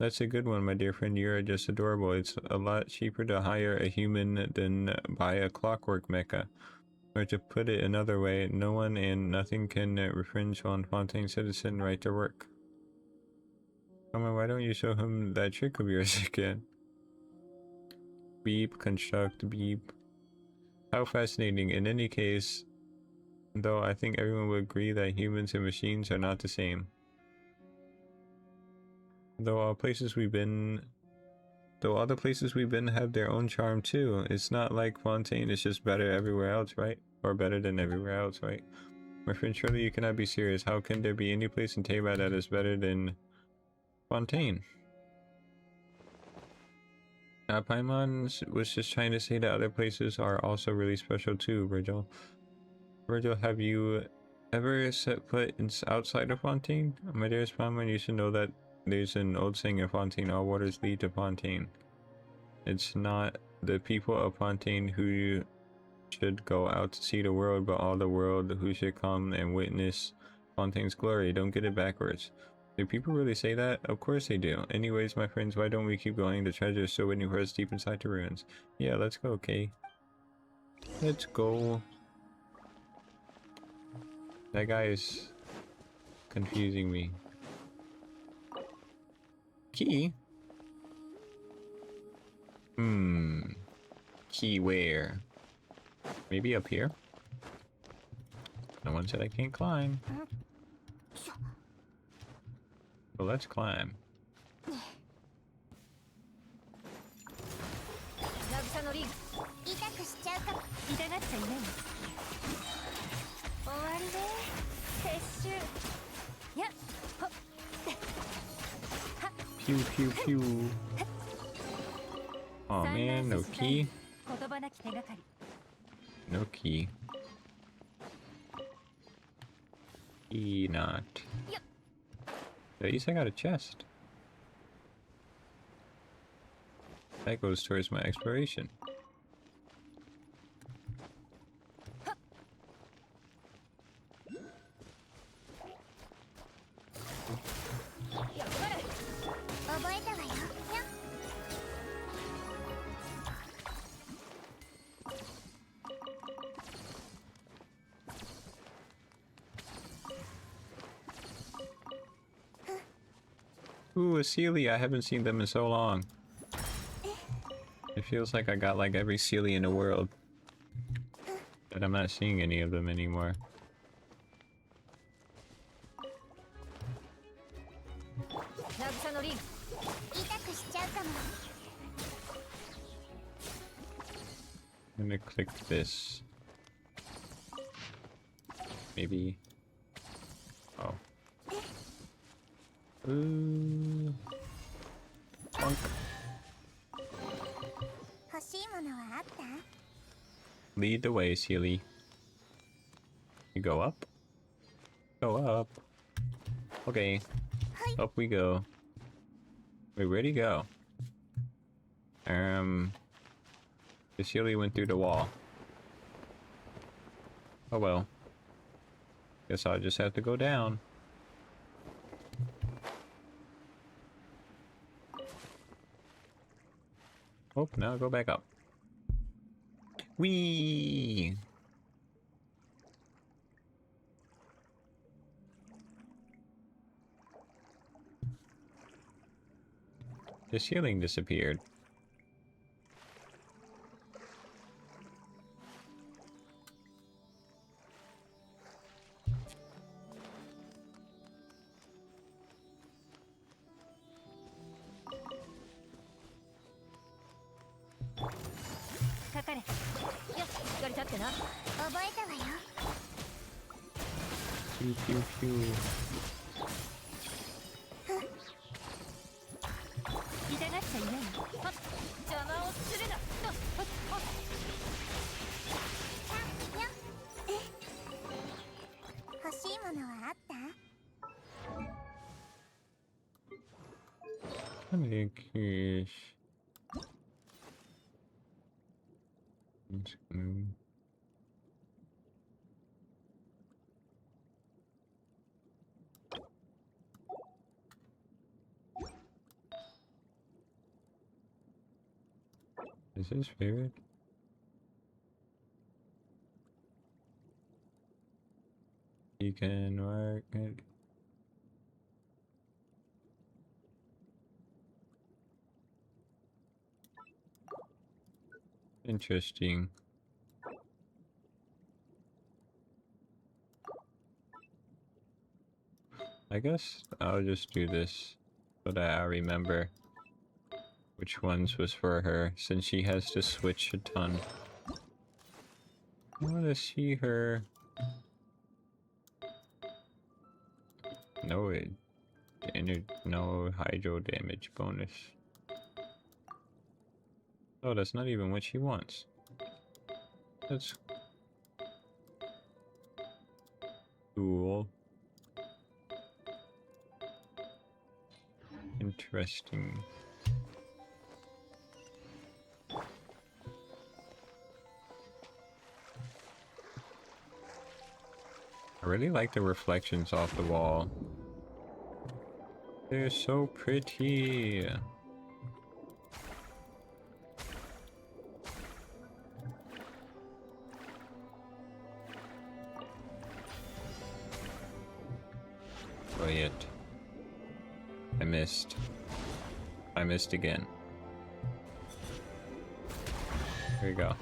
That's a good one, my dear friend. You're just adorable. It's a lot cheaper to hire a human than buy a clockwork mecha. Or to put it another way, no one and nothing can infringe on Fontaine's citizen right to work. Come on, why don't you show him that trick of yours again? Beep, construct, beep. How fascinating. In any case, though, I think everyone would agree that humans and machines are not the same. Though all the places we've been have their own charm too. It's not like Fontaine is just better everywhere else, right? Or better than everywhere else, right? My friend, surely you cannot be serious. How can there be any place in Teyvat that is better than Fontaine? Paimon was just trying to say that other places are also really special too, Virgil. Virgil, have you ever set foot outside of Fontaine? My dearest Paimon, you should know that there's an old saying in Fontaine, all waters lead to Fontaine. It's not the people of Fontaine who should go out to see the world, but all the world who should come and witness Fontaine's glory. Don't get it backwards. Do people really say that? Of course they do. Anyways, my friends, why don't we keep going? The treasure is still waiting for us deep inside the ruins. Yeah, let's go, okay? Let's go. That guy is confusing me. Key? Key where? Maybe up here? No one said I can't climb. Well, let's climb. 渚のリン痛くしちゃうかも。痛がっちゃいない。終わりね。撤収。やっほっ。Pew pew pew. Oh man, no key. 言葉なき手がかり。 No key. Key not. At least I got a chest. That goes towards my exploration. Ooh, a Sealy. I haven't seen them in so long. It feels like I got like every Sealy in the world. But I'm not seeing any of them anymore. I'm gonna click this. Maybe. Oh. Ooh. Bonk. Lead the way, Sealy. You go up? Go up. Okay. Up we go. Wait, where'd he go? The Sealy went through the wall. Oh well. Guess I'll just have to go down. Oh, now I'll go back up. Whee! The ceiling disappeared. Pew pew pew. Is his favorite? You can work it. Interesting. I guess I'll just do this so that I remember which ones was for her, since she has to switch a ton. I want to see her. No, no hydro damage bonus. Oh, that's not even what she wants. That's cool. Interesting. I really like the reflections off the wall. They're so pretty. Oh, yet. I missed. I missed again. Here we go.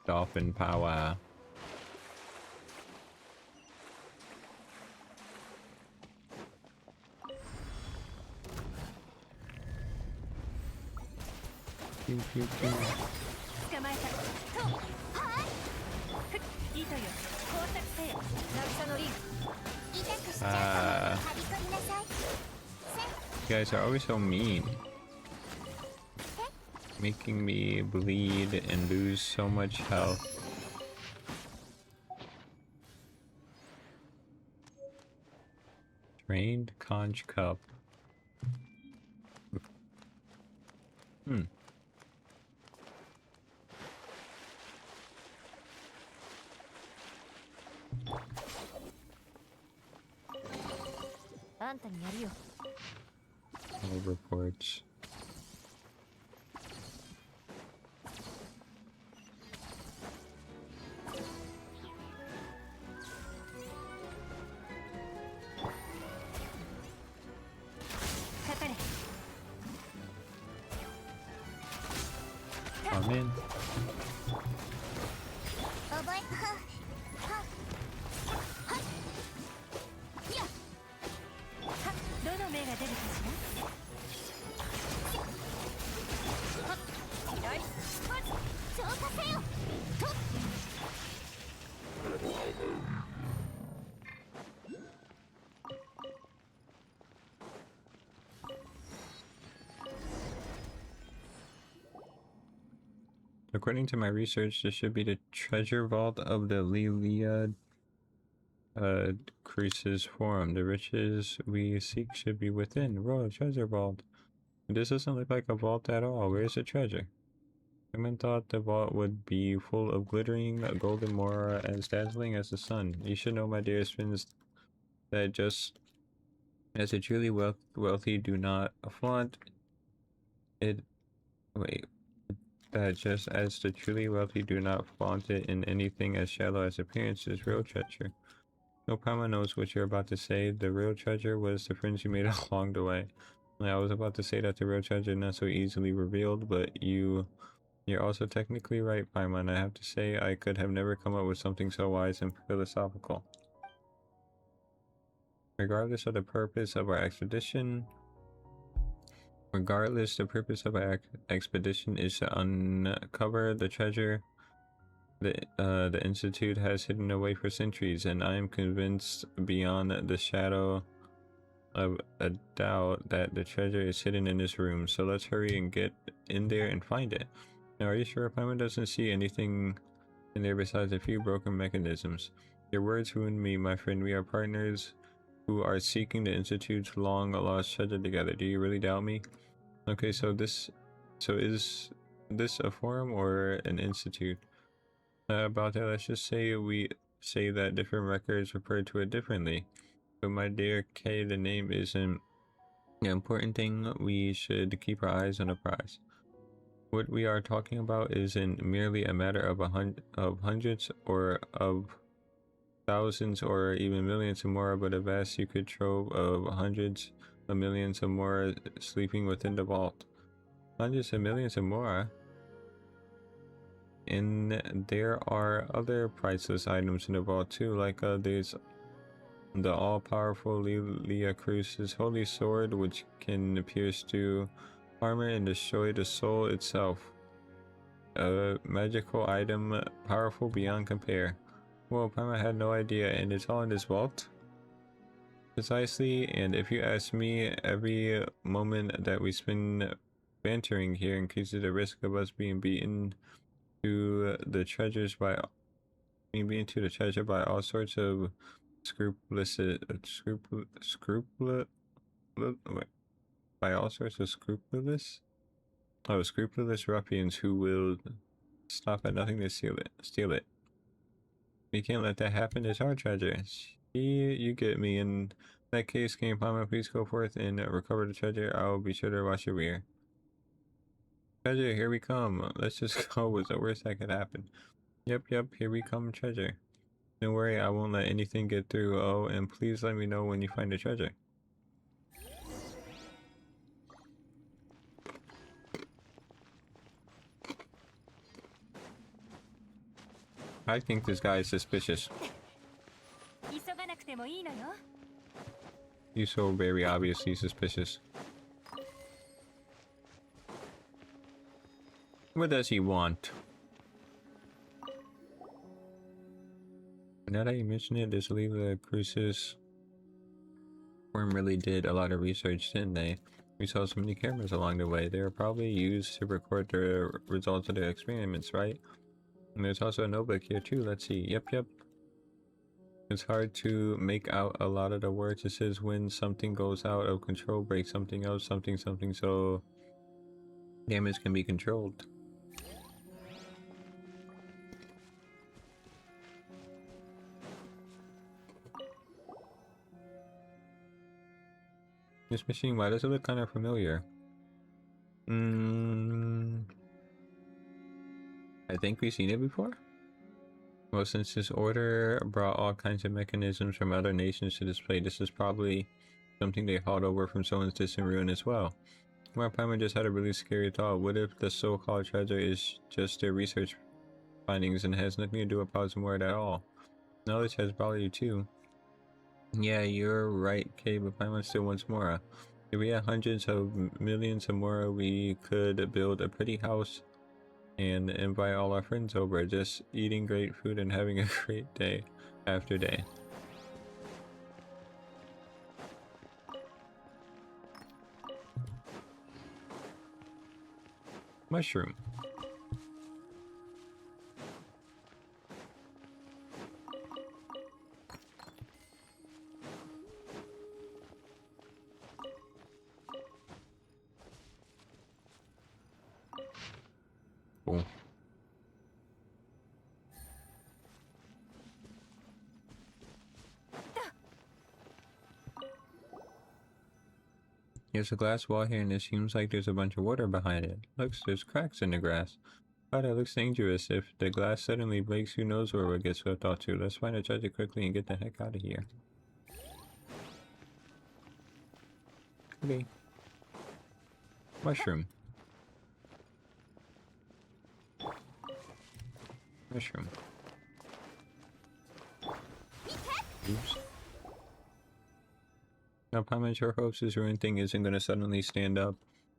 Dolphin power. Pew, pew, pew. 捕まえた。と、はぁ。いいとよ。工作せよ。渚のリン。痛くしちゃうからはびこりなさい。You guys are always so mean. Making me bleed and lose so much health. Drained conch cup. Hmm. あんたにやるよ。 No reports. I'm in. 覚えどの目が出るかしら。消化せよ。と According to my research, this should be the treasure vault of the Lilia Creases Forum. The riches we seek should be within. Royal treasure vault. This doesn't look like a vault at all. Where's the treasure? Women thought the vault would be full of glittering golden mora as dazzling as the sun. You should know, my dearest friends, that just as the truly wealthy do not flaunt it. Wait. That just as the truly wealthy do not flaunt it in anything as shallow as appearance is real treasure. No Paima knows what you're about to say. The real treasure was the friends you made along the way. I was about to say that the real treasure not so easily revealed, but you're also technically right, Paima, and I have to say I could have never come up with something so wise and philosophical. Regardless, the purpose of our expedition is to uncover the treasure the Institute has hidden away for centuries, and I am convinced beyond the shadow of a doubt that the treasure is hidden in this room. So let's hurry and get in there and find it. Now, are you sure Paimon doesn't see anything in there besides a few broken mechanisms? Your words wound me, my friend. We are partners who are seeking the Institute's long-lost treasure together. Do you really doubt me? Okay, so is this a forum or an institute? About that, let's just say we say that different records refer to it differently. But my dear Kay, the name isn't the important thing. We should keep our eyes on the prize. What we are talking about isn't merely a matter of hundreds or of thousands or even millions or more, but a vast secret trove of hundreds of millions or more sleeping within the vault. Hundreds of millions or more. And there are other priceless items in the vault too, like there's the all-powerful Leah Cruz's holy sword, which can pierce through armor and destroy the soul itself. A magical item, powerful beyond compare. Well, Paimon had no idea, and it's all in this vault? Precisely, and if you ask me, every moment that we spend bantering here increases the risk of us being beaten to the treasures by all sorts of scrupulous scrupulous ruffians who will stop at nothing to steal it. We can't let that happen. It's our treasure. You get me. In that case, King Paimon, please go forth and recover the treasure. I'll be sure to watch your rear. Treasure, here we come. Let's just go. What's the worst that could happen? Yep, here we come, treasure. Don't worry, I won't let anything get through. Oh, and please let me know when you find the treasure. I think this guy is suspicious. He's so very obviously suspicious. What does he want? Now that you mention it, this Leela Cruz's firm really did a lot of research, didn't they? We saw so many cameras along the way. They were probably used to record the results of their experiments, right? And there's also a notebook here too. Let's see. Yep. It's hard to make out a lot of the words. It says when something goes out of control, break something else, something, so damage can be controlled. This machine, why does it look kind of familiar? I think we've seen it before? Well, since this order brought all kinds of mechanisms from other nations to display, this is probably something they hauled over from someone's distant ruin as well. Well, Paimon just had a really scary thought. What if the so-called treasure is just their research findings and has nothing to do with Pazamora at all? Knowledge has value too. Yeah, you're right, Kay, but Paimon still wants more. If we had hundreds of millions of more, we could build a pretty house and invite all our friends over, just eating great food and having a great day after day. Mushroom. Cool. There's a glass wall here and it seems like there's a bunch of water behind it. Looks, there's cracks in the grass. Oh, that looks dangerous. If the glass suddenly breaks, who knows where we'll get swept off to. Let's find a treasure quickly and get the heck out of here. Okay. Mushroom. Mushroom. Oops. Now, Paimon sure hopes this ruin thing isn't gonna suddenly stand up.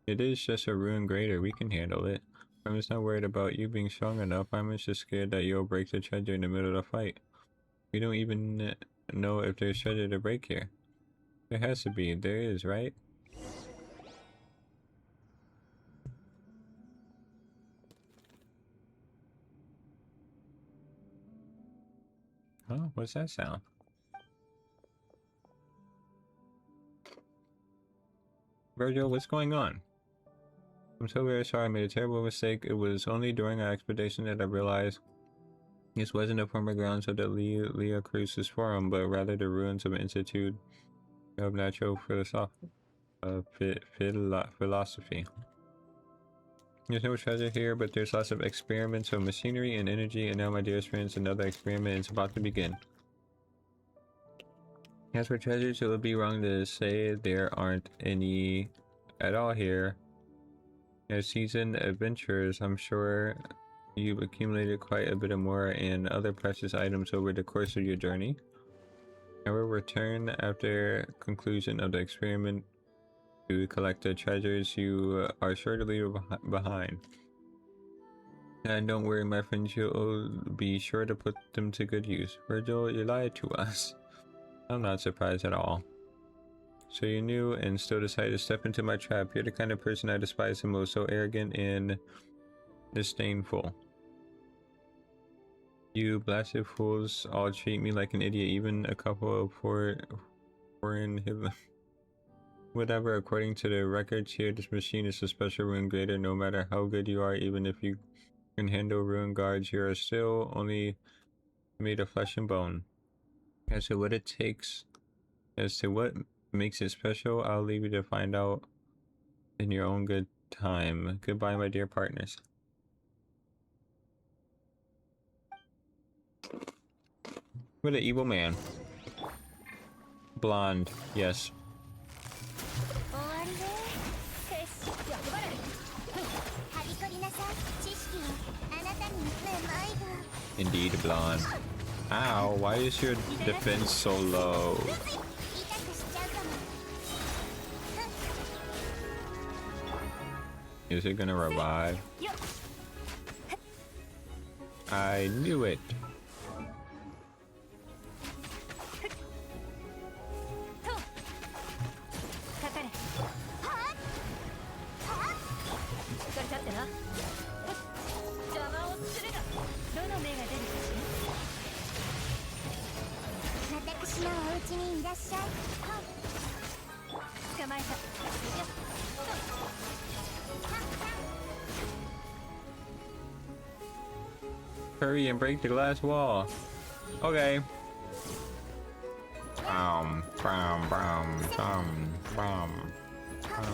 It is just a ruin grater, we can handle it. Paimon's not worried about you being strong enough. Paimon's just scared that you'll break the treasure in the middle of the fight. We don't even know if there's treasure to break here. There has to be. There is, right? Oh, what's that sound? Virgil, what's going on? I'm so very sorry I made a terrible mistake. It was only during our expedition that I realized this wasn't the former grounds of the Lea Crucis Forum, but rather the ruins of an Institute of Natural Philosophy. There's no treasure here, but there's lots of experiments of machinery and energy, and now, my dearest friends, another experiment is about to begin. As for treasures, it would be wrong to say there aren't any at all here. As seasoned adventurers, I'm sure you've accumulated quite a bit more and other precious items over the course of your journey. I will return after conclusion of the experiment to collect the treasures you are sure to leave behind. And don't worry, my friends, you'll be sure to put them to good use. Virgil, you lied to us. I'm not surprised at all. So you knew and still decided to step into my trap. You're the kind of person I despise the most, so arrogant and disdainful. You blasted fools all treat me like an idiot, even a couple of foreign whatever. According to the records here, this machine is a special rune grader. No matter how good you are, even if you can handle rune guards, you are still only made of flesh and bone. As to what makes it special, I'll leave you to find out in your own good time. Goodbye, my dear partners. What an evil man. Blonde, yes. Indeed, blonde. Ow, why is your defense so low? Is it gonna revive? I knew it. Hurry and break the glass wall. Okay. Bam, bam, bam, bam, bam, bam.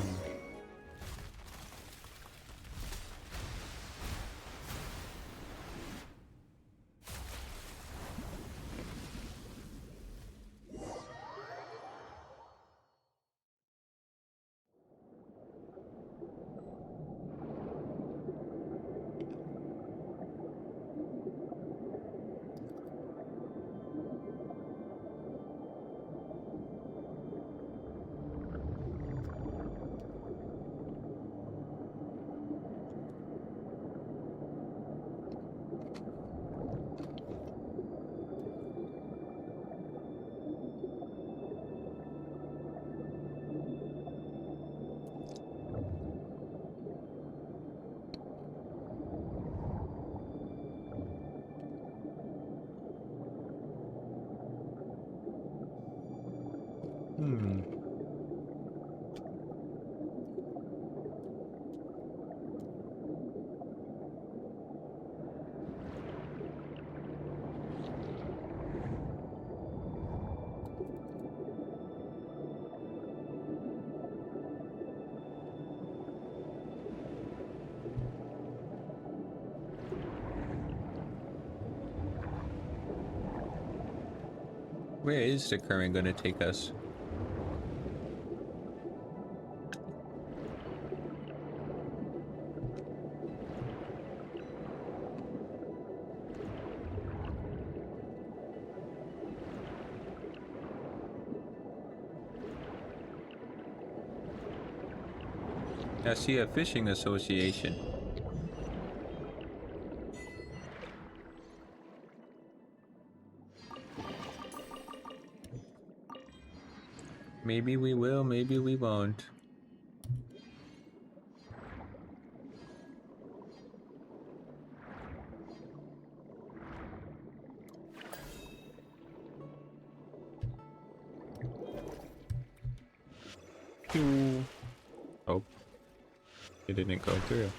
Where is the current gonna take us? I see a fishing association. Maybe we will, maybe we won't. Oh. It didn't go through.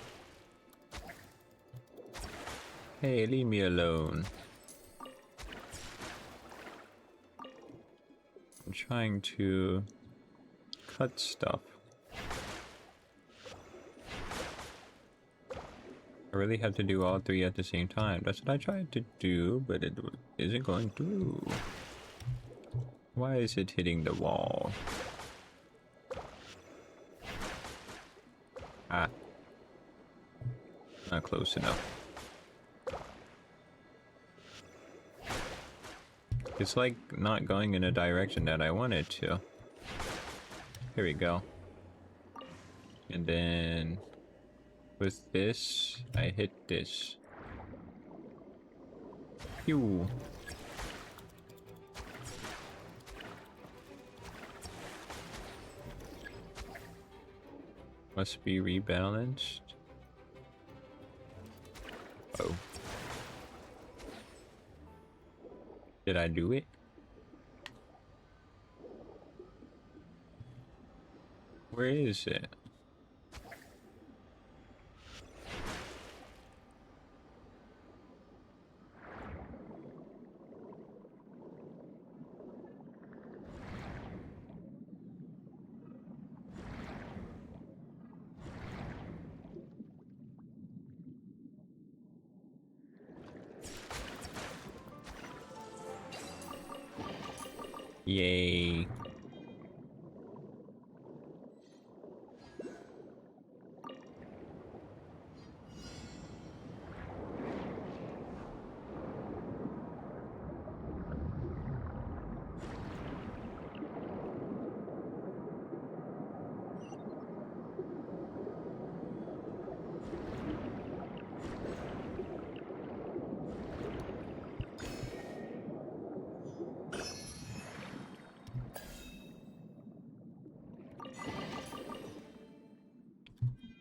Hey, leave me alone. I'm trying to cut stuff. I really have to do all three at the same time. That's what I tried to do, but it isn't going through. Why is it hitting the wall? Ah. Not close enough. It's like not going in a direction that I wanted to. Here we go. And then with this, I hit this. Phew. Must be rebalanced. Oh. Did I do it? Where is it? Yay.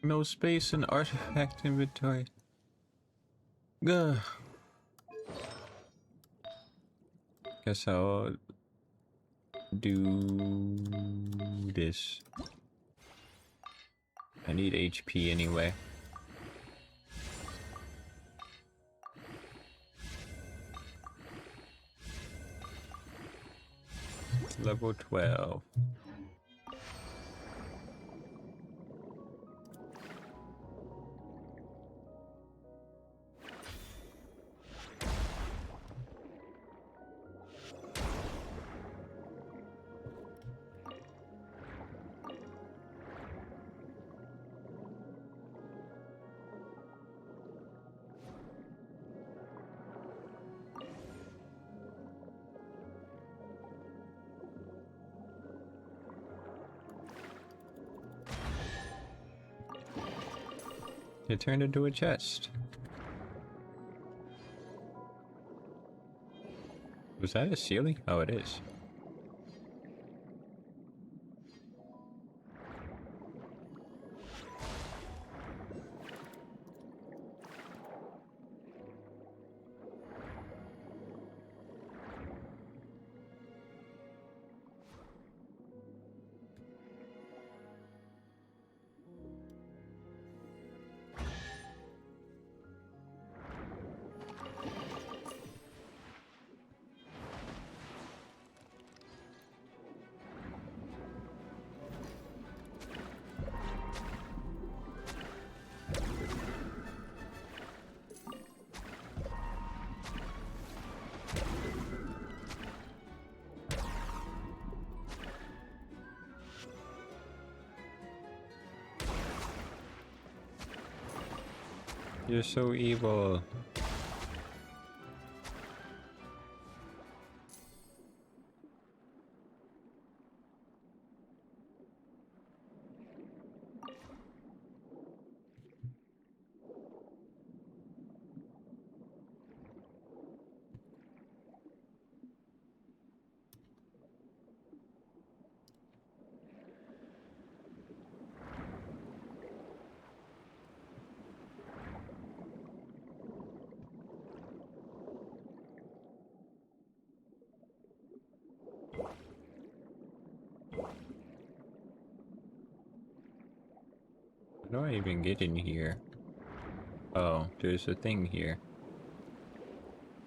No space in artifact inventory. Gah. Guess I'll do this. I need HP anyway. Level 12. It turned into a chest. Was that a ceiling? Oh, it is. You're so evil. How do I even get in here? Oh, there's a thing here.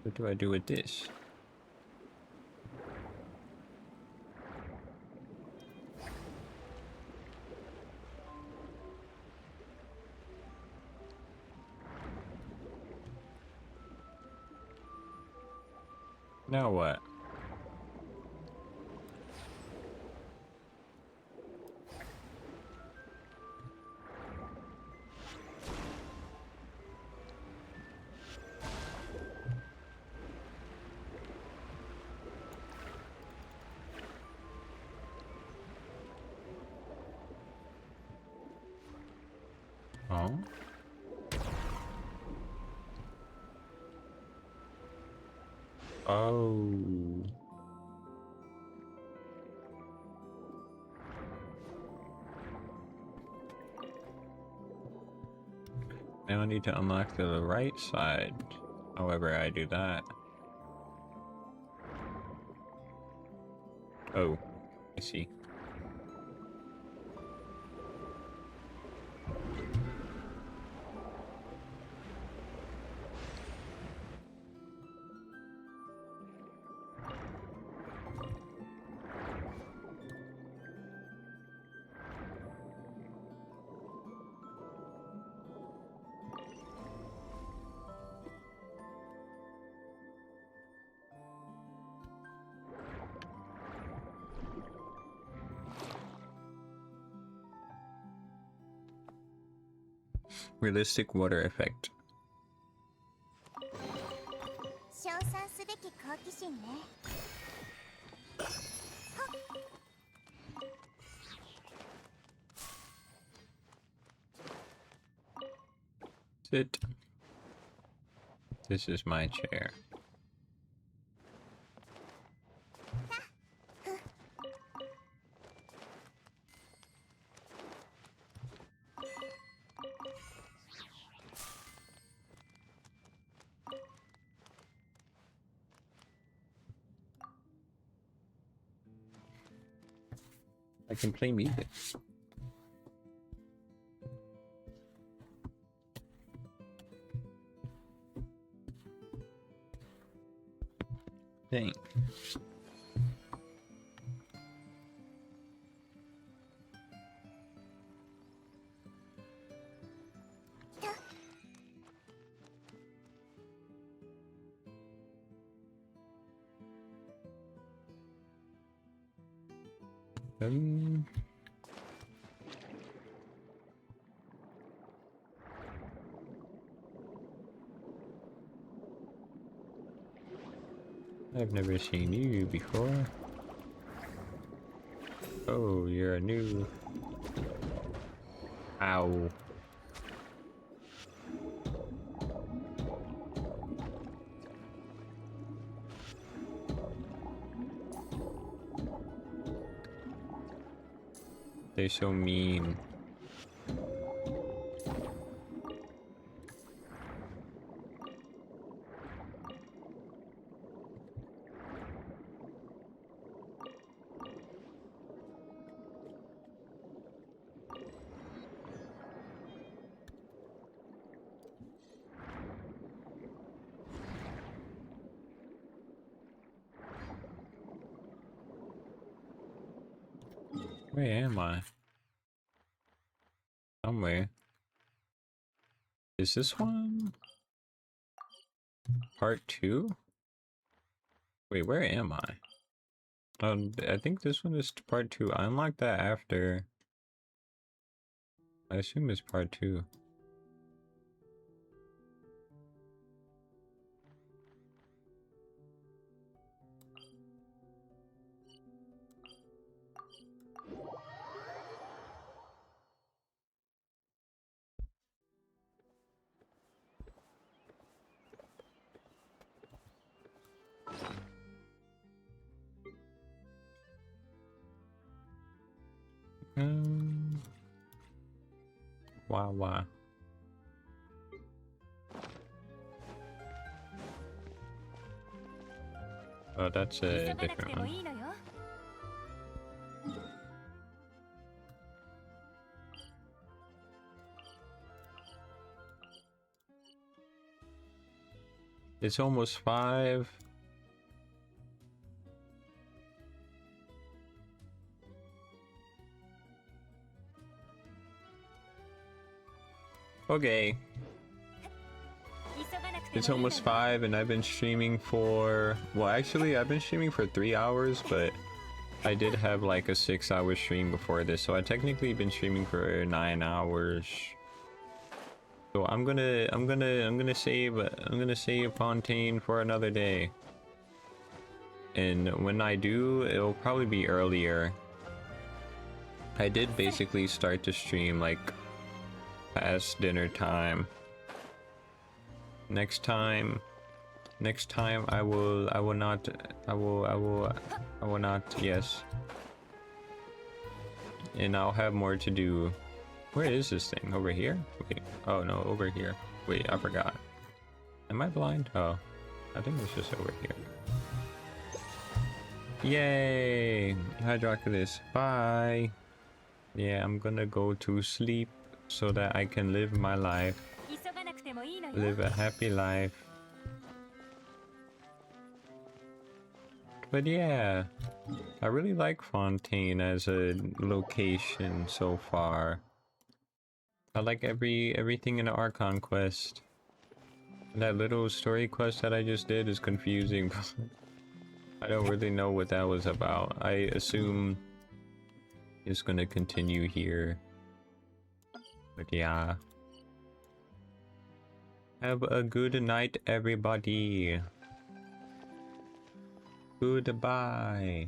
What do I do with this? Now what? Oh? Oh. Now I need to unlock the right side. However I do that. Oh, I see. Realistic water effect. 称賛すべき好奇心ね。 Sit. This is my chair. I can play music. Dang. Um, I've never seen you before. Oh, you're a new... Ow. They're so mean. Where am I? Somewhere. Is this one? Part 2? Wait, where am I? I think this one is part 2. I unlocked that after. I assume it's part 2. Wow. Oh, that's a different one. It's almost 5. Okay. It's almost 5 and I've been streaming for... Well, actually, I've been streaming for 3 hours, but I did have like a 6-hour stream before this, so I technically been streaming for 9 hours. So I'm gonna save Fontaine for another day. And when I do, it'll probably be earlier. I did basically start to stream like past dinner time. Next time I will not, yes. And I'll have more to do. Where is this thing? Over here? Wait, oh no, over here. Wait, I forgot. Am I blind? Oh, I think it's just over here. Yay! Hydroculus, bye! Yeah, I'm gonna go to sleep so that I can live my life. Live a happy life. But yeah, I really like Fontaine as a location so far. I like everything in the Archon quest. That little story quest that I just did is confusing. I don't really know what that was about. I assume it's gonna continue here. But yeah. Have a good night, everybody. Goodbye.